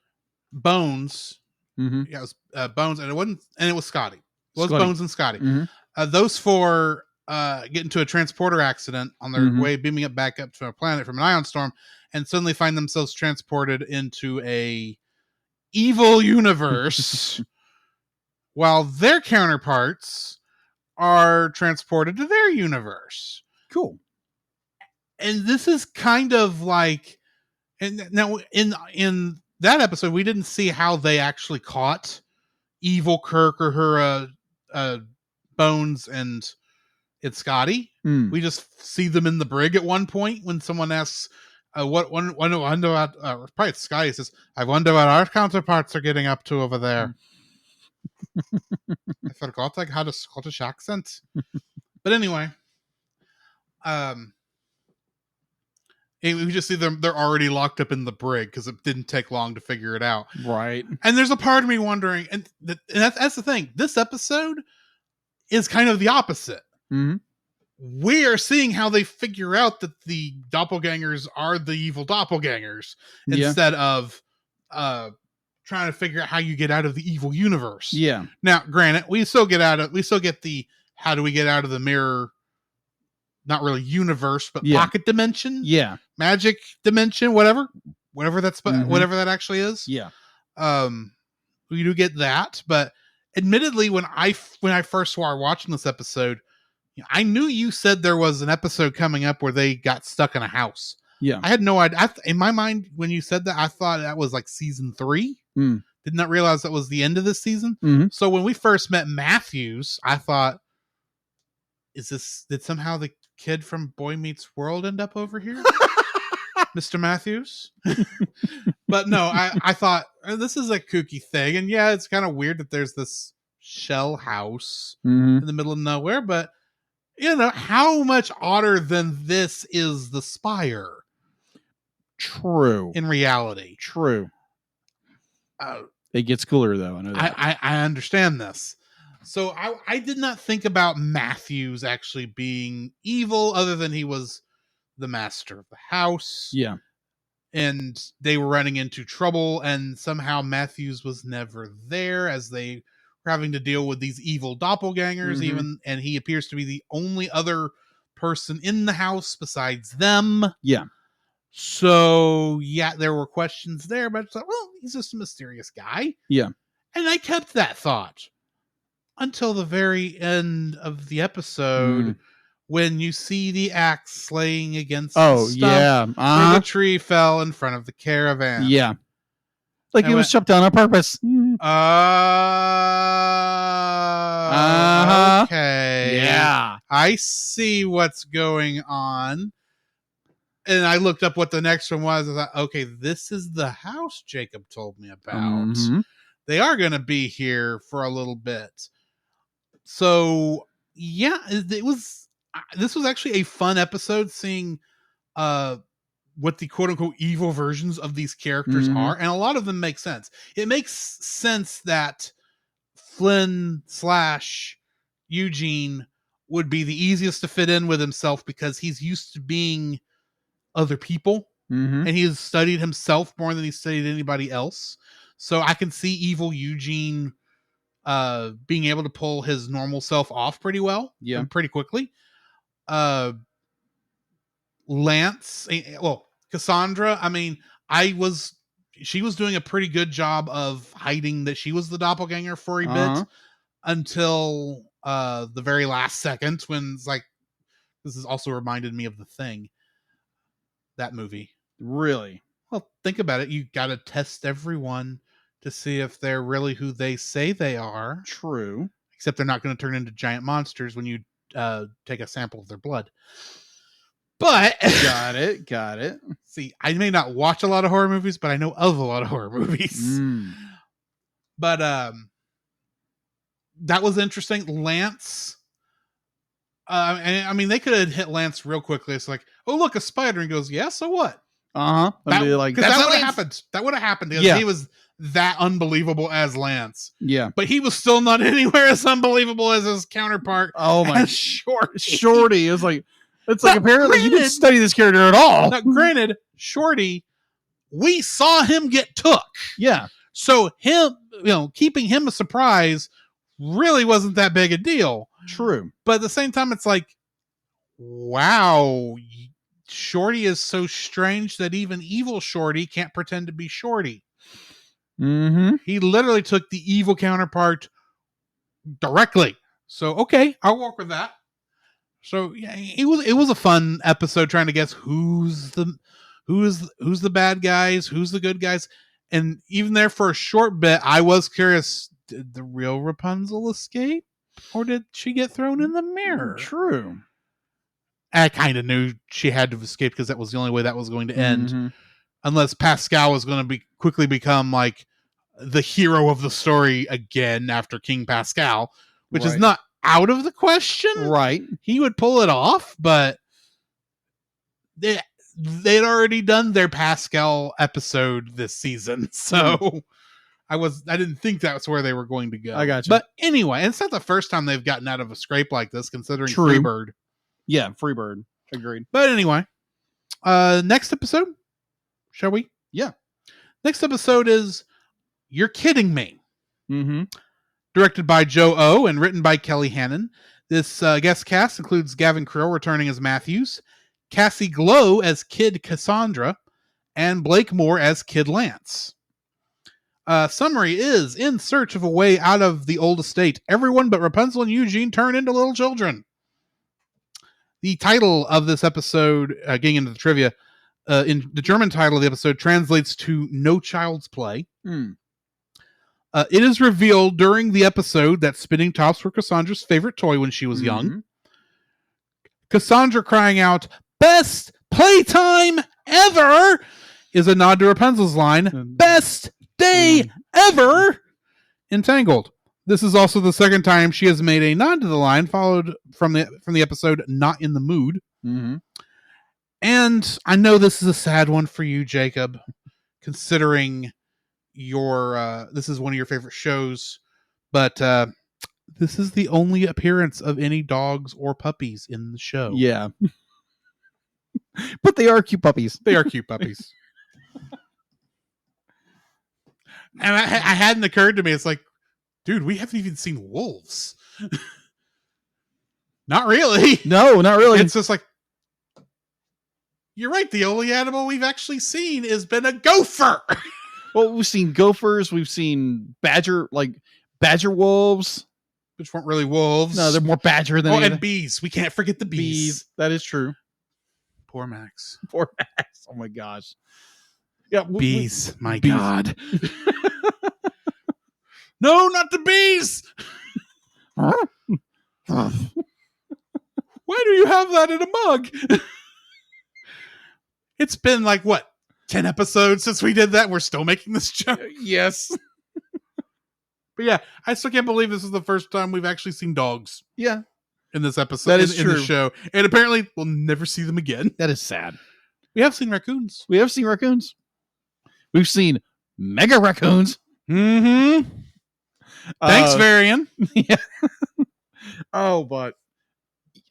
Bones. Mm-hmm. Yeah, it was Bones, and it was Scotty. It was Scotty. Bones and Scotty. Mm-hmm. Those four get into a transporter accident on their Mhm. way, beaming it back up to a planet from an ion storm, and suddenly find themselves transported into a evil universe, while their counterparts are transported to their universe. Cool. And this is kind of like, and now in that episode, we didn't see how they actually caught evil Kirk or her Bones and it's Scotty. We just see them in the brig at one point when someone asks, probably it's Scotty says, I wonder what our counterparts are getting up to over there. I forgot I had a Scottish accent. But anyway, we just see them, they're already locked up in the brig because it didn't take long to figure it out. Right. And there's a part of me wondering, and that's the thing, this episode is kind of the opposite. Mm-hmm. We are seeing how they figure out that the doppelgangers are the evil doppelgangers instead of trying to figure out how you get out of the evil universe. Yeah. Now, granted, we still get the how do we get out of the mirror, not really universe, but pocket dimension. Yeah. Magic dimension, whatever that's whatever that actually is. Yeah. We do get that, but admittedly, when I first started watching this episode, I knew you said there was an episode coming up where they got stuck in a house. Yeah. I had no idea. In my mind, when you said that, I thought that was like season 3. Did not realize that was the end of this season. Mm-hmm. So when we first met Matthews, I thought, did somehow the kid from Boy Meets World end up over here? Mr. Matthews? But no, I thought, this is a kooky thing. And yeah, it's kind of weird that there's this shell house in the middle of nowhere, but how much odder than this is the Spire? True. In reality. True. It gets cooler, though. I know that. I understand this. So I did not think about Matthews actually being evil, other than he was the master of the house. Yeah. And they were running into trouble, and somehow Matthews was never there as they having to deal with these evil doppelgangers, and he appears to be the only other person in the house besides them. Yeah. So yeah, there were questions there, but it's like, well, he's just a mysterious guy. Yeah. And I kept that thought until the very end of the episode when you see the axe slaying against the stump where the tree fell in front of the caravan. Yeah. Like it was chopped down on purpose. Okay. Yeah. I see what's going on. And I looked up what the next one was. I thought, okay, this is the house Jacob told me about. They are going to be here for a little bit. So, yeah, this was actually a fun episode, seeing what the quote-unquote evil versions of these characters are, and a lot of them make sense. It makes sense that Flynn / Eugene would be the easiest to fit in with himself because he's used to being other people, and he has studied himself more than he studied anybody else. So I can see evil Eugene being able to pull his normal self off pretty well, and pretty quickly. Lance, Cassandra, I mean, she was doing a pretty good job of hiding that she was the doppelganger for a bit until the very last second, when it's like, this has also reminded me of The Thing, that movie. Really? Well, think about it. You got to test everyone to see if they're really who they say they are. True. Except they're not going to turn into giant monsters when you take a sample of their blood. But got it. See, I may not watch a lot of horror movies, but I know of a lot of horror movies. But that was interesting. Lance, I mean, they could have hit Lance real quickly. It's like, oh, look, a spider, and he goes, yeah, so what? That would have happened. That would have happened because he was that unbelievable as Lance. Yeah, but he was still not anywhere as unbelievable as his counterpart. Oh my, Shorty. It was like, It's like, Now, apparently you didn't granted- study this character at all. Now, granted, Shorty, we saw him get took. Yeah. So him, keeping him a surprise really wasn't that big a deal. True. But at the same time, it's like, wow, Shorty is so strange that even evil Shorty can't pretend to be Shorty. Mm-hmm. He literally took the evil counterpart directly. So, okay, I'll work with that. So yeah, it was a fun episode trying to guess who's the bad guys, who's the good guys. And even there for a short bit, I was curious, did the real Rapunzel escape? Or did she get thrown in the mirror? True. I kind of knew she had to have escaped because that was the only way that was going to end. Mhm. Unless Pascal was going to quickly become like the hero of the story again after King Pascal, which is Right. not out of the question. Right. He would pull it off, but they'd already done their Pascal episode this season, so I didn't think that's where they were going to go. I got you. But anyway, it's not the first time they've gotten out of a scrape like this, considering True. Freebird. Yeah, Freebird. Agreed. But anyway, next episode, shall we? Yeah. Next episode is You're Kidding Me. Mm-hmm. Directed by Joe O and written by Kelly Hannon. This guest cast includes Gavin Creel returning as Matthews, Cassie Glow as Kid Cassandra, and Blake Moore as Kid Lance. Summary is, in search of a way out of the old estate, everyone but Rapunzel and Eugene turn into little children. The title of this episode, getting into the trivia, in the German title of the episode translates to No Child's Play. It is revealed during the episode that spinning tops were Cassandra's favorite toy when she was young. Cassandra crying out, "Best playtime ever!" is a nod to Rapunzel's line, "Best day ever!" in Tangled. This is also the second time she has made a nod to the line, followed from the episode Not in the Mood. Mm-hmm. And I know this is a sad one for you, Jacob, considering this is one of your favorite shows, but this is the only appearance of any dogs or puppies in the show. Yeah. But they are cute puppies. They are cute puppies. And it hadn't occurred to me. It's like, dude, we haven't even seen wolves. Not really. No, not really. It's just like, you're right. The only animal we've actually seen has been a gopher. Well, we've seen gophers. We've seen badger wolves. Which weren't really wolves. No, they're more badger than and bees. We can't forget the bees. That is true. Poor Max. Poor Max. Oh my gosh. Yeah, Bees. My bees. God. No, not the bees. Why do you have that in a mug? It's been like, what, 10 episodes since we did that, and we're still making this joke? Yes. But yeah, I still can't believe this is the first time we've actually seen dogs Yeah. in this episode. That is in true. the show. And apparently we'll never see them again. That is sad. We have seen raccoons. We have seen raccoons. We've seen mega raccoons. Mm-hmm. Thanks, Varian. Yeah. Oh, but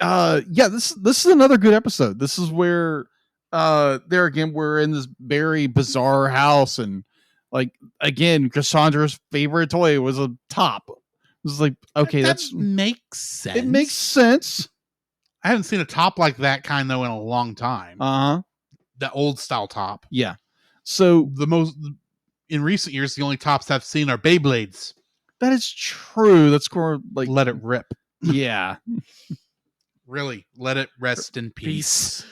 yeah, this is another good episode. This is where there again we're in this very bizarre house, and like again, Cassandra's favorite toy was a top. It was like, okay, that that's makes sense. it makes sense. I haven't seen a top like that kind though in a long time. Uh-huh. The old style top. Yeah. So The most in recent years, the only tops I've seen are Beyblades. that is true. That's more like Let it rip. yeah. Really, let it rest in peace.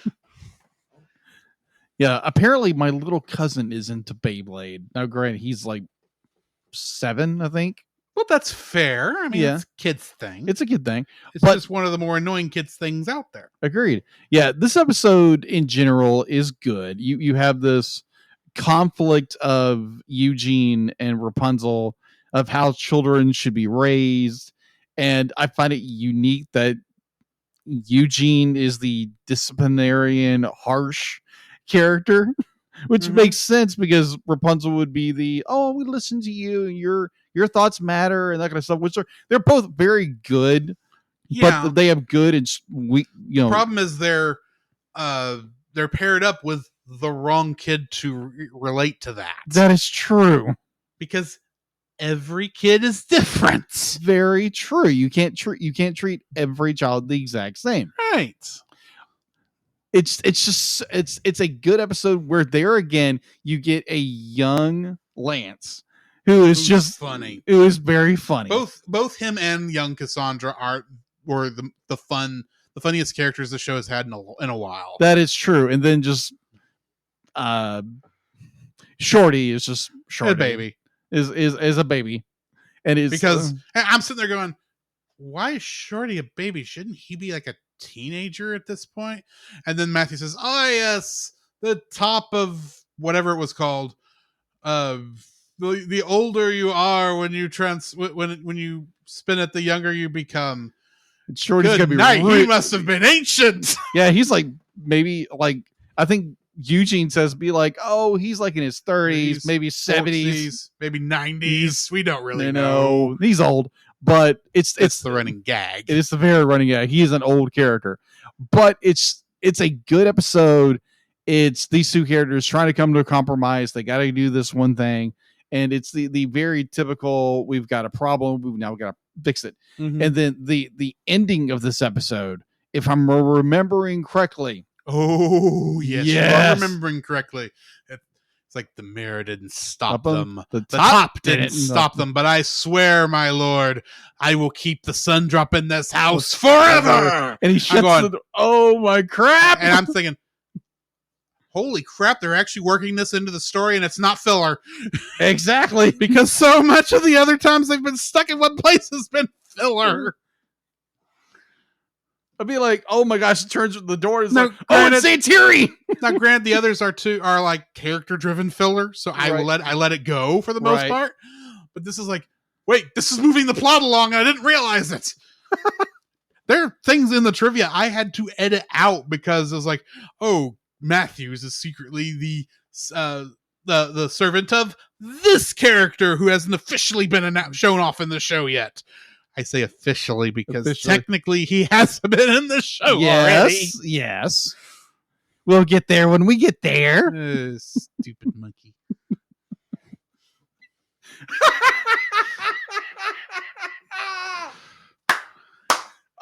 Yeah, apparently my little cousin is into Beyblade. Now, granted, he's like 7, I think. Well, that's fair. I mean, Yeah. it's a kid's thing. It's a good thing. It's but- just one of the more annoying kids things out there. Agreed. Yeah, this episode in general is good. You have this conflict of Eugene and Rapunzel of how children should be raised, and I find it unique that Eugene is the disciplinarian, harsh character, which Mhm. makes sense because Rapunzel would be the we listen to you and your thoughts matter and that kind of stuff. Which they're both very good Yeah. But they have good and weak. You know, Problem is they're paired up with the wrong kid to relate to that. that is true. Because every kid is different. Very true. You can't treat every child the exact same. Right. It's a good episode where there again you get a young Lance who is Who's just funny. It was very funny. Both him and young Cassandra were the funniest characters the show has had in a while. That is true. And then just Shorty is just Shorty. A baby. Is a baby. And is because I'm sitting there going, why is Shorty a baby? Shouldn't he be like a teenager at this point? And then Matthew says, oh yes, the top of whatever it was called. The older you are when you when you spin it, the younger you become. Shorty's Good gonna be night. He must have been ancient. Yeah, he's like maybe like I think Eugene says be like, oh, he's like in his 30s, maybe 70s, maybe 90s. We don't really know. He's old, but it's the running gag. It is the very running gag. He is an old character, but it's a good episode. It's these two characters trying to come to a compromise. They got to do this one thing, and it's the very typical. We've got a problem. We've now got to fix it. Mm-hmm. And then the ending of this episode, if I'm remembering correctly. Oh, yes. You are remembering correctly. It's like the mirror didn't stop them. The top didn't stop them. But I swear, my lord, I will keep the sun drop in this house forever. And he shuts the door. Oh, my crap. And I'm thinking, holy crap, they're actually working this into the story and it's not filler. Exactly. Because so much of the other times they've been stuck in one place has been filler. I'd be like, oh my gosh, it turns the door is now, like, oh, it's Santiri. Now, granted, the others are like character driven filler, so I let it go for the most part. But this is like, wait, this is moving the plot along, and I didn't realize it. There are things in the trivia I had to edit out because it was like, oh, Matthews is secretly the servant of this character who hasn't officially been shown off in the show yet. I say officially because technically he hasn't been in the show already. Yes. We'll get there when we get there. Stupid monkey.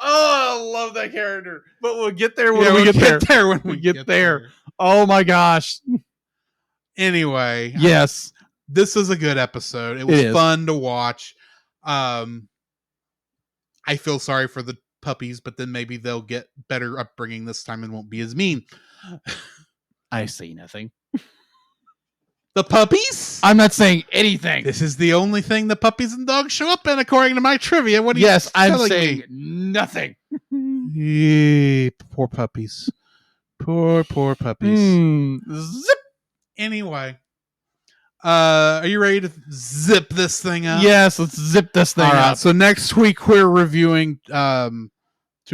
Oh, I love that character. But we'll get there when we get there. When we get there. Oh my gosh. Anyway. Yes. This is a good episode. It was fun to watch. I feel sorry for the puppies, but then maybe they'll get better upbringing this time and won't be as mean. I say nothing. The puppies? I'm not saying anything. This is the only thing the puppies and dogs show up in, according to my trivia. What are you I'm telling saying me? Nothing. Poor puppies. Poor puppies. Zip. Anyway. Are you ready to zip this thing up? Yes, let's zip this thing up. So next week we're reviewing 2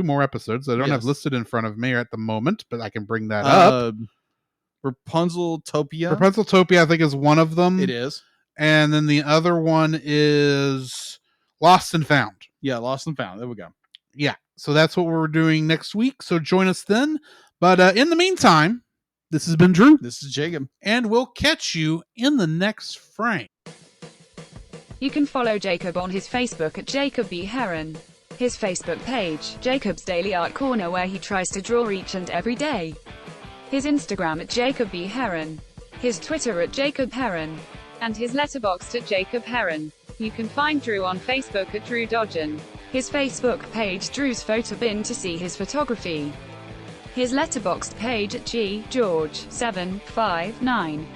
more episodes. I don't have listed in front of me at the moment, but I can bring that up. Rapunzel-topia. Rapunzel-topia, I think, is one of them. It is. And then the other one is Lost and Found. Yeah, Lost and Found. There we go. Yeah. So that's what we're doing next week. So join us then. But in the meantime, this has been Drew. This is Jacob. And we'll catch you in the next frame. You can follow Jacob on his Facebook at Jacob B. Heron. His Facebook page, Jacob's Daily Art Corner, where he tries to draw each and every day. His Instagram at Jacob B. Heron. His Twitter at Jacob Heron. And his Letterboxd at Jacob Heron. You can find Drew on Facebook at Drew Dodgen. His Facebook page, Drew's Photo Bin, to see his photography. His Letterboxd page at GGeorge759.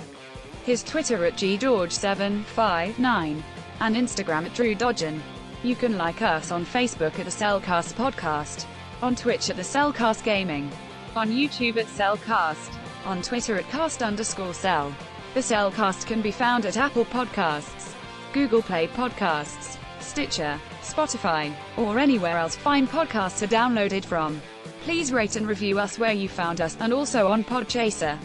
His Twitter at GGeorge759. And Instagram at Drew Dodgen. You can like us on Facebook at the Cellcast Podcast. On Twitch at the Cellcast Gaming. On YouTube at Cellcast. On Twitter at cast_cell. The Cellcast can be found at Apple Podcasts, Google Play Podcasts, Stitcher, Spotify, or anywhere else fine podcasts are downloaded from. Please rate and review us where you found us, and also on Podchaser.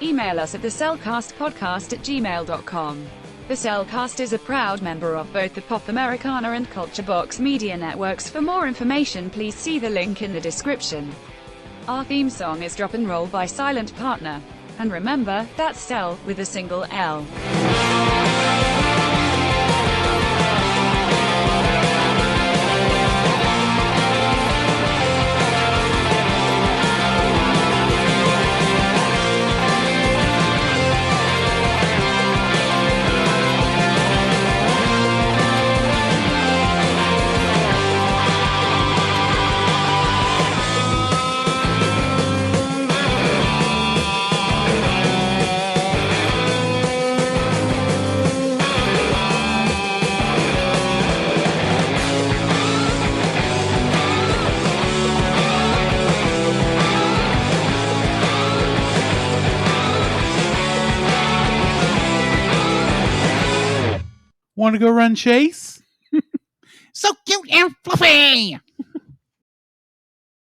Email us at thecellcastpodcast@gmail.com. The Cellcast is a proud member of both the Pop Americana and Culture Box media networks. For more information, please see the link in the description. Our theme song is Drop and Roll by Silent Partner. And remember, that's Cell, with a single L. Want to go run chase? So cute and fluffy.